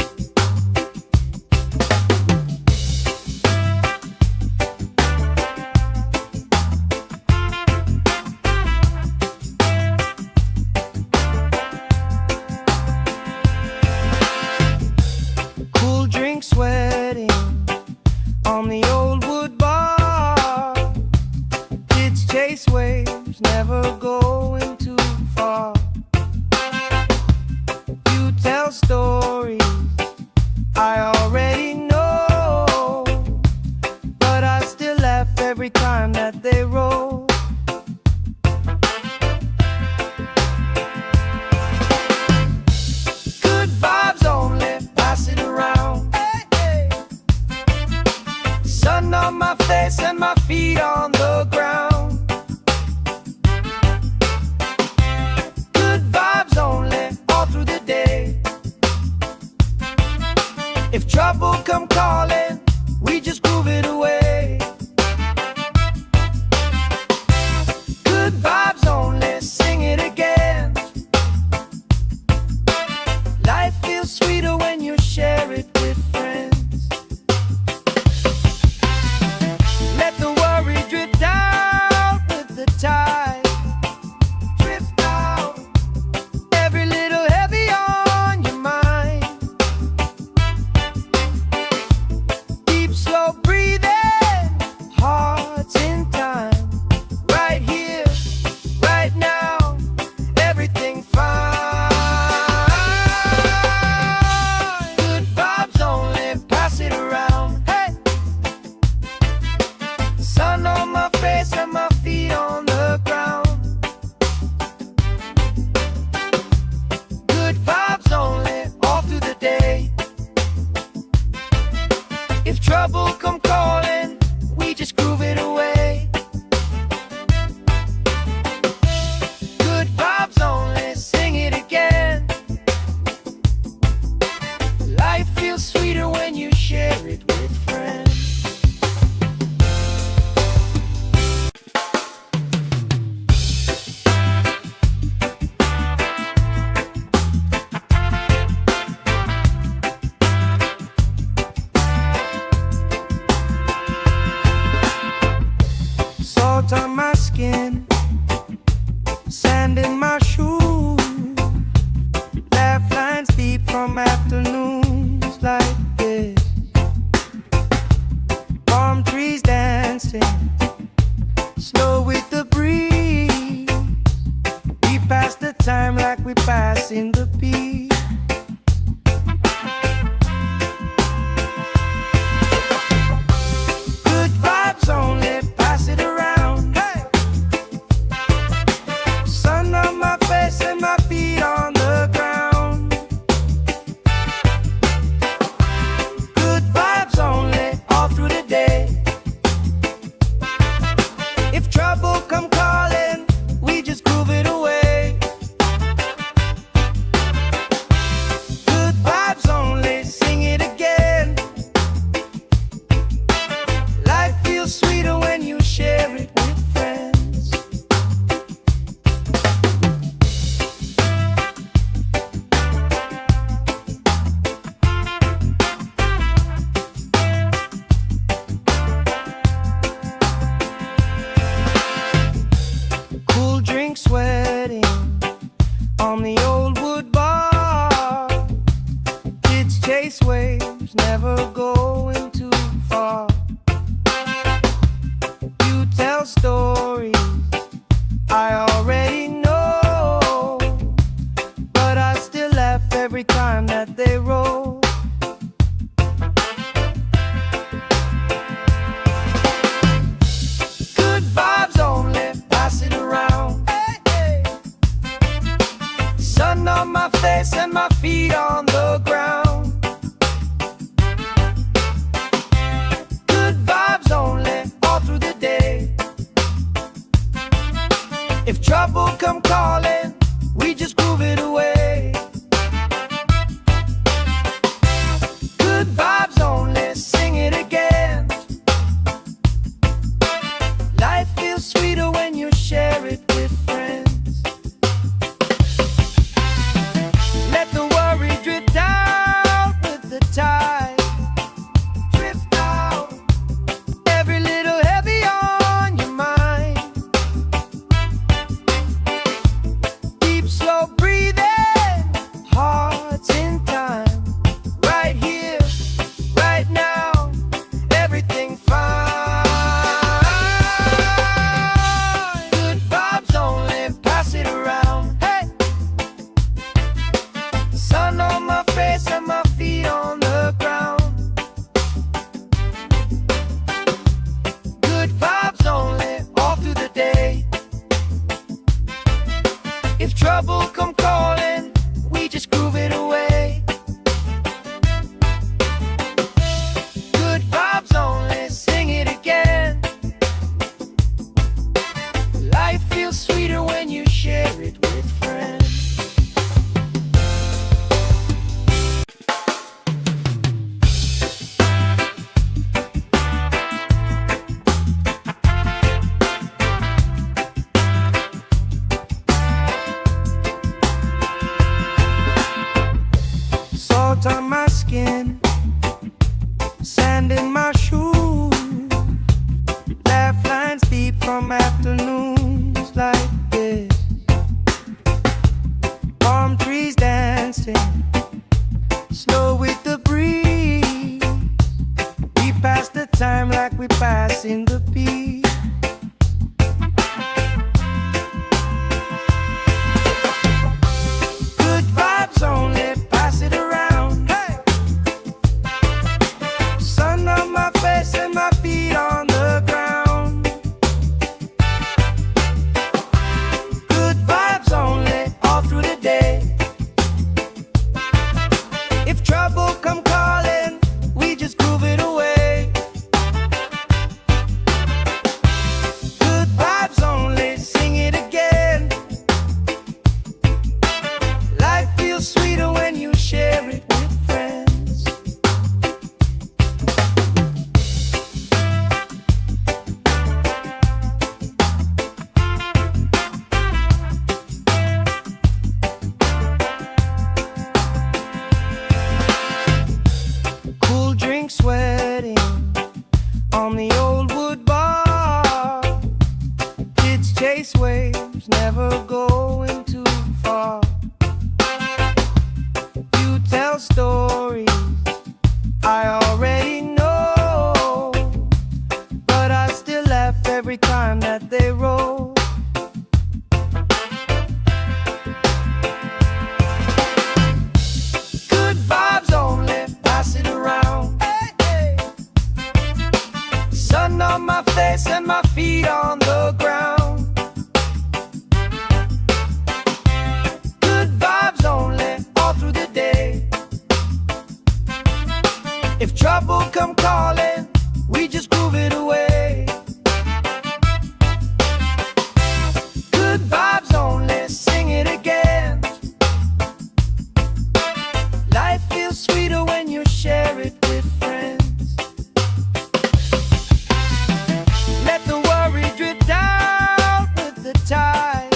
Cool drink sweating on the old wood bar. Kids chase waves, never going too far. You tell stories I already know, but I still laugh every time that they roll. Good vibes only, pass it around. Hey, hey. Sun on my face and my feet on the ground. Good vibes only, all through the day. If trouble come calling, we just groove it away. Good vibes only, sing it again. Life feels sweeter when you share it with friends. Let the worry drift out with the tide. Drift out, every little heavy on your mind. Deep, slow breathing, hearts in time. Right here, right now, everything fine. Good vibes only, pass it around. Hey! Sun on my face and my feet on the ground. Good vibes only, all through the day. If trouble come calling, we just groove it away. Good vibes only, sing it again. Life feels sweeter when you share it with friends. Salt on my skin, sand in my shoes, laugh lines deep from afternoons like this. Palm trees dancing, slow with the breeze. We pass the time like we pass in the beat. Good vibes only, pass it around. Hey! stories I already know, but I still laugh every time that they roll. Good vibes only, pass it around. Hey, hey. Sun on my face and my feet on the ground. Good vibes only, all through the day. If trouble come calling, we just groove it away. Good vibes only, sing it again. Life feels sweeter when you share it with friends. Let the worry drift out with the tide. Drift out, every little heavy on your mind. Deep, slow breathing, hearts in time. Right here, right now, everything fine. Good vibes only, pass it around. Hey, sun on my face and my feet on the ground. Good vibes only, all through the day. If trouble come calling, we just groove it away. Good vibes only, sing it again. Life feels sweeter when you share it with friends. Salt on my skin, sand in my shoes, laugh lines deep from afternoons like this. Palm trees dancing, slow with the breeze. We pass the time like we pass in the beat. Good vibes only, pass it around. Hey, sun on my face and my feet on the ground. Good vibes only, all through the day. If trouble come calling, we just groove it away. Good vibes only, sing it again. Life feels sweeter when you share it with friends. Cool drink sweating on the old wood bar. Kids chase waves, never going too far. You tell stories I already know, but I still laugh every time that they roll. Good vibes only, pass it around. Hey, hey. Sun on my face and my feet on the ground. Good vibes only, all through the day. If trouble come calling, we just groove it away. Good vibes only, sing it again. Life feels sweeter when you share it with friends. Let the worry drift out with the tide.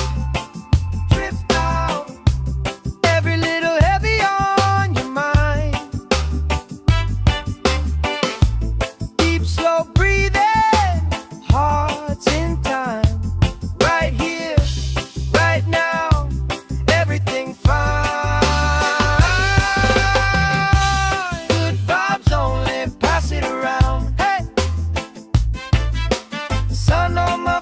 Drift out, every little heavy on your mind. Deep, slow breathing, hearts in time. Right here, right now, everything fine. Good vibes only, pass it around. Hey, sun on my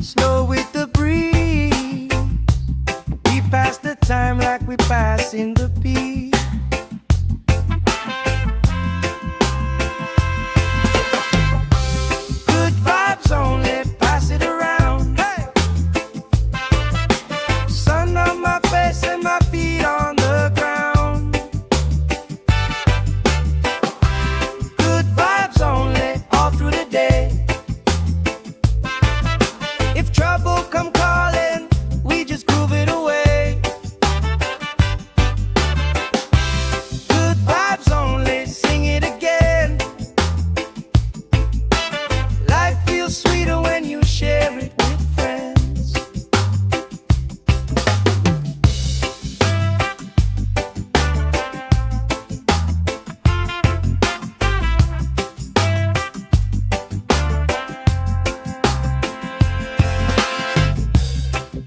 slow with the breeze. We pass the time like we passing the beat. Good vibes only, pass it around. Hey! Sun on my face and my feet on the ground. Good vibes only, all through the day. If trouble come calling, we just groove it away. Good vibes only, sing it again. Life feels sweeter when you share it with friends.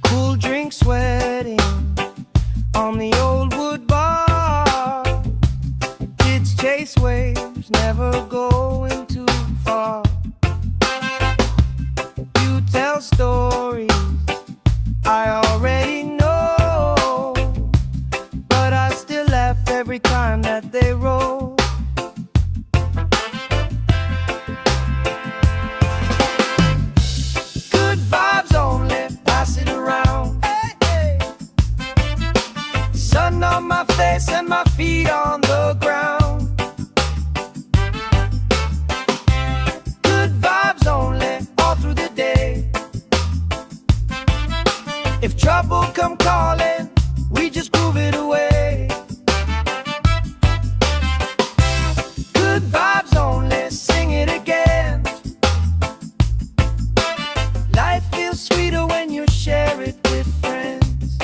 Cool drink sweating on the old wood bar. Kids chase waves, never going too far. You tell stories I already know, but I still laugh every time that they roll. Good vibes only, pass it around. Hey, hey. Sun on my face and my feet on the ground. Good vibes only, all through the day. If trouble come calling, we just groove it away. Good vibes only, sing it again. Life feels sweeter when you share it with friends.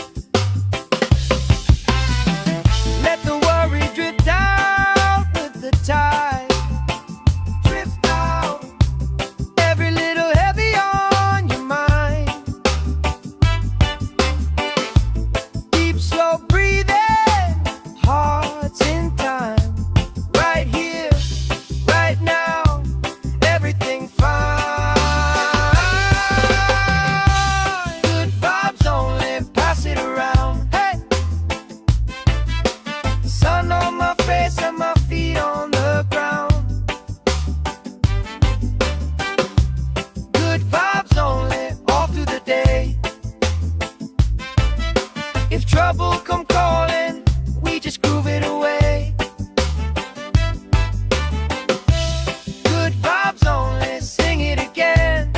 Let the worry drift out with the tide. Drift out, every little heavy on your mind. Deep, slow breathing, hearts in time. Right here, right now, everything fine. Good vibes only, pass it around. Hey! Sun on my face and my feet on the ground. Good vibes only, all through the day. If trouble come calling, we just groove it away. Good vibes only, sing it again.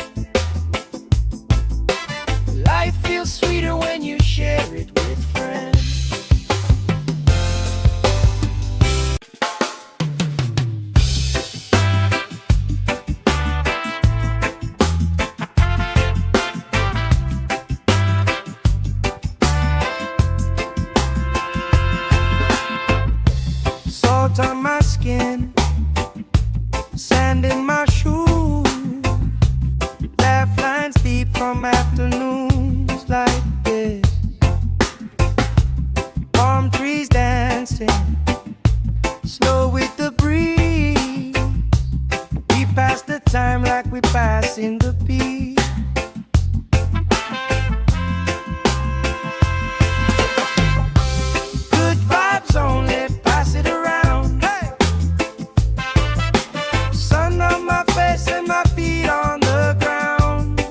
Life feels sweeter when you share it with friends. Salt on my skin, sand in my shoes. Laugh lines deep from afternoons like this. Palm trees dancing, slow with the breeze. We pass the time like we passing the beat. Good vibes only, pass it around. Hey! Sun on my face and my feet on the ground.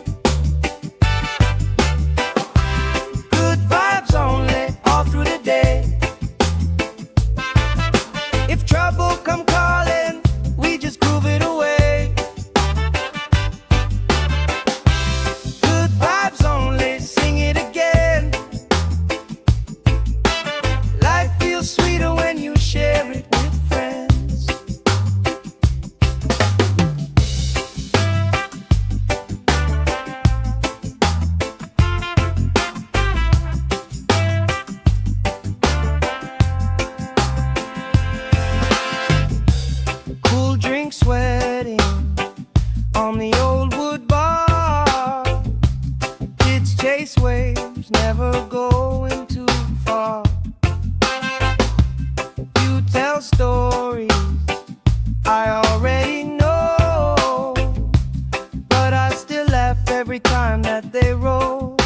time that they roll.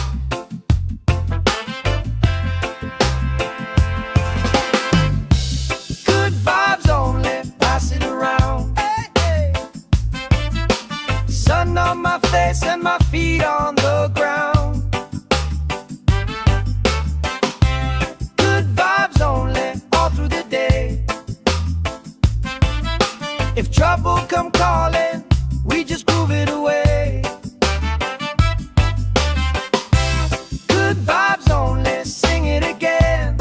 Good vibes only, pass it around. Hey, hey. Sun on my face and my feet on the ground. Good vibes only, all through the day. If trouble come calling, we just groove it away. Good vibes only, sing it again.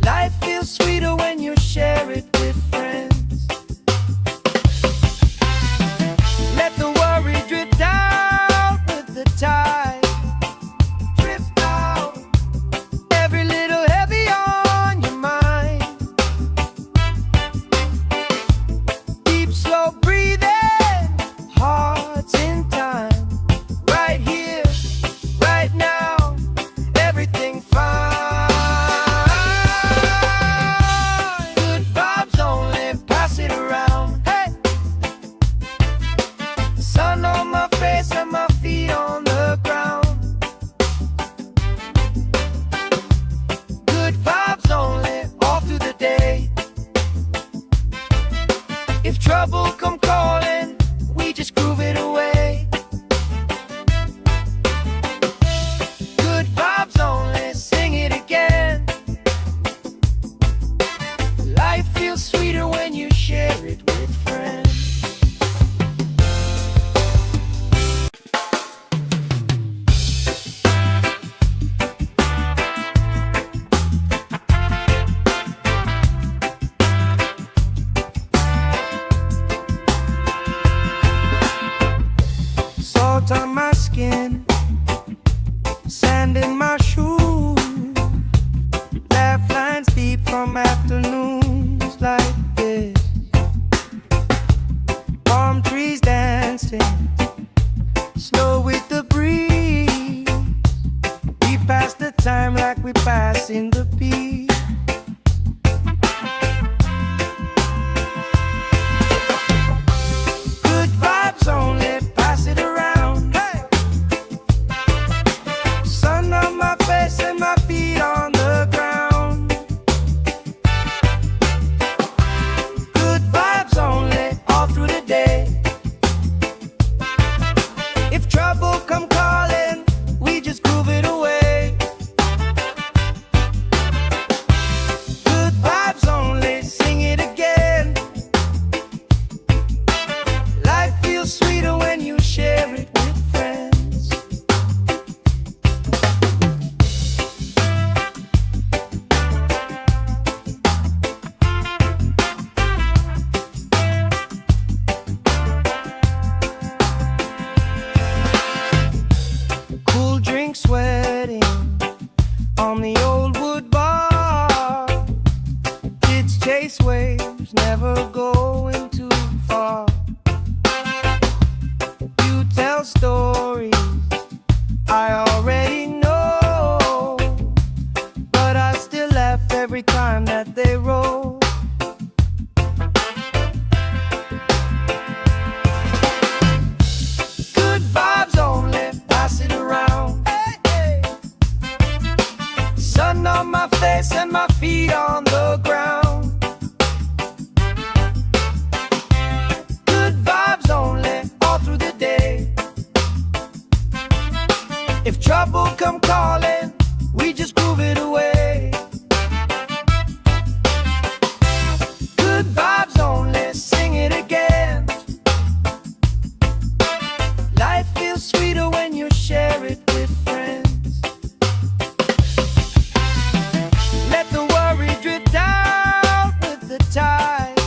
Life feels sweeter when you share it with friends. Let the worry drift out with the tide. Drift out, every little heavy on your mind. Deep, slow breathing, hearts in time. Right here, right now, everything fine. Good vibes only, pass it around. Hey, sun on my face and my feet on the ground. Good vibes only, all through the day. If trouble come calling, we just groove it away. Good vibes only, sing it again. Life feels sweeter when you share it with friends. Salt on my skin, sand in my shoes. Laugh lines deep from afternoons like this. Palm trees dancing, slow with the breeze. We pass the time like we pass in the beat. Good vibes only, pass it around. Hey, sun on my face and my feet on the ground. Good vibes only, all through the day. If trouble come calling, we just groove it away. Good vibes only, sing it again. Life feels sweeter when you share it with friends. Cool drink sweating on the old wood bar. Kids chase waves, never going too far. You tell stories I already know, but I still laugh every time that they roll. Good vibes only, pass it around. Hey, hey. Sun on my face and my feet on the ground. Good vibes only, all through the day. If trouble come calling, we just groove it away. Good vibes only, sing it again. Life feels sweeter when you share it with friends. Let the worry drift out with the tide.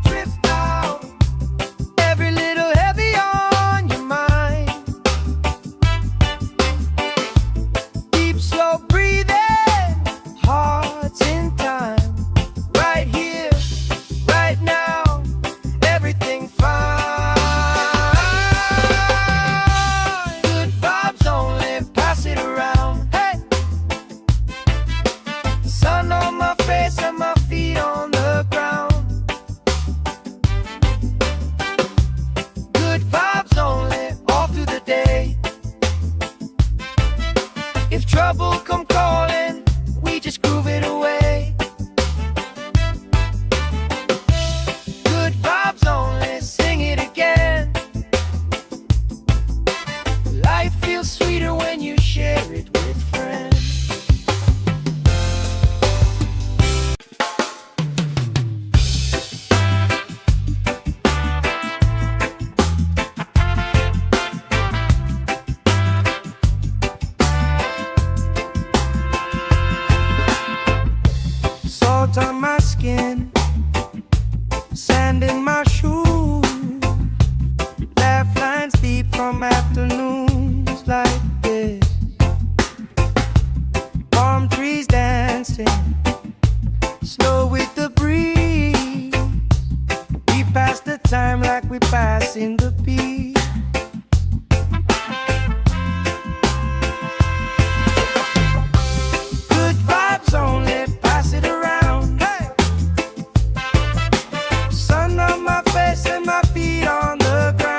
Drift out, every little heavy on your mind. from afternoons like this. Palm trees dancing, slow with the breeze. We pass the time like we pass in the beat. Good vibes only, pass it around. Hey! Sun on my face and my feet on the ground.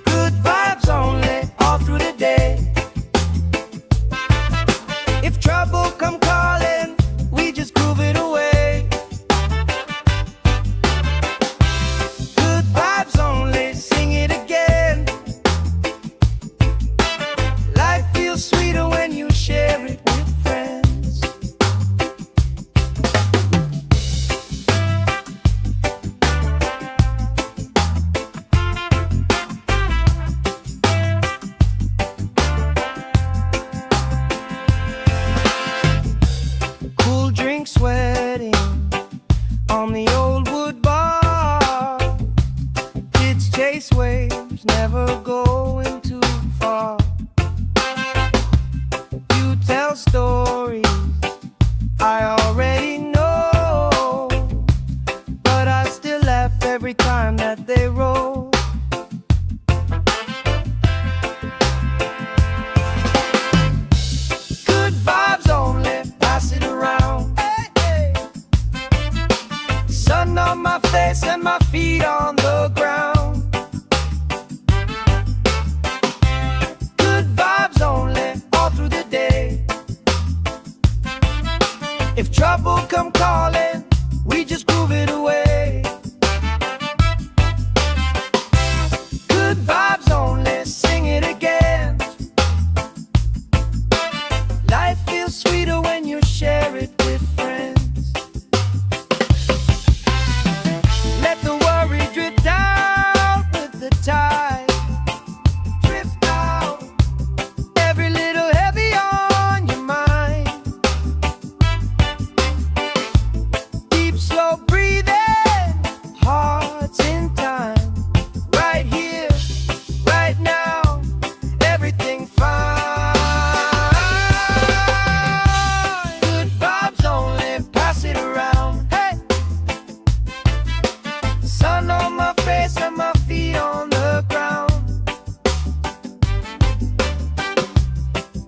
Good vibes only, all through the day. If trouble come calling, we just groove it away. Good vibes only, sing it again. Life feels sweeter when you share it with friends. Cool drink sweating on the old wood bar. Kids chase waves, never going too far. You tell stories I already know, but I still laugh every time that they roll. Good vibes only, pass it around. Hey, hey. Sun on my face and my feet on the ground. Good vibes only, all through the day. If trouble come calling, we just groove it away. Good vibes only, sing it again. Life feels sweeter when you share it with friends. Let the worry drift out with the tide. Drift out, every little heavy on your mind. Deep, slow breathing, hearts in time. Right here, right now, everything fine. Good vibes only, pass it around. Hey! Sun on my face and my feet on the ground.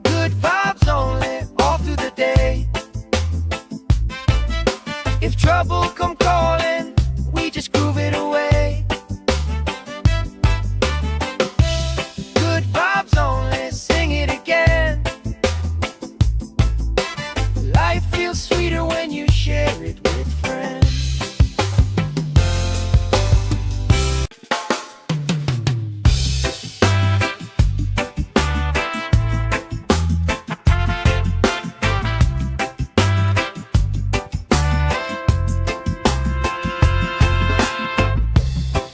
Good vibes only, all through the day. If trouble come calling, we just groove it away. Good vibes only, sing it again. Life feels sweeter when you share it with friends.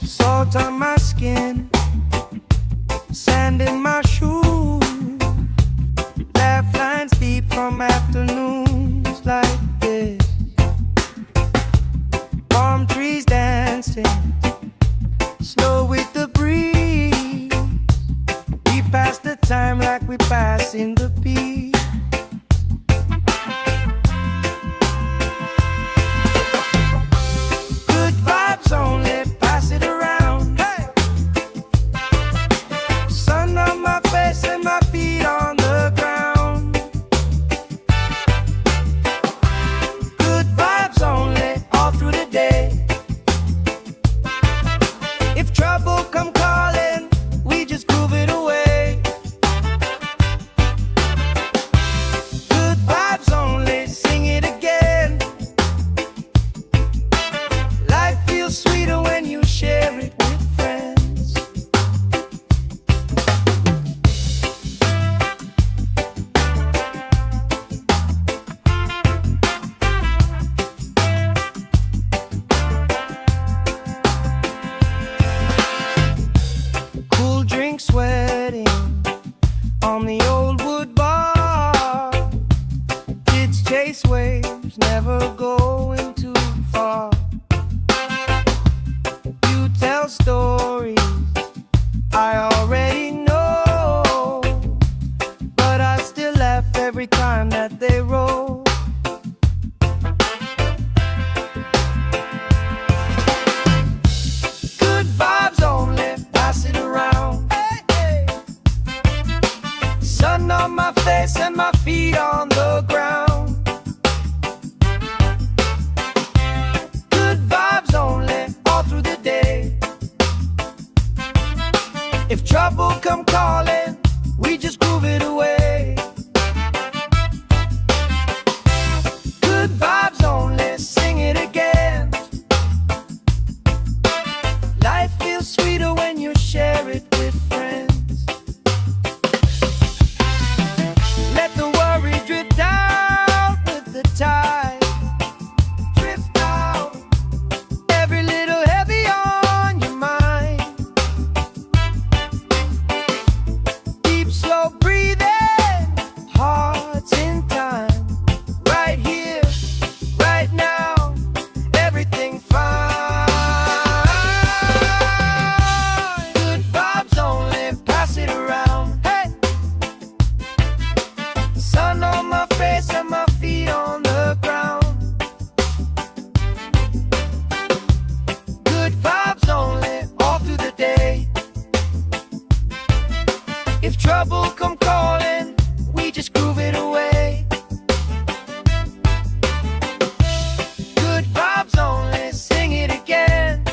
Salt on my skin, sand in my shoes. Laugh lines deep from afternoons like this. Palm trees dancing, slow with the breeze. We pass the time like we pass in the beat. Good vibes only, pass it around. Hey! stories I already know, but I still laugh every time that they roll. Good vibes only, pass it around. Hey, hey. Sun on my face and my feet on the ground. Good vibes only, all through the day. If trouble come calling, we just groove it away. Good vibes only, sing it again. Life feels sweeter when you share it with friends. Let the worry drift out with the tide. Drift out, every little heavy on your mind. Deep, slow breathing, hearts in time. Right here, right now, everything fine. Good vibes only, pass it around. Hey! Sun on my face and my feet on the ground. Good vibes only, all through the day. If trouble come calling, we just groove it away. Good vibes only, sing it again.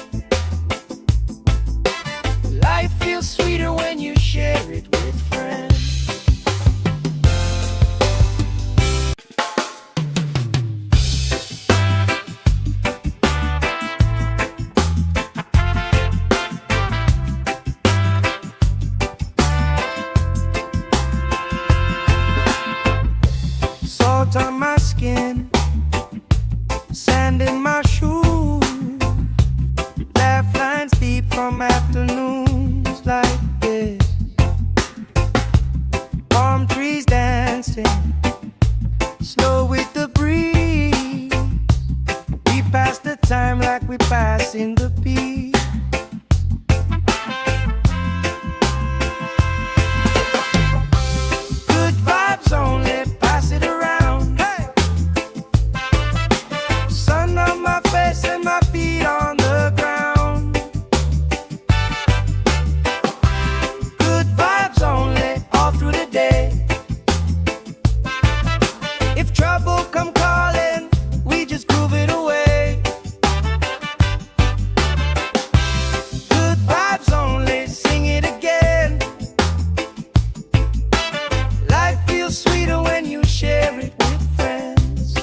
Life feels sweeter when you share it with friends. Salt on my skin, sand in my shoes, laugh lines deep from afternoons like this. Palm trees dancing, slow with the breeze. We pass the time like we pass in the peace. Good vibes only, pass it around. Hey! Sun on my face and my feet on the ground. Good vibes only, all through the day. If trouble come calling, we just groove it away. Good vibes only, sing it again. Life feels sweeter when you share it with friends.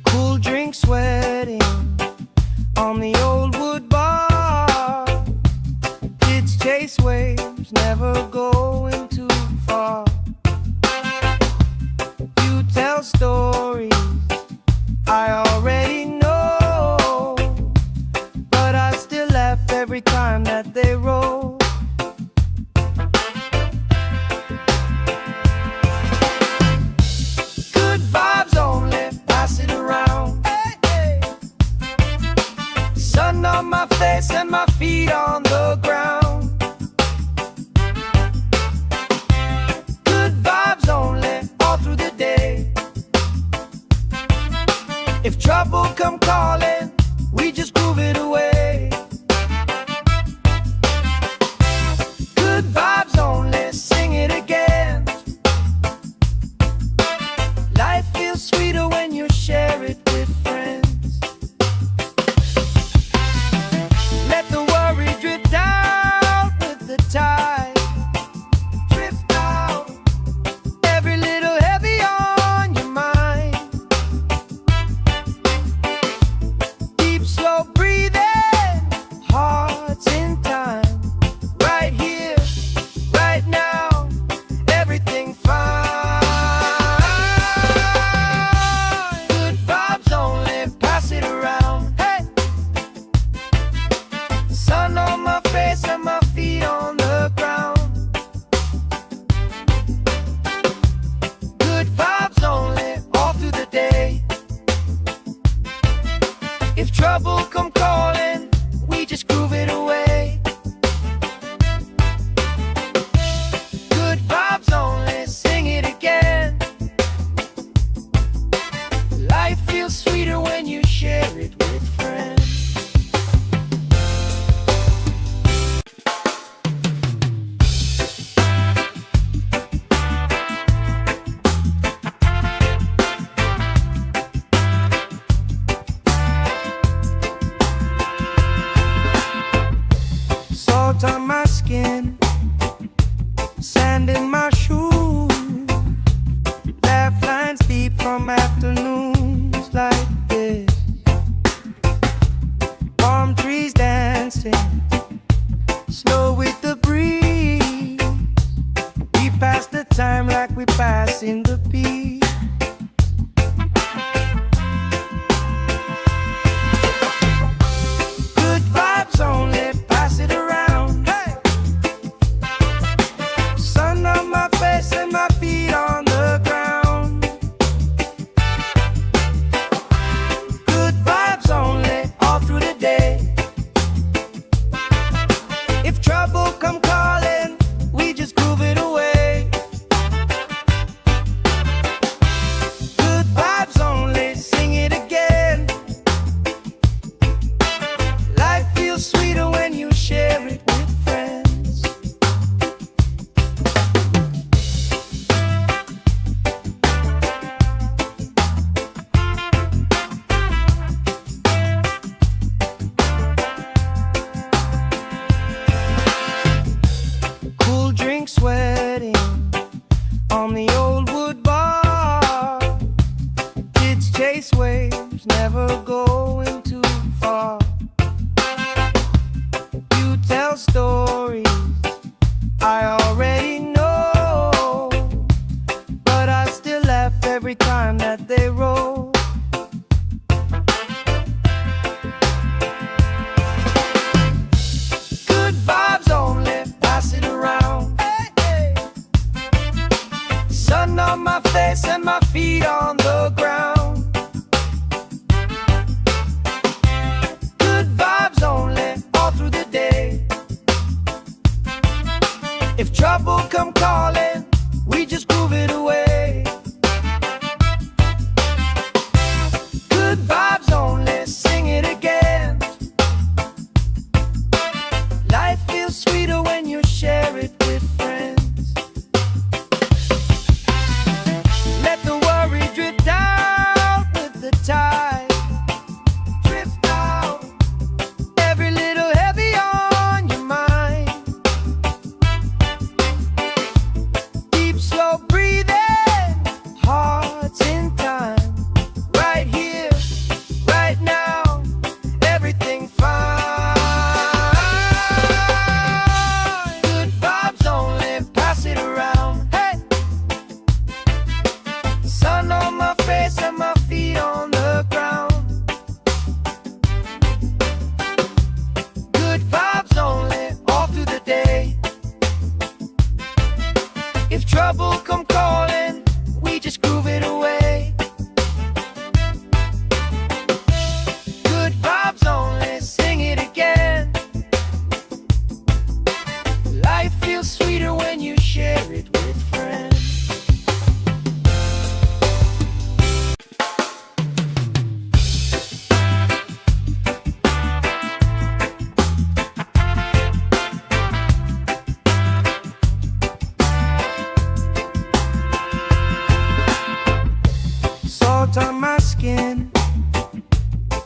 Cool drink sweating on the old wood bar. Kids chase waves, never going too far. You tell stories I already know, but I still laugh every time that they roll. Good vibes only, pass it around. Hey, hey. Sun on my face and my feet on the ground. Good vibes only, all through the day. If trouble come calling, we just groove it away. Good vibes only, sing it again. Life feels sweeter when you share it with friends. Let the worry drift out with the tide. Drift out, every little heavy on your mind. Salt on my skin, sand in my shoes, laugh lines deep from afternoons like this. Palm trees dancing, slow with the breeze. We pass the time like we pass in the beat. Good vibes only, pass it around. Hey! Sun on my face and my feet on the ground. Good vibes only, all through the day. If trouble come calling, we just groove it away. Good vibes only, sing it again. Life feels sweeter when you share it with friends. Cool drink sweating on the old wood bar. Kids chase waves, never going too far. You tell stories I already know, but I still laugh every time that they roll. Good vibes only, pass it around. Hey, hey. Sun on my face and my feet on the ground. Good vibes only, all through the day. If trouble come calling, we just groove it away. Good vibes only, sing it again. Life feels sweeter when you share it with friends. Let the worry drift out with the tide. Drift out, every little heavy on your mind. Deep, slow breathing, hearts in time. Right here, right now, everything fine. Good vibes only, pass it around. Hey! Sun on my face and my feet on the ground. Good vibes only, all through the day. If trouble come calling, we just groove it away. Good vibes only, sing it again. Life feels sweeter when you share it with friends. Salt on my skin,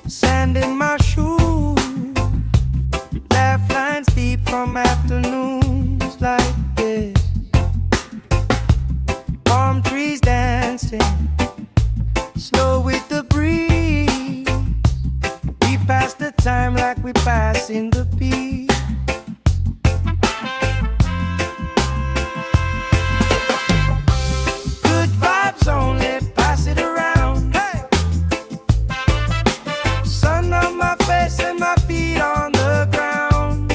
sand in my shoes, laugh lines deep from afternoons like this. Palm trees dancing, slow with the breeze. We pass the time like we pass in the beat. Good vibes only, pass it around. Hey! Sun on my face and my feet on the ground.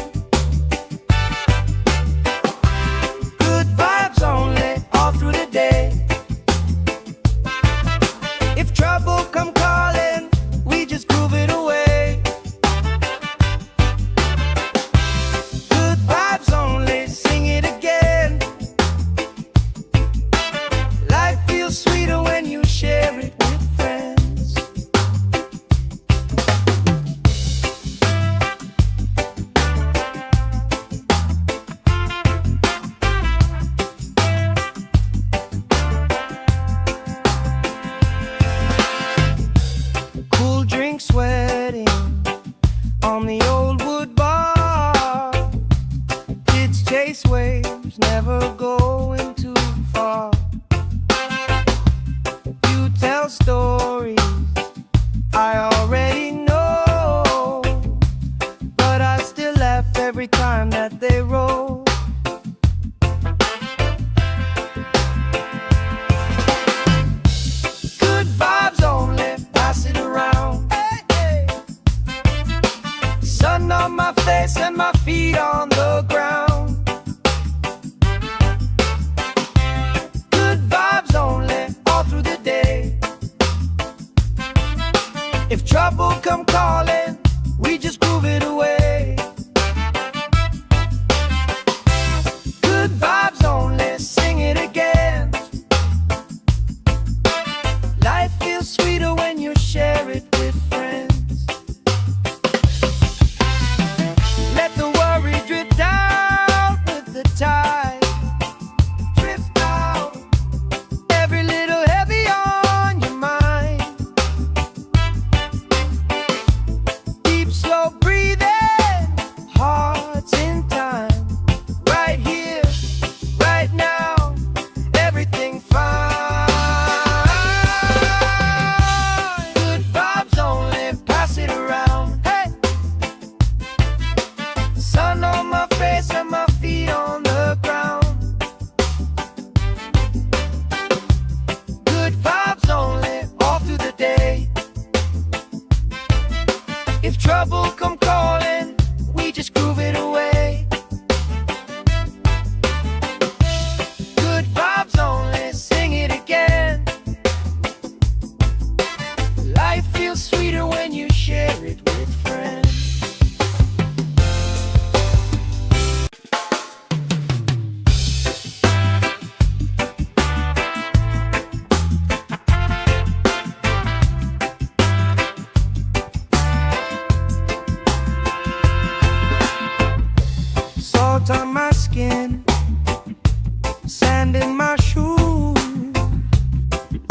every time that they roll. Good vibes only, pass it around. Hey, hey. Sun on my face and my feet on the ground. Good vibes only, all through the day. If trouble come calling, we just groove it away. Good vibes only, sing it again. Life feels sweeter when you share it with friends. Let the worry drift out with the tide. Drift out, every little heavy on your mind. Deep, slow breathing, hearts in time. Right here, right now, everything fine. Good vibes only, pass it around. Hey, sun on my face and my feet on the ground. Good vibes only, all through the day. If trouble come calling, we just groove it away. Good vibes only, sing it again. Life feels sweeter when you share it with friends. Salt on my skin, sand in my shoes.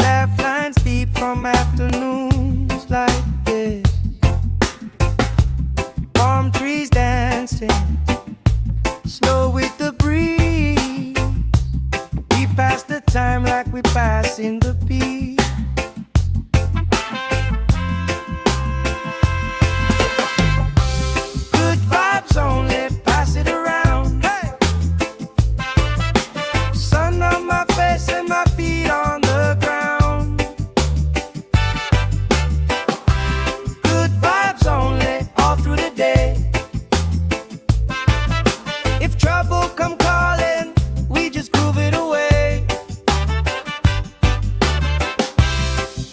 Laugh lines deep from afternoons like this. Palm trees dancing, slow with the breeze. We pass the time like we pass in the beat. Good vibes only, pass it around. Hey! Sun on my face and my feet on the ground. Good vibes only, all through the day. If trouble come calling, we just groove it away.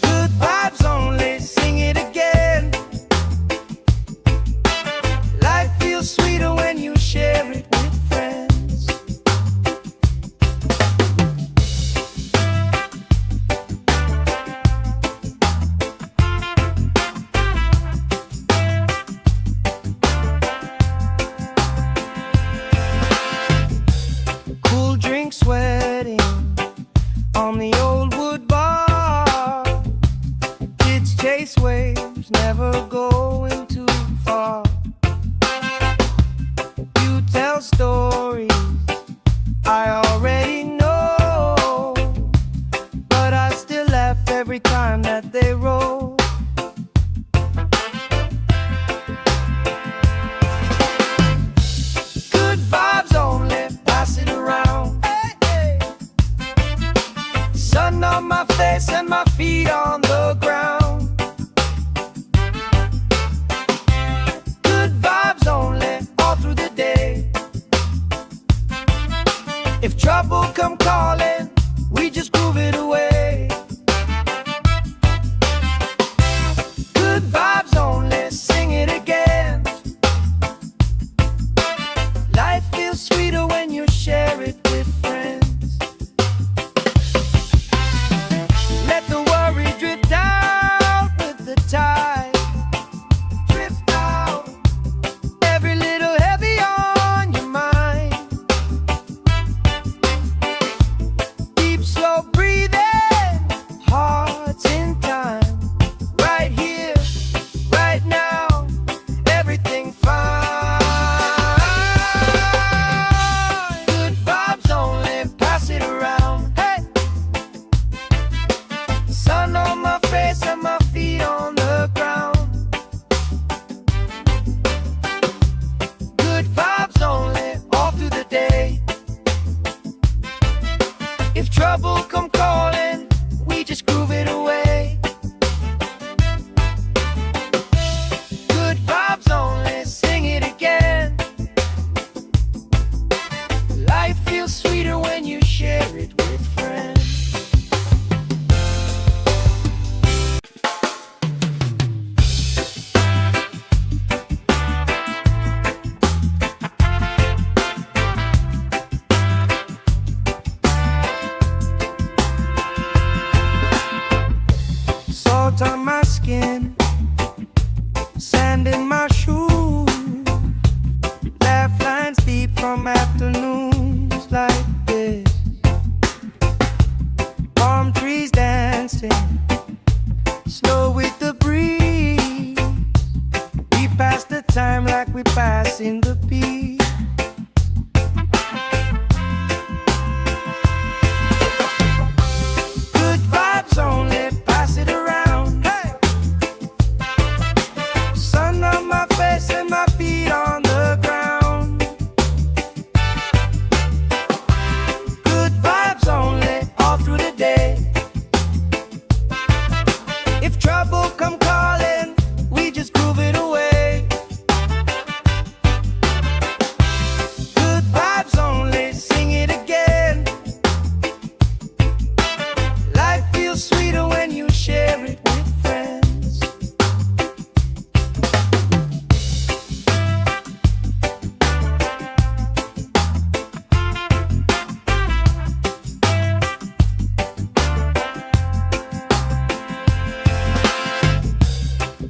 Good vibes only, sing it again. Life feels sweeter when you share it with friends. Cool drink sweating on the old wood bar. Kids chase waves, never going too far. You tell stories I already know, but I still laugh every time that they roll. Good vibes only, pass it around. Hey, hey. Sun on my face and my feet on the ground. Good vibes only, all through the day. If trouble come calling, we just groove it away. Good vibes only, sing it again. Life feels sweeter when you share it with friends. Let the worry drift out with the tide. Drift out, every little heavy on your mind. from afternoons like this. Palm trees dancing slow with the breeze. We pass the time like we pass in the peace. Good vibes only, pass it around. Hey! Sun on my face and my feet on the ground. Good vibes only, all through the day. If trouble come calling, we just groove it away. Good vibes only, sing it again. Life feels sweeter when you share it with friends.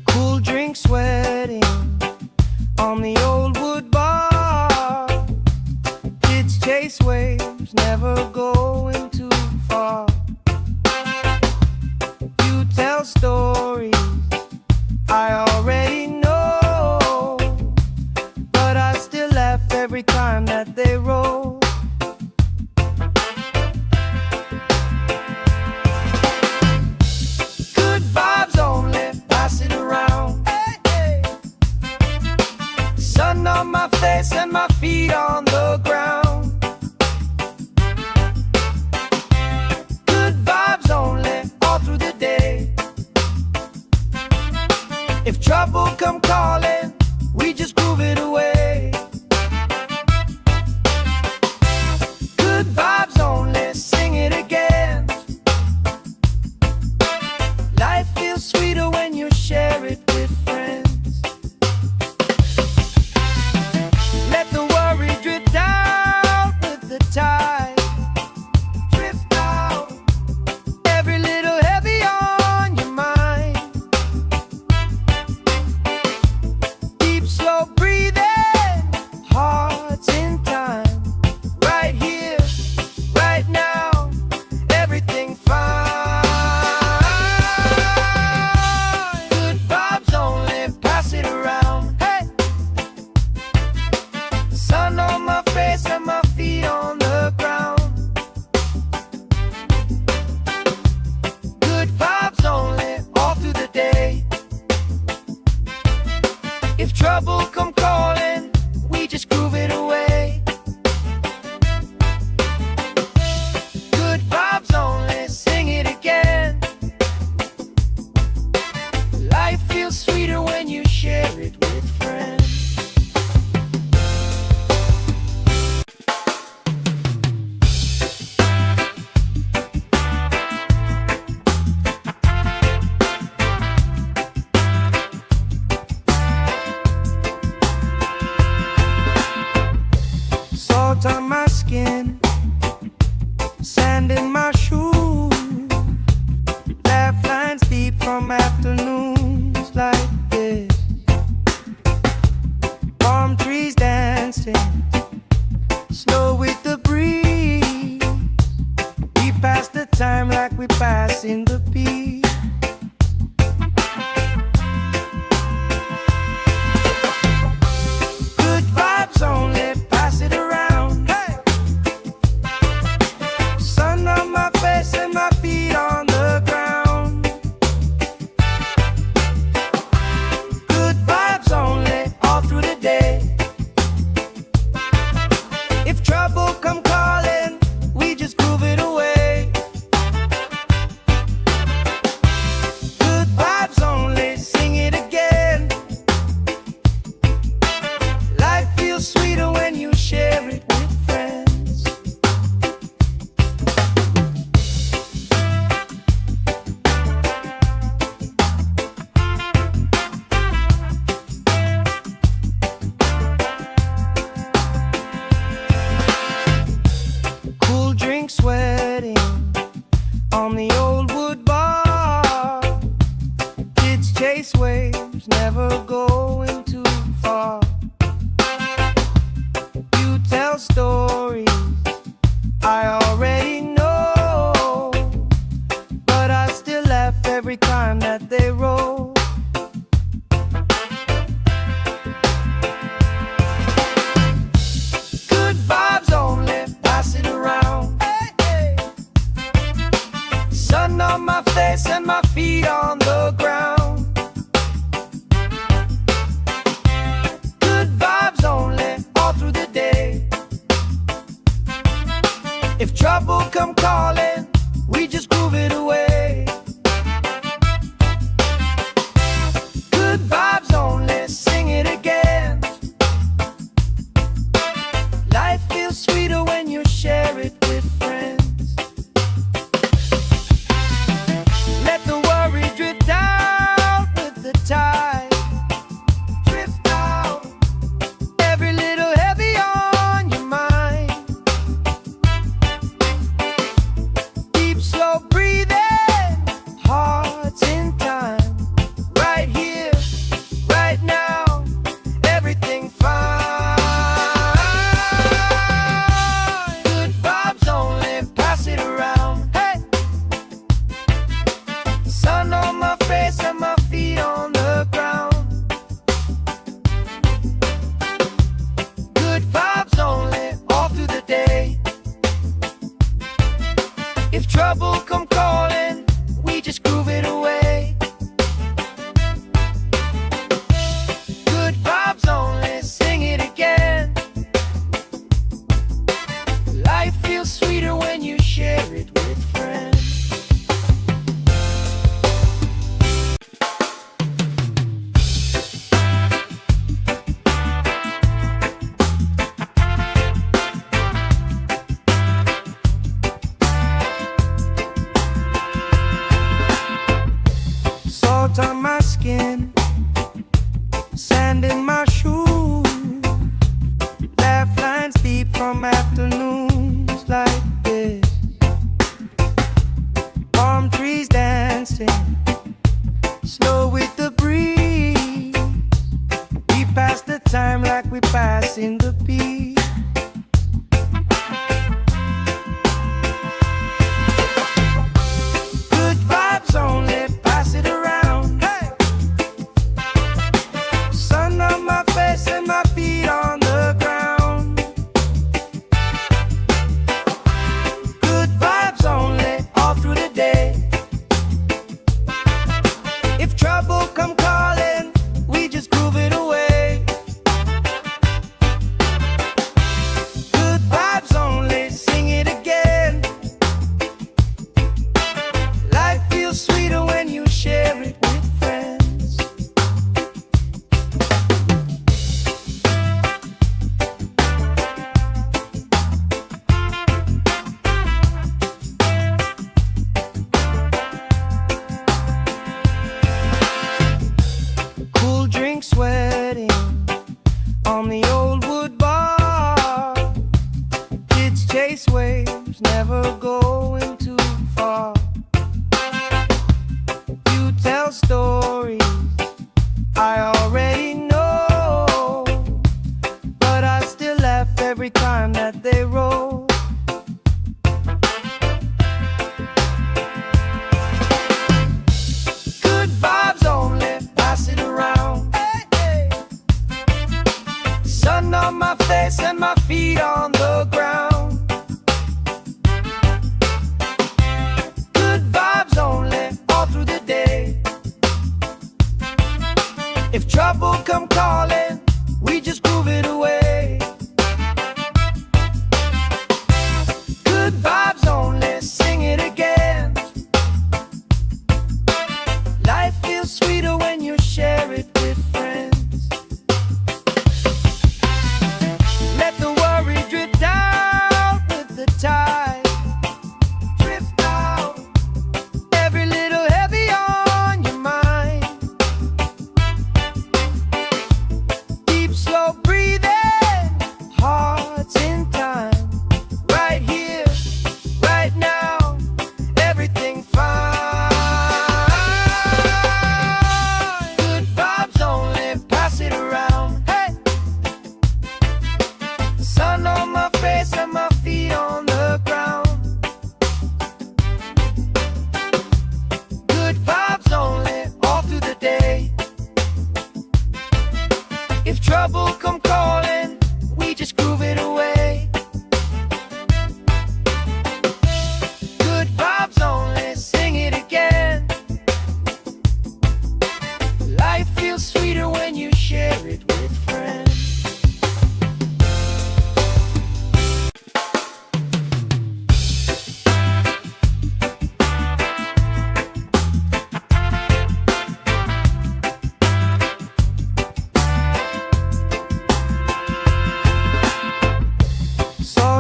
Cool drink sweating on the old wood bar. Kids chase waves, never going too far. You tell stories I already know, but I still laugh every time that they roll. Good vibes only, pass it around. Hey, hey. Sun on my face and my feet on the ground. Good vibes only, all through the day. If trouble come calling, we just groove it away. Good vibes only, sing it again. Life feels sweeter when you share it with friends. Let the worry drift out with the tide. Drift out, every little heavy on your mind. Deep, slow breathing, hearts in time. Right here, right now, everything fine. Good vibes only, pass it around. Hey! Sun on my face and my feet on the ground. Good vibes only, all through the day. If trouble come calling, we just groove it away. Good vibes only, sing it again. Life feels sweeter when you share it with friends. Salt on my skin, sand in my shoes. Laugh lines deep from afternoons like this. Palm trees dancing slow with the breeze. We pass the time like we pass in the peace. Good vibes only, pass it around. Hey! Sun on my face and my feet on the ground. Good vibes only, all through the day. If trouble come calling, we just groove it away. Good vibes only, sing it again. Life feels sweeter when you share it with friends. tell stories I already know, but I still laugh every time that they roll. Good vibes only, pass it around. Hey, hey. Sun on my face and my feet on the ground. Good vibes only, all through the day. If trouble come calling, we just groove it away. Good vibes only, sing it again. Life feels sweeter when you share it with friends. Let the worry drift out with the tide. Drift out, every little heavy on your mind. Deep, slow breathing, hearts in time. Right here, right now, everything fine. Good vibes only, pass it around. Hey, sun on my face and my feet on the ground. Good vibes only, all through the day. If trouble come calling, we just groove it away. Good vibes only, sing it again. Life feels sweeter when you share it with friends. Salt on my skin, sand in my shoes, laugh lines deep from afternoons like this. Palm trees dancing, slow with the breeze. We pass the time like we passing the beat. Good vibes only, pass it around. Hey, sun on my face and my feet on the ground. Good vibes only, all through the day. If trouble come calling, we just groove it away. Good vibes only, sing it again. Life feels sweeter when you share it with friends. Cool drink sweating on the old wood bar. Kids chase waves, never going too far. You tell stories I already know, but I still laugh every time that they roll. Good vibes only, pass it around. Hey, hey. Sun on my face and my feet on the ground. Good vibes only, all through the day. If trouble come calling, we just groove it away.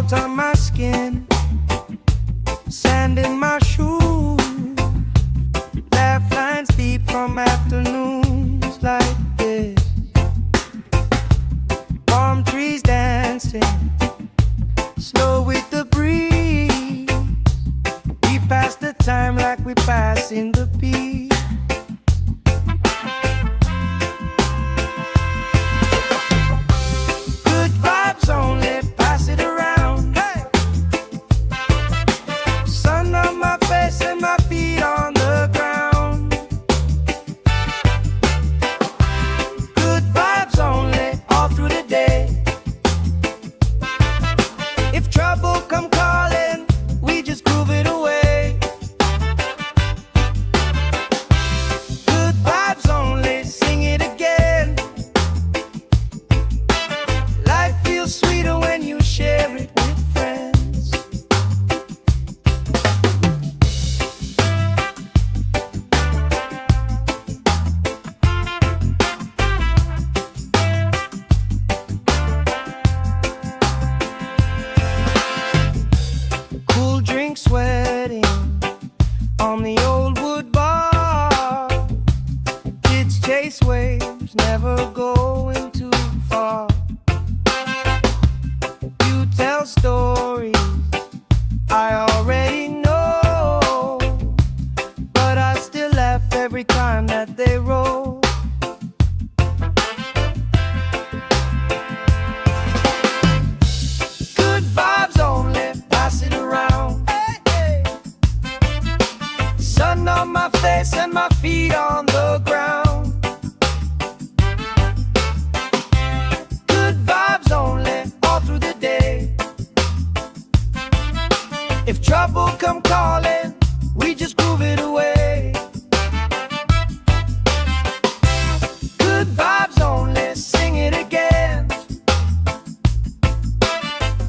Salt on my skin, sand in my shoes, laugh lines deep from afternoons like this. Palm trees dancing, slow with the breeze. We pass the time like we pass in the beat. Good vibes only, pass it around. Hey! Sun on my face and my feet on the ground. Good vibes only, all through the day. If trouble come calling, we just groove it away. Good vibes only, sing it again. Life feels sweeter when you share it with friends. Cool drink sweating on the old wood bar. Kids chase waves, never going too far. You tell stories I already know, but I still laugh every time that they roll. Good vibes only, pass it around. Hey, hey. Sun on my face and my feet on the ground. Good vibes only, all through the day. If trouble come calling, we just groove it away. Good vibes only, sing it again.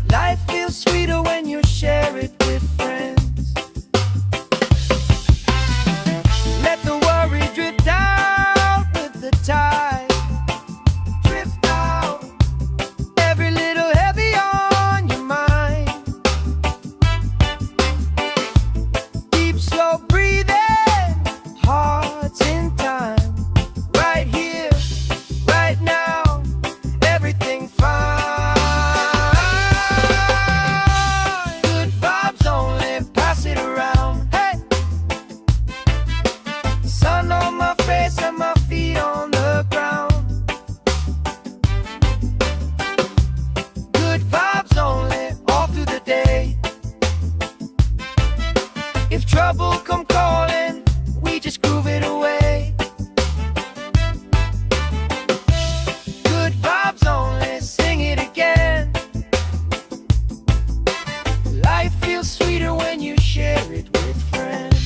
Life feels sweeter when you share it with friends. Let the worry drift out with the tide. Drift out, every little heavy on your mind. Deep, slow breathing, hearts in time. Right here, right now, everything fine. Good vibes only, pass it around. Hey! Sun on my face and my feet on the ground. Good vibes only, all through the day. If trouble come calling, we just groove it away. Good vibes only, sing it again. Life feels sweeter when you share it with friends.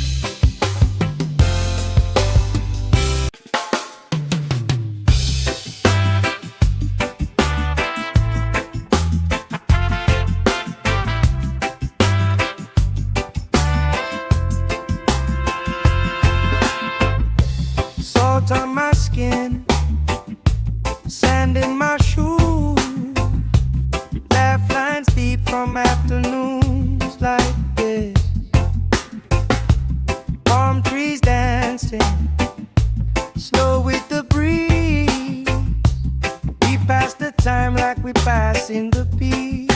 Salt on my skin, sand in my shoes, laugh lines deep from afternoons like this. Palm trees dancing, slow with the breeze. We pass the time like we pass in the beat.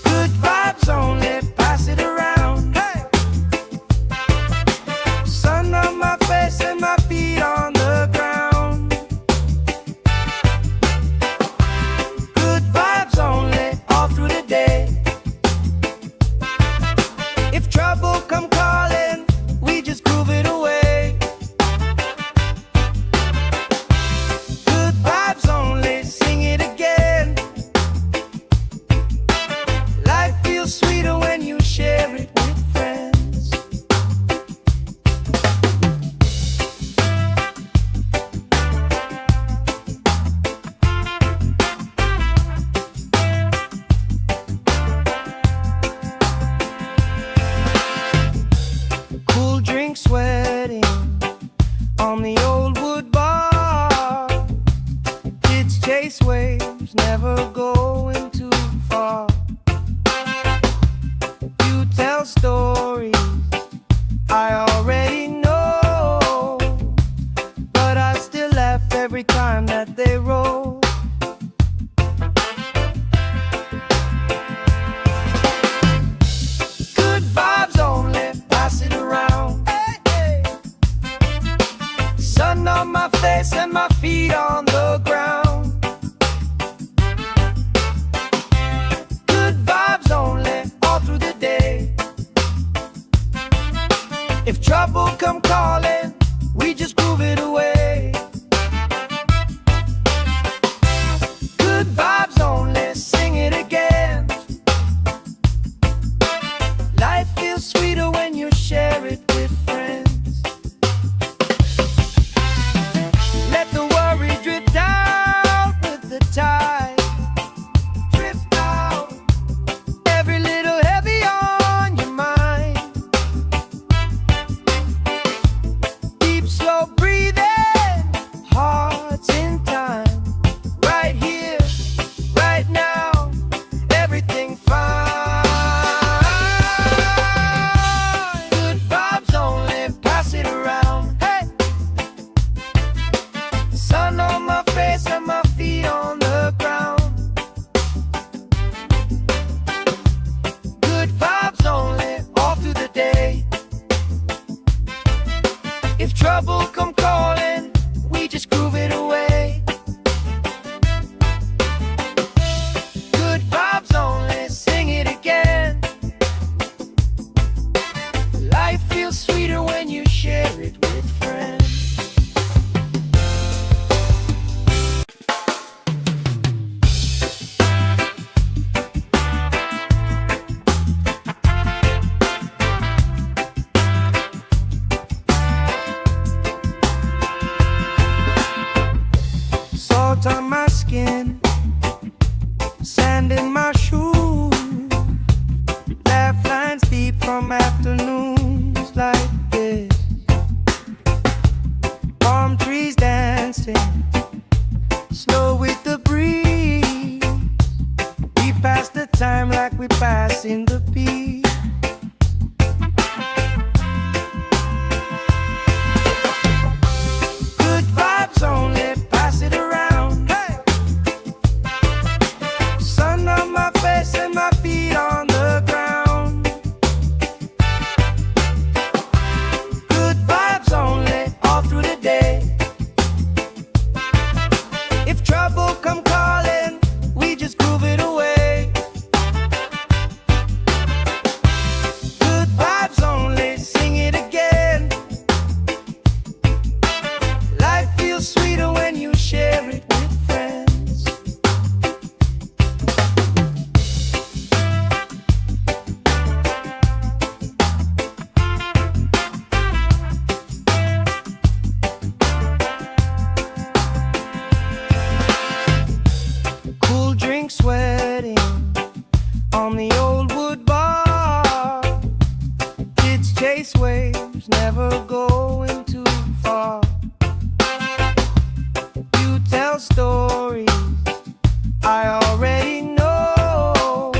Good vibes only, pass it around. Hey! Sun on my face and my feet on the ground. chase waves, never going too far. You tell stories I already know, but I still laugh every time that they roll. Good vibes only, pass it around. Hey, hey. Sun on my face and my feet on the ground. Good vibes only, all through the day. If trouble come calling, we just groove it away. Good vibes only, sing it again. Life feels sweeter when you share it with friends. Let the worry drift out with the tide. Drift out, every little heavy on your mind. Deep, slow breathing, hearts in time. Right here, right now, everything fine. Good vibes only, pass it around. Hey, sun on my face and my feet on the ground. Good vibes only, all through the day. If trouble come calling, we just groove it away. Good vibes only, sing it again. Life feels sweeter when you share it with friends. Salt on my skin, sand in my shoes. Laugh lines deep from afternoons like this. Palm trees dancing, slow with the breeze. We pass the time like we pass in the beat. Good vibes only, pass it around. Hey, sun on my face and my feet on the ground. Good vibes only, all through the day. If trouble come calling, we just groove it away. Good vibes only, sing it again. Life feels sweeter when you share it with friends. Cool drink sweating on the old wood bar. Kids chase waves, never going too far. You tell stories I already know,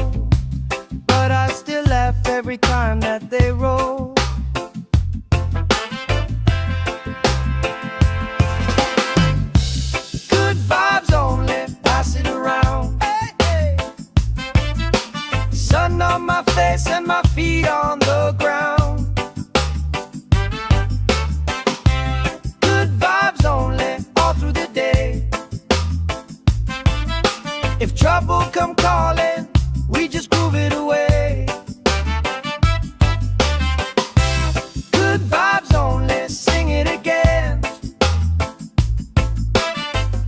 but I still laugh every time that they roll. Good vibes only, pass it around. Hey, hey. Sun on my face and my feet on the ground. Good vibes only, all through the day. If trouble come calling, we just groove it away. Good vibes only, sing it again.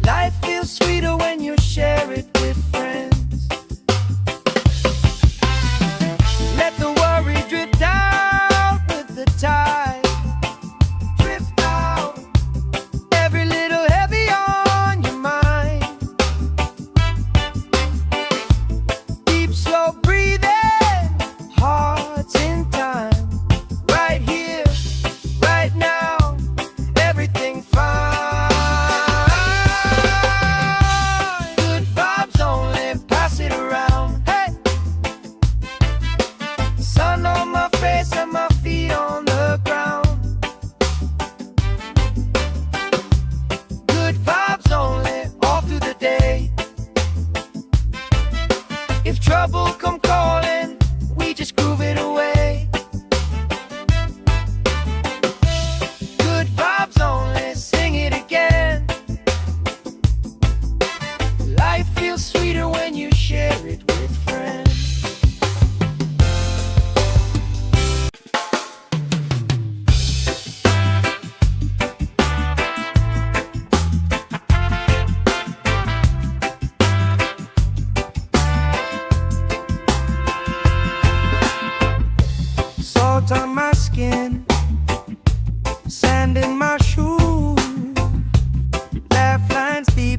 Life feels sweeter when you share it with friends. Let the worry drift out with the tide. Drift out, every little heavy on your mind. Deep, slow breathing, hearts in time. Right here, right now, everything fine.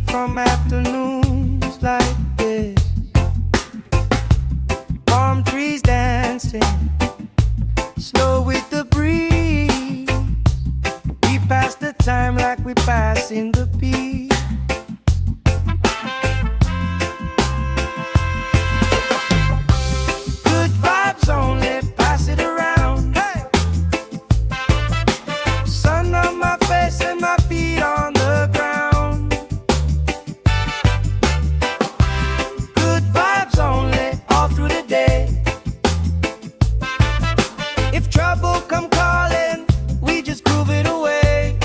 from afternoons like this. Palm trees dancing slow with the breeze. We pass the time like we pass in the beat. Good vibes only, pass it around. Hey! Sun on my face and my feet on the ground. Good vibes only, all through the day. If trouble come calling, we just groove it away.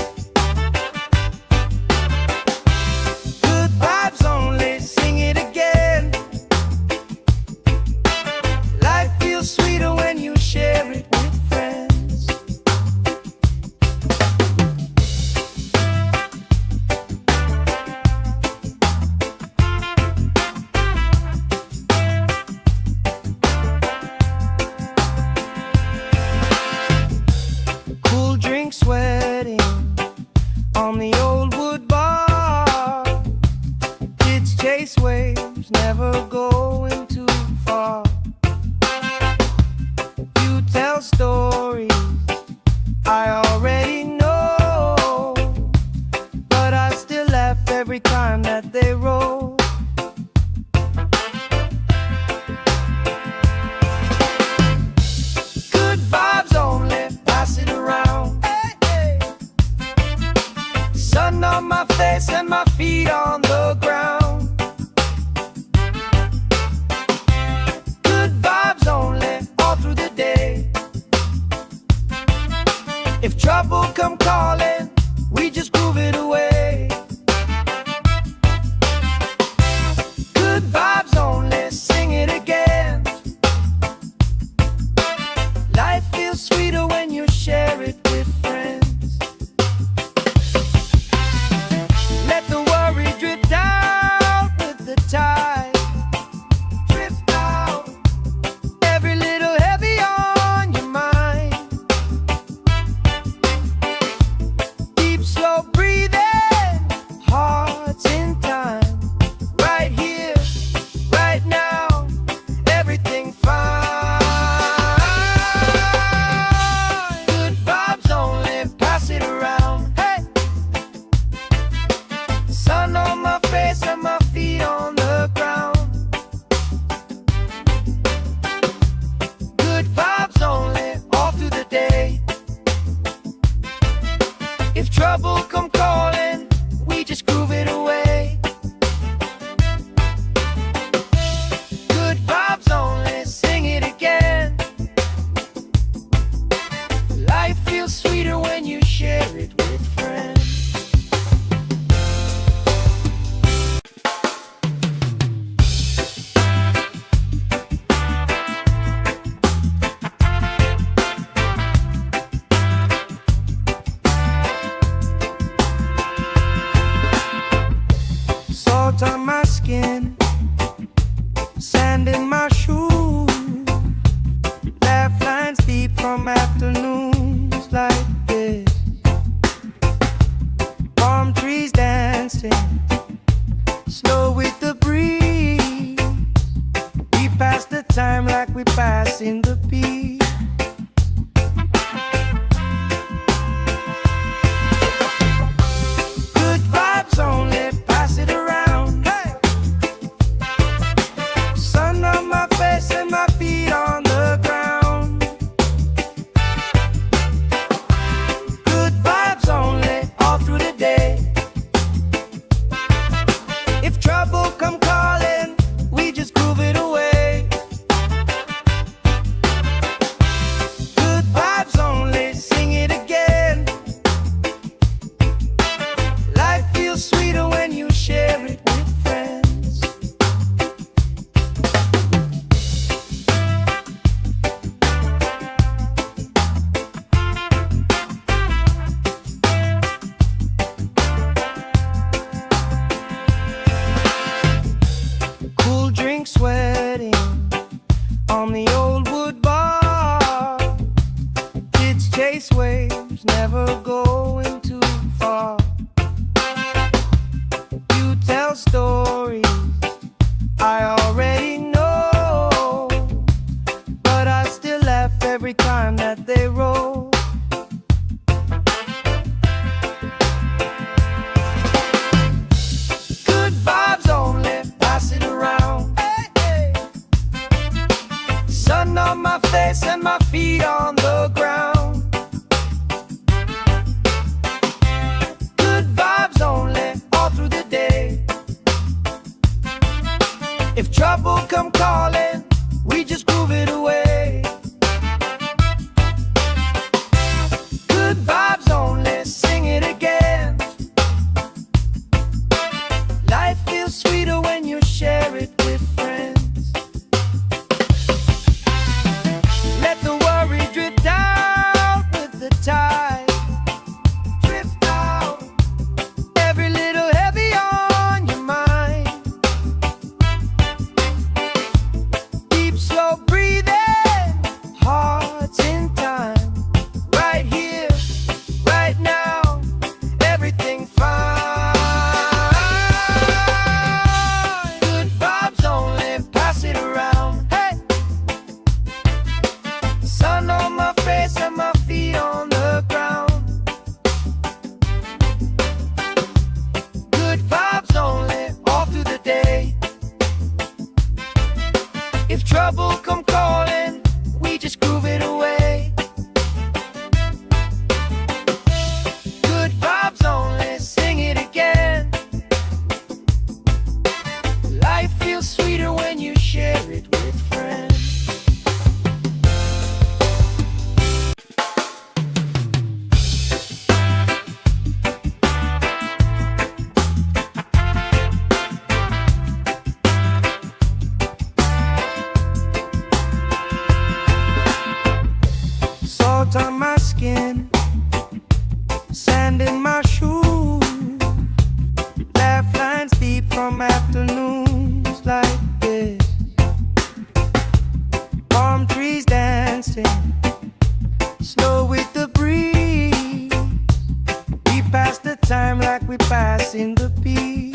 Good vibes only, sing it again. Life feels sweeter when you share it with friends. Cool drink sweating on the old wood bar. Kids chase waves, never going too far. You tell stories I already know, but I still laugh every time that they roll. Good vibes only, pass it around. Hey, hey. Sun on my face and my feet on the ground. Good vibes only, all through the day. If trouble come calling, we just groove it away. Good vibes only, sing it again. Life feels sweeter when you share it with friends. Let the worry drift out with the tide. Drift out, every little heavy on your mind. Deep, slow breathing, hearts in time. Right here, right now, everything fine. Good vibes only, pass it around. Hey! Sun on my face and my feet on the ground. Good vibes only, all through the day. If trouble come calling, we just groove it away. Good vibes only, sing it again. Life feels sweeter when you share it with friends. Salt on my skin, sand in my shoes. Laugh lines deep from afternoons like this. Palm trees dancing slow with the breeze. We pass the time like we pass in the beat. Good vibes only, pass it around. Hey! Sun on my face and my feet on the ground. Good vibes only, all through the day. If trouble come calling, we just groove it away. tell stories I already know, but I still laugh every time that they roll. Good vibes only, pass it around. Hey, hey. Sun on my face and my feet on the ground. Good vibes only, all through the day. If trouble come calling, we just groove it away. Good vibes only, sing it again. Life feels sweeter when you share it with friends. Let the worry drift out with the tide. Drift out, every little heavy on your mind. Deep, slow breathing, hearts in time. Right here, right now, everything fine. Good vibes only, pass it around. Hey, sun on my face and my feet on the ground. Good vibes only, all through the day. If trouble come calling, we just groove it away. Good vibes only, sing it again. Life feels sweeter when you share it with friends. Salt on my skin, sand in my shoes, laugh lines deep from afternoons like this. Palm trees dancing, slow with the breeze. We pass the time like we pass in the beat.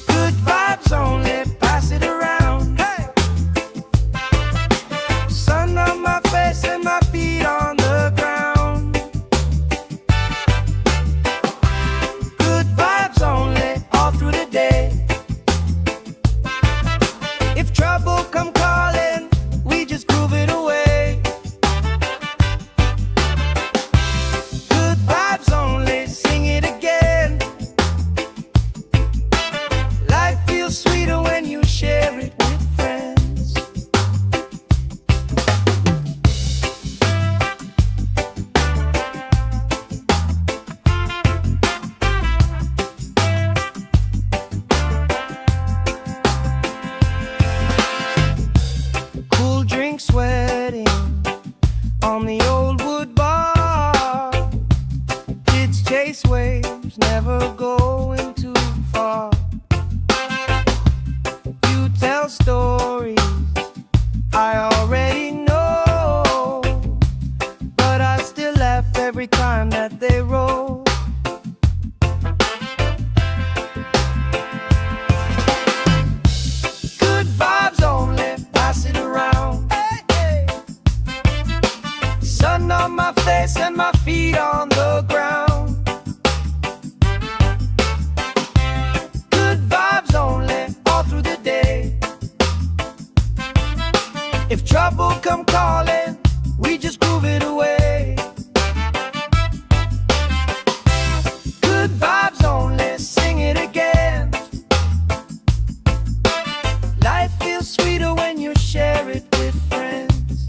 Good vibes only, pass it around. Hey, sun on my face and my feet on the ground. Good vibes only, all through the day. If trouble come calling, we just groove it away. Good vibes only, sing it again. Life feels sweeter when you share it with friends. Cool drink sweating on the old wood bar. Kids chase waves, never going too far. You tell stories I already know, but I still laugh every time that they roll. Good vibes only, pass it around. Hey, hey. Sun on my face and my feet on the ground. Good vibes only, all through the day. If trouble come calling, we just groove it away. Good vibes only, sing it again. Life feels sweeter when you share it with friends.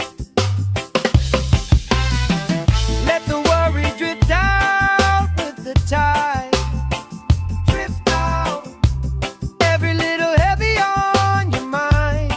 Let the worry drift out with the tide. Drift out, every little heavy on your mind.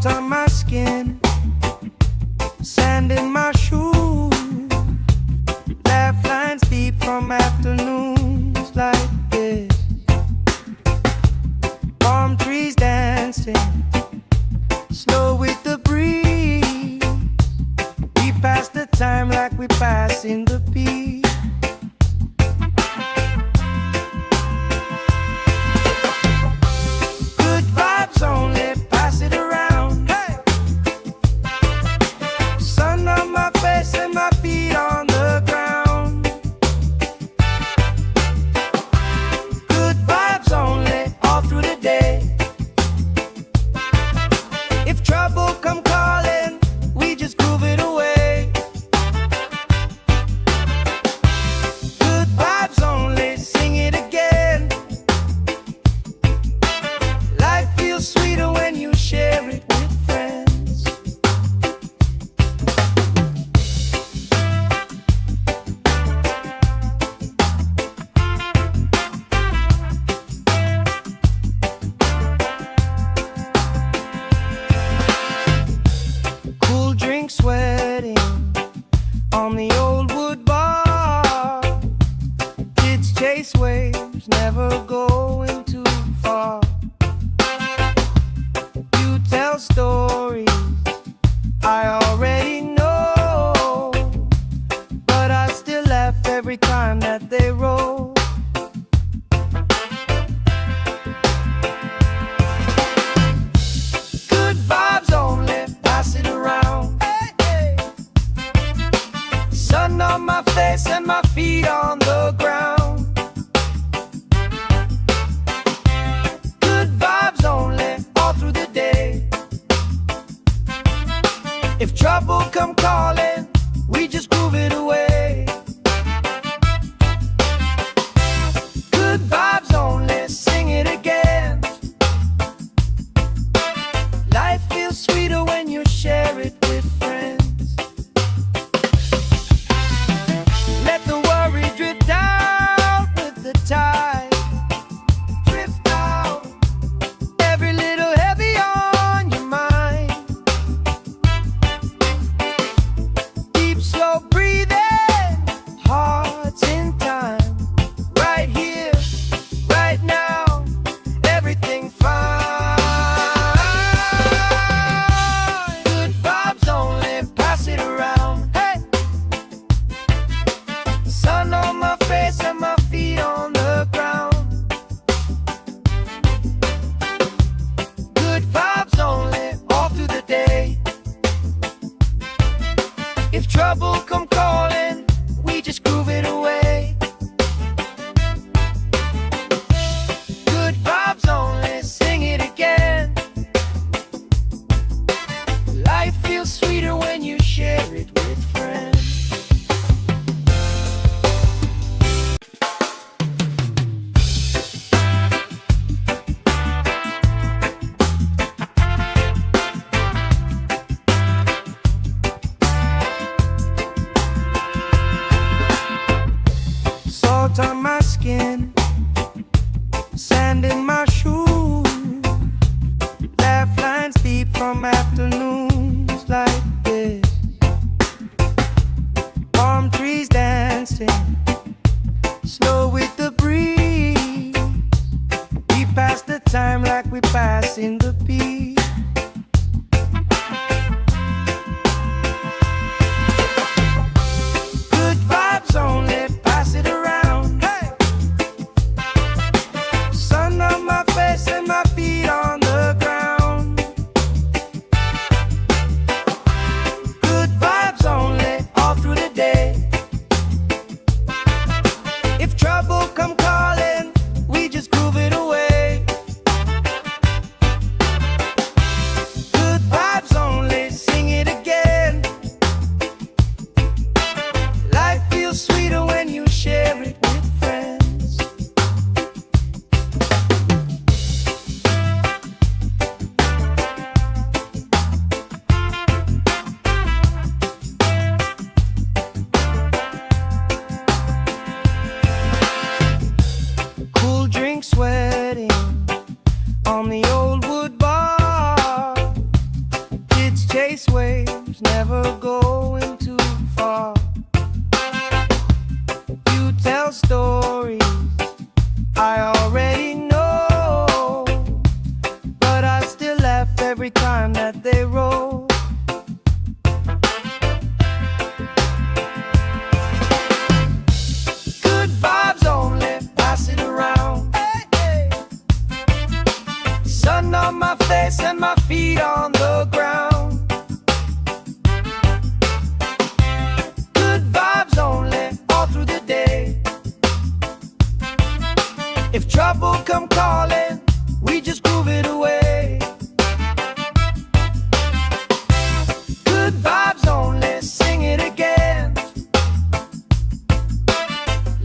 salt on my skin, sand in my shoes, laugh lines deep from afternoons like this. Palm trees dancing, slow with the breeze. We pass the time like we pass in the peace. Good vibes only, pass it around. Hey! Sun on my face and my feet on the ground. Good vibes only, all through the day. If trouble come calling, we just groove it away. Good vibes only, sing it again. Life feels sweeter when you share it with friends. Cool drink sweating on the old wood bar. Kids chase waves, never going too far. You tell stories I already know, but I still laugh every time that they roll. Good vibes only, pass it around. Hey, hey. Sun on my face and my feet on the ground. Good vibes only, all through the day. If trouble come calling, we just groove it away. Good vibes only, sing it again. Life feels sweeter when you share it with friends. Let the worry drift out with the tide. Drift out, every little heavy on your mind. chase waves, never going too far. You tell stories I already know, but I still laugh every time that they roll. Good vibes only, pass it around. Hey, hey. Sun on my face and my feet on the ground. Good vibes only, all through the day. If trouble come calling, we just groove it away. Good vibes only, sing it again.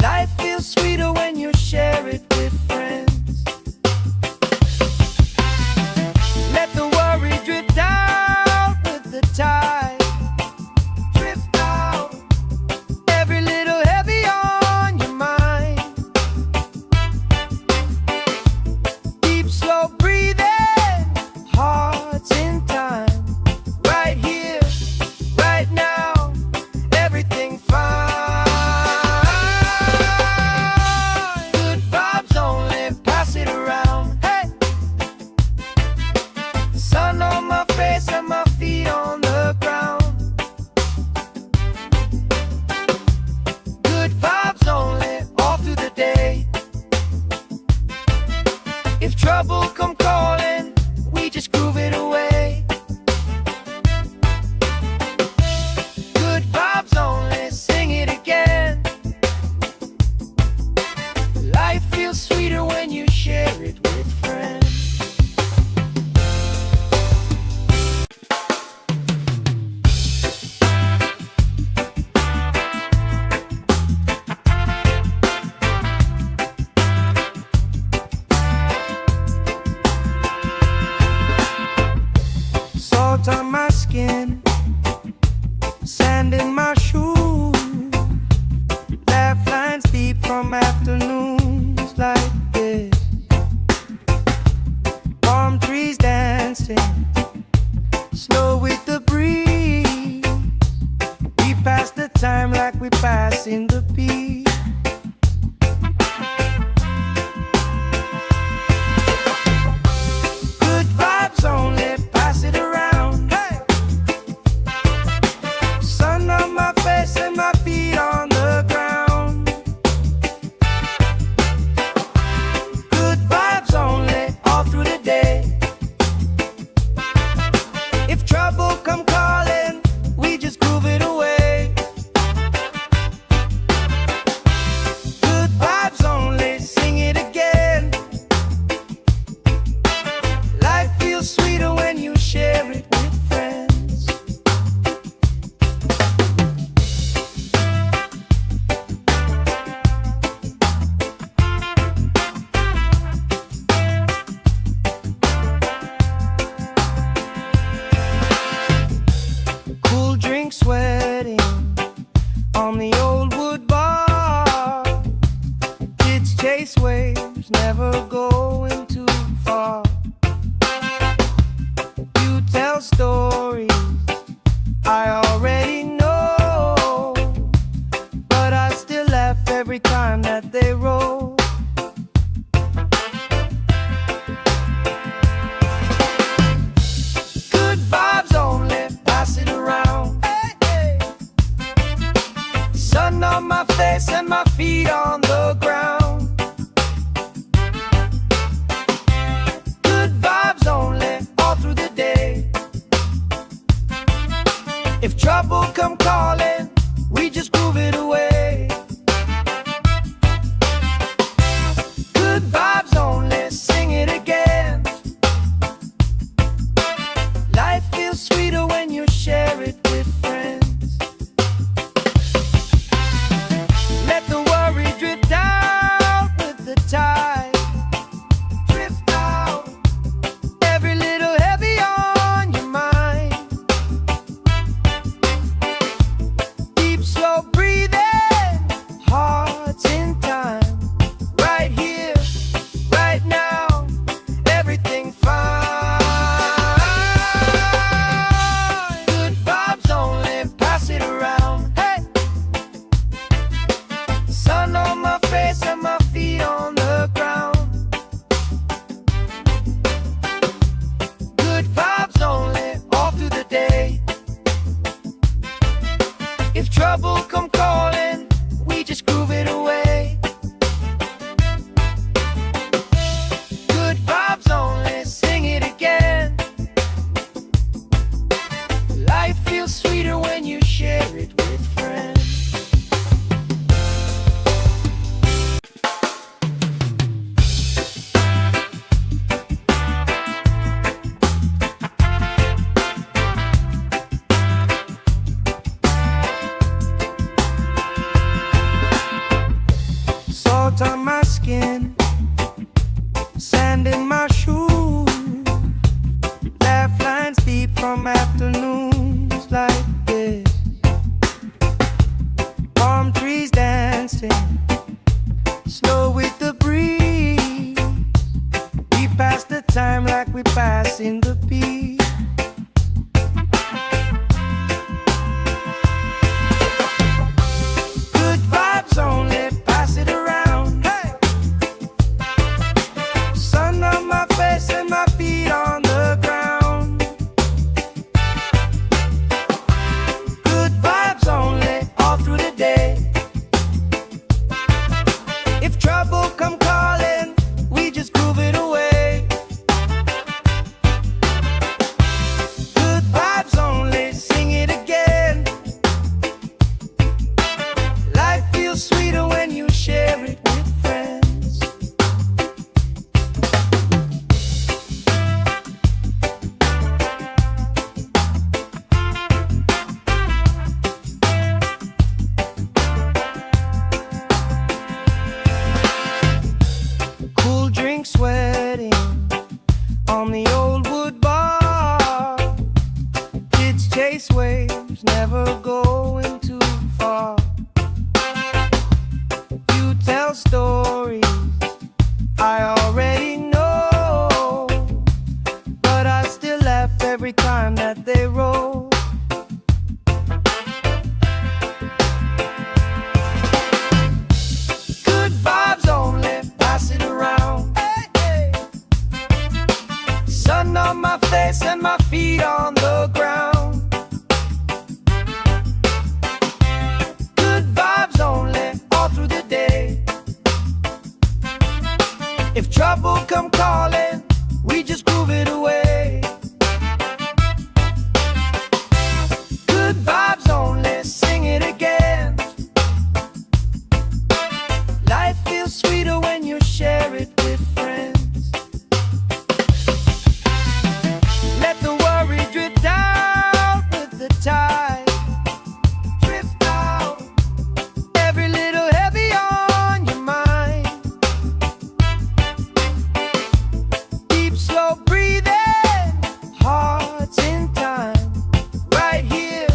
Life feels sweeter when you share it with friends. Let the worry drift out with the tide. Drift out, every little heavy on your mind. Deep, slow breathing, hearts in time. Right here, right now, everything fine. Good vibes only, pass it around. Hey, sun on my face and my feet on the ground. Good vibes only, all through the day. If trouble come calling, we just groove it away. Good vibes only, sing it again. Life feels sweeter when you share it with friends. Salt on my skin, sand in my shoes. Laugh lines deep from afternoons like this. Palm trees dancing, slow with the breeze. We pass the time like we pass in the beat. Good vibes only, pass it around. Hey, sun on my face and my feet on the ground. Good vibes only, all through the day. If trouble come calling, we just groove it away. Good vibes only, sing it again. Life feels sweeter when you share it with friends. Cool drink sweating on the old wood bar. Kids chase waves, never going too far. You tell stories I already know, but I still laugh every time that they roll. Good vibes only, pass it around. Hey, hey. Sun on my face and my feet on the ground. Good vibes only, all through the day. If trouble come calling, we just groove it away. Good vibes only, sing it again. Life feels sweeter when you share it with friends. Let the worry drift out with the tide. Drift out, every little heavy on your mind. chase waves, never going too far. You tell stories I already know, but I still laugh every time that they roll. Good vibes only, pass it around. Hey, hey. Sun on my face and my feet on the ground. Good vibes only, all through the day. If trouble come calling, we just groove it away. Good vibes only, sing it again. Life feels sweeter when you share it with friends. Let the worry drift out with the tide. Drift out, every little heavy on your mind. Deep, slow breathing, hearts in time. Right here,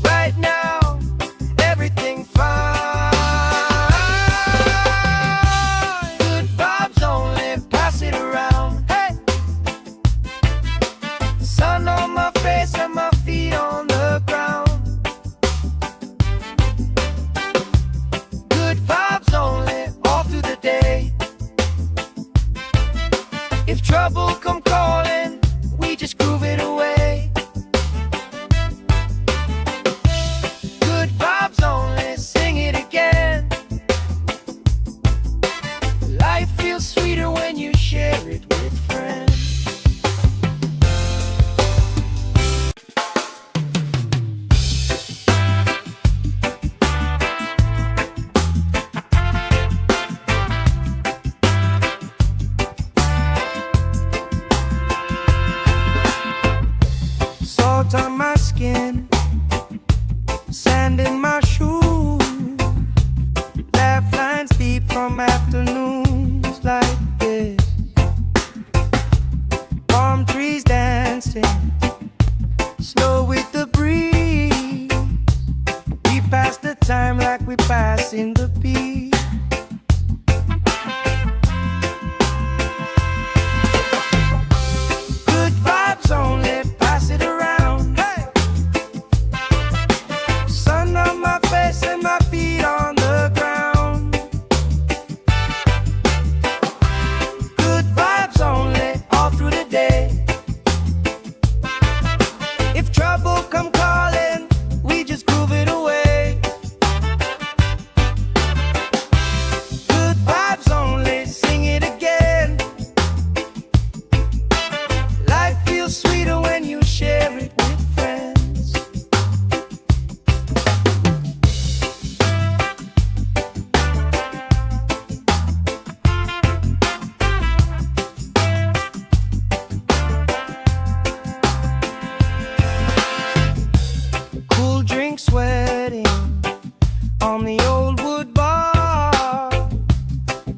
right now, everything fine. Good vibes only, pass it around. Hey, sun on my face and my feet on the ground. Good vibes only, all through the day. If trouble come calling, we just groove it away. Good vibes only, sing it again. Life feels sweeter when you share it with friends. Salt on my skin, sand in my shoes, laugh lines deep from afternoons like this. Palm trees dancing, slow with the breeze. We pass the time like we pass in the beat. Good vibes only, pass it around. Hey, sun on my face and my feet on the ground. Good vibes only, all through the day. If trouble come calling, we just groove it away. Good vibes only, sing it again. Life feels sweeter when you share it with friends. Cool drink sweating on the old wood bar.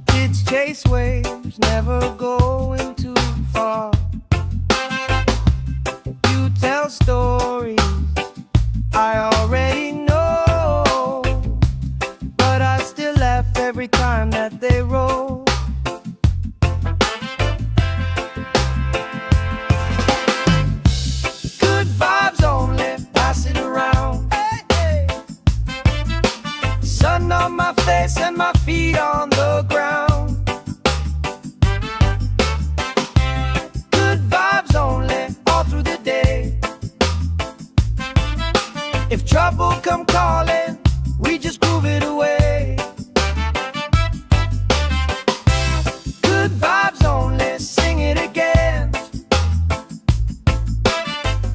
Kids chase waves, never going too far. You tell stories I already know, but I still laugh every time that they roll. Good vibes only, pass it around. Hey, hey. Sun on my face and my feet on the ground. Good vibes only, all through the day. If trouble come calling, we just groove it away. Good vibes only, sing it again.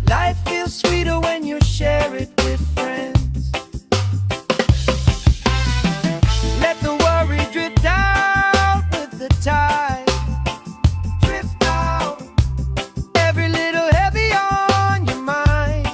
Life feels sweeter when you share it with friends. Let the worry drift out with the tide. Drift out, every little heavy on your mind.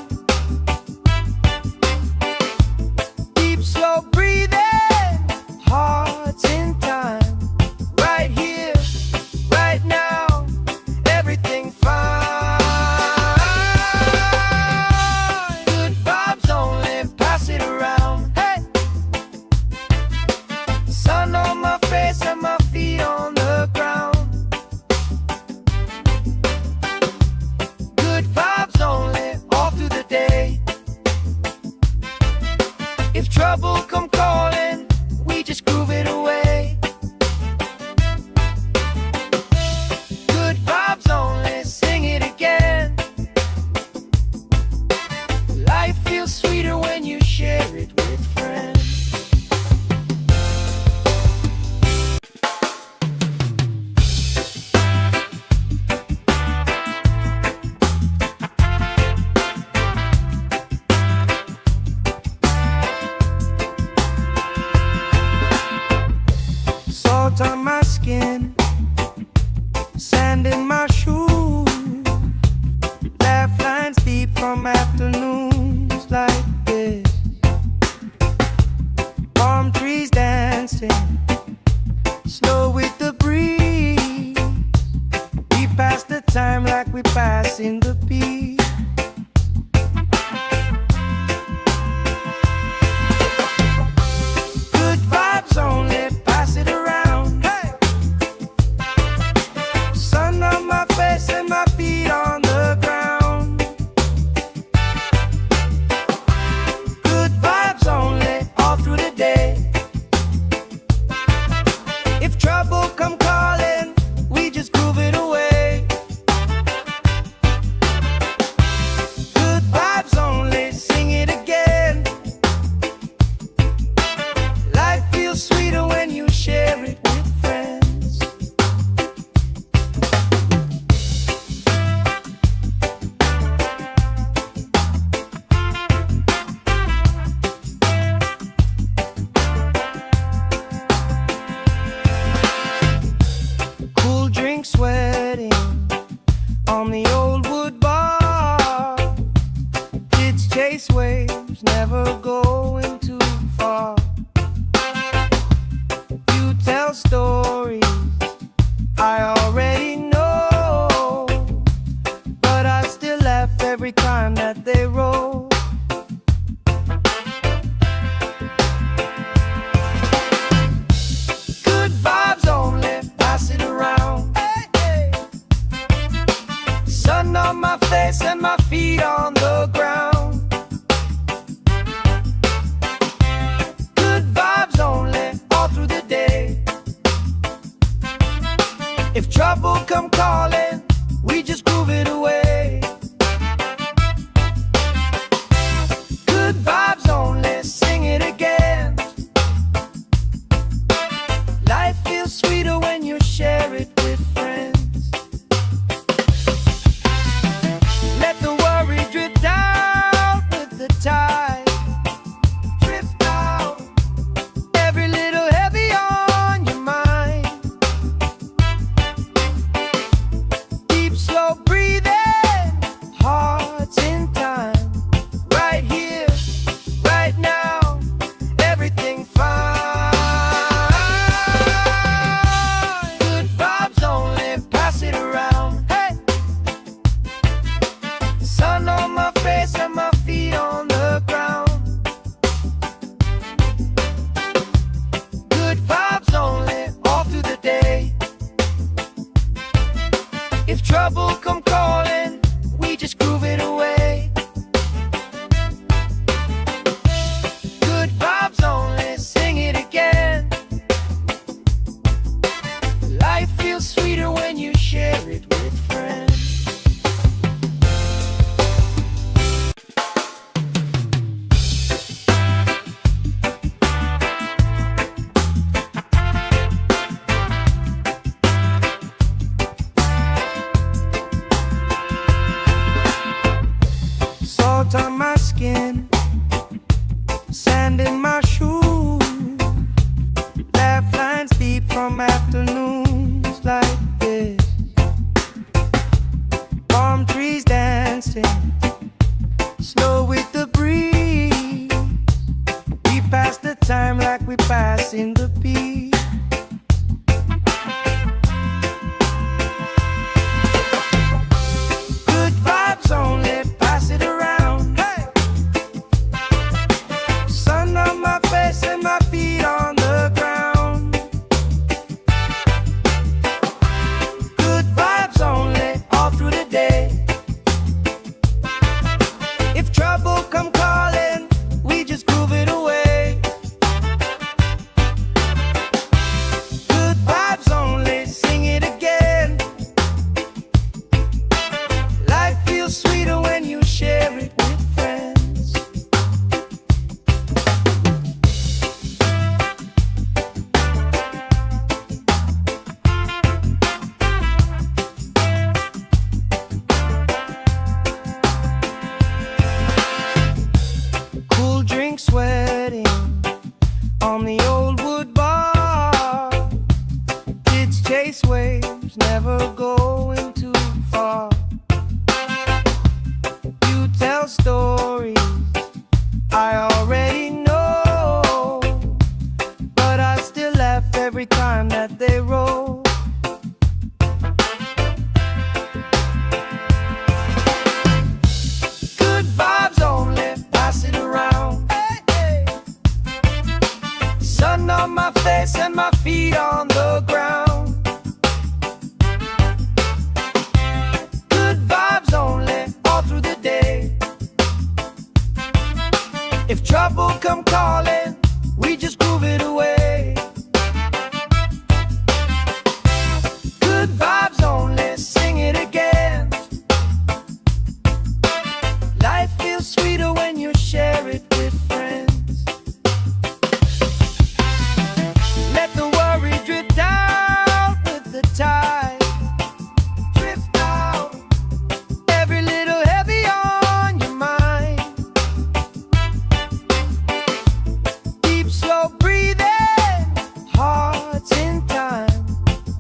from afternoons like this. Palm trees dancing slow with the breeze. We pass the time like we pass in the beat. Good vibes only, pass it around. Hey! Sun on my face and my feet on the ground. Good vibes only, all through the day. If trouble come calling, we just groove it away. Good vibes only, sing it again. Life feels sweeter when you share it with friends. Cool drink sweating on the old wood bar. Kids chase waves, never going too far. You tell stories I already know, but I still laugh every time that they roll. Good vibes only, pass it around. Hey, hey. Sun on my face and my feet on the ground. Good vibes only, all through the day. If trouble come calling, we just groove it away. Good vibes only, sing it again. Life feels sweeter when you share it with friends. Let the worry drift out with the tide. Drift out, every little heavy on your mind. Deep, slow breathing, hearts in time. Right here, right now, everything fine. Good vibes only, pass it around. Hey! Sun on my face and my feet on the ground. Good vibes only, all through the day. If trouble come calling, we just groove it away. Good vibes only, sing it again. Life feels sweeter when you share it with friends. Salt on my skin, sand in my shoes. Laugh lines deep from afternoons like this. Palm trees dancing slow with the breeze. We pass the time like we pass in the beat. Good vibes only, pass it around. Hey! Sun on my face and my feet on the ground. Good vibes only, all through the day. If trouble come calling, we just groove it away. trouble come calling, we just groove it away. Good vibes only, sing it again. Life feels sweeter when you share it with friends. Let the worry drift out with the tide. Drift out, every little heavy on your mind. Deep, slow breathing, hearts in time.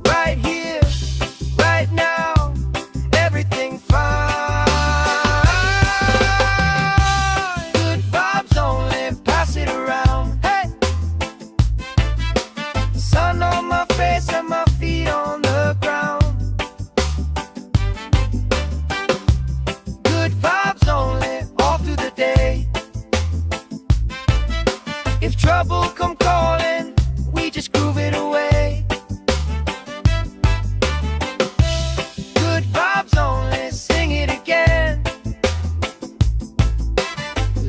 Right here, right now, everything fine. Good vibes only, pass it around. Hey, sun on my face and my feet on the ground. Good vibes only, all through the day. If trouble come calling, we just groove it away. Good vibes only, sing it again.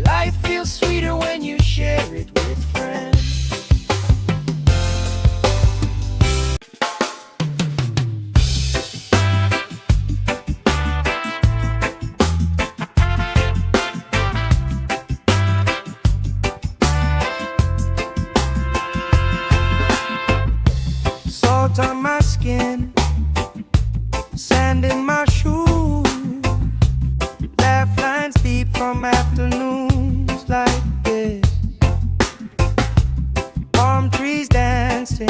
Life feels sweeter when you share it with friends. Salt on my skin, sand in my shoes, laugh lines deep from afternoons like this. Palm trees dancing,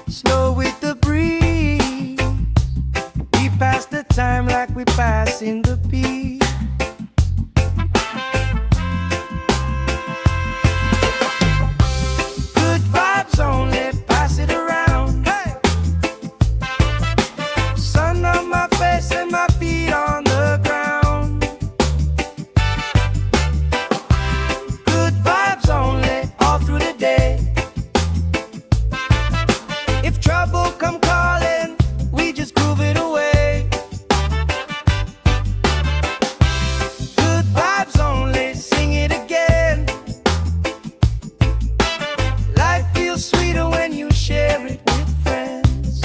slow with the breeze. We pass the time like we pass in the beat. Good vibes only, pass it around. Hey, sun on my face and my feet on the ground. Good vibes only, all through the day. If trouble come calling, we just groove it away. Good vibes only, sing it again. Life feels sweeter when you share it with friends.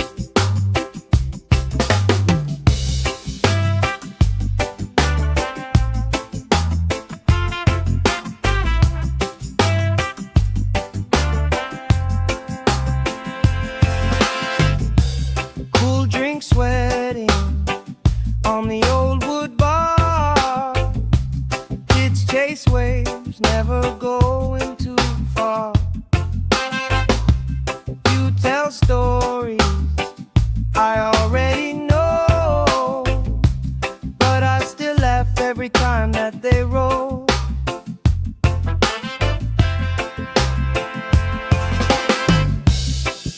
Cool drink sweating on the old wood bar. Kids chase waves, never going too far. You tell stories I already know, but I still laugh every time that they roll.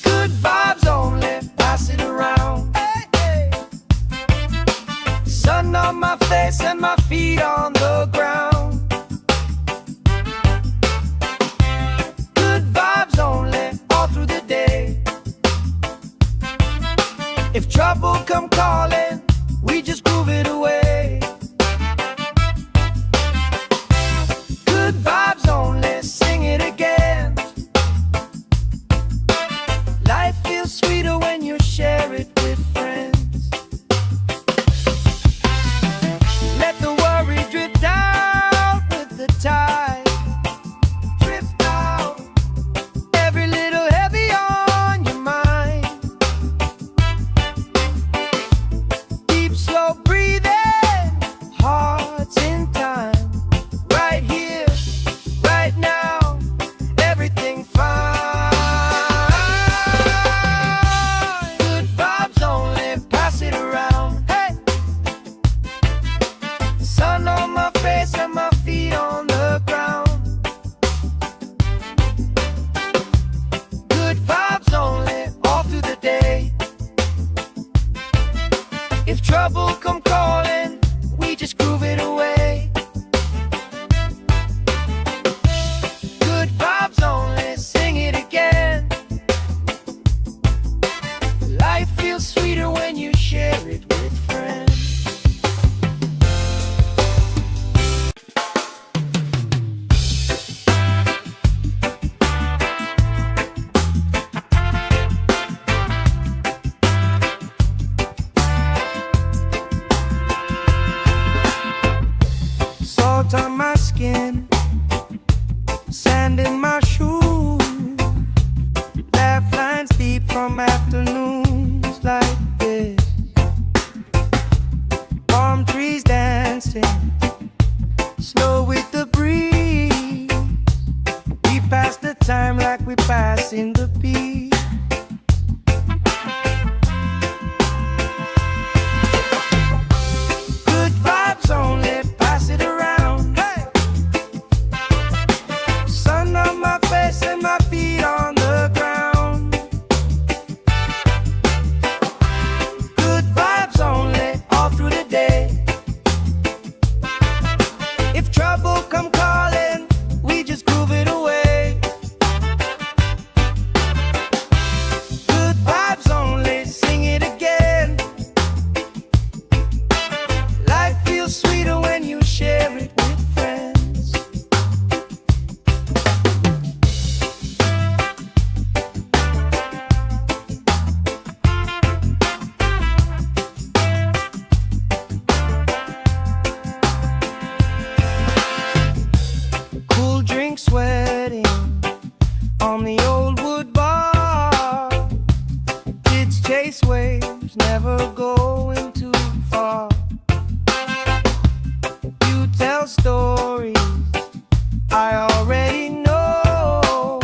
Good vibes only, pass it around. Hey, hey. Sun on my face and my feet on the ground. Good vibes only, all through the day. If trouble come calling, we just groove it away. Good vibes only, sing it again. Life feels sweeter when you share it with friends. Let the worry Salt on my skin, sand in my shoes, laugh lines deep from afternoons like this. Palm trees dancing, slow with the breeze. We pass the time like we pass in the beat. Good vibes only, pass it around. Hey! Sun on my face and my feet on the ground. Good vibes only, all through the day. If trouble come calling, we just groove it away. Good vibes only, sing it again. Life feels sweeter when you share it with friends. Cool drink sweating on the old wood bar. Kids chase waves, never going too far. You tell stories I already know,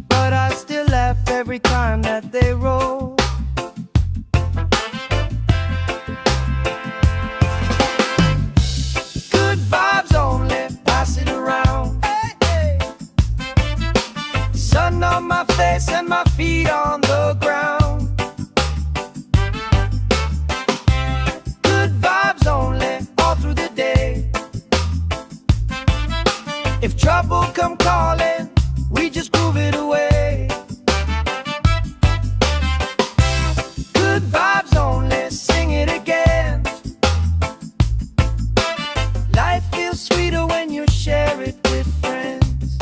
but I still laugh every time that they roll. Good vibes only, pass it around. Hey, hey. Sun on my face and my feet on the ground. Good vibes only, all through the day. If trouble come calling, we just groove it away. Good vibes only, sing it again. Life feels sweeter when you share it with friends.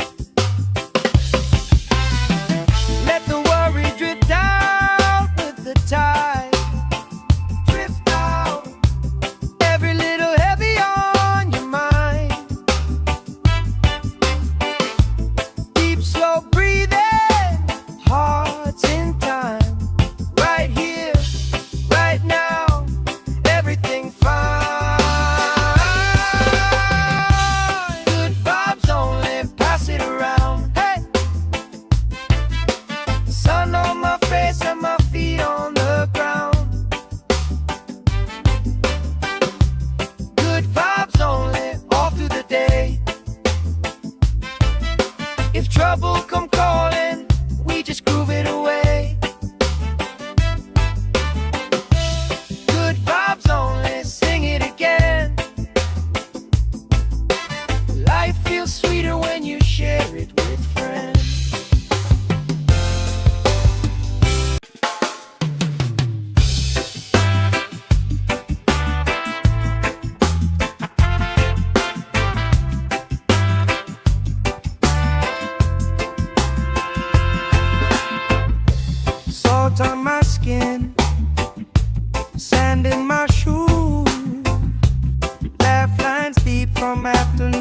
Let the worry drift out with the tide. Drift out, every little heavy on your mind. Deep, slow breathing, hearts in time. Right here, right now, everything fine. Good vibes only, pass it around. Hey! Sun on my face and my feet on the ground. Good vibes only, all through the day. If trouble come calling, we just groove it away. Good vibes only, sing it again. Life feels sweeter when you share it with friends. Salt on my skin, sand in my shoes, laugh lines deep from afternoon.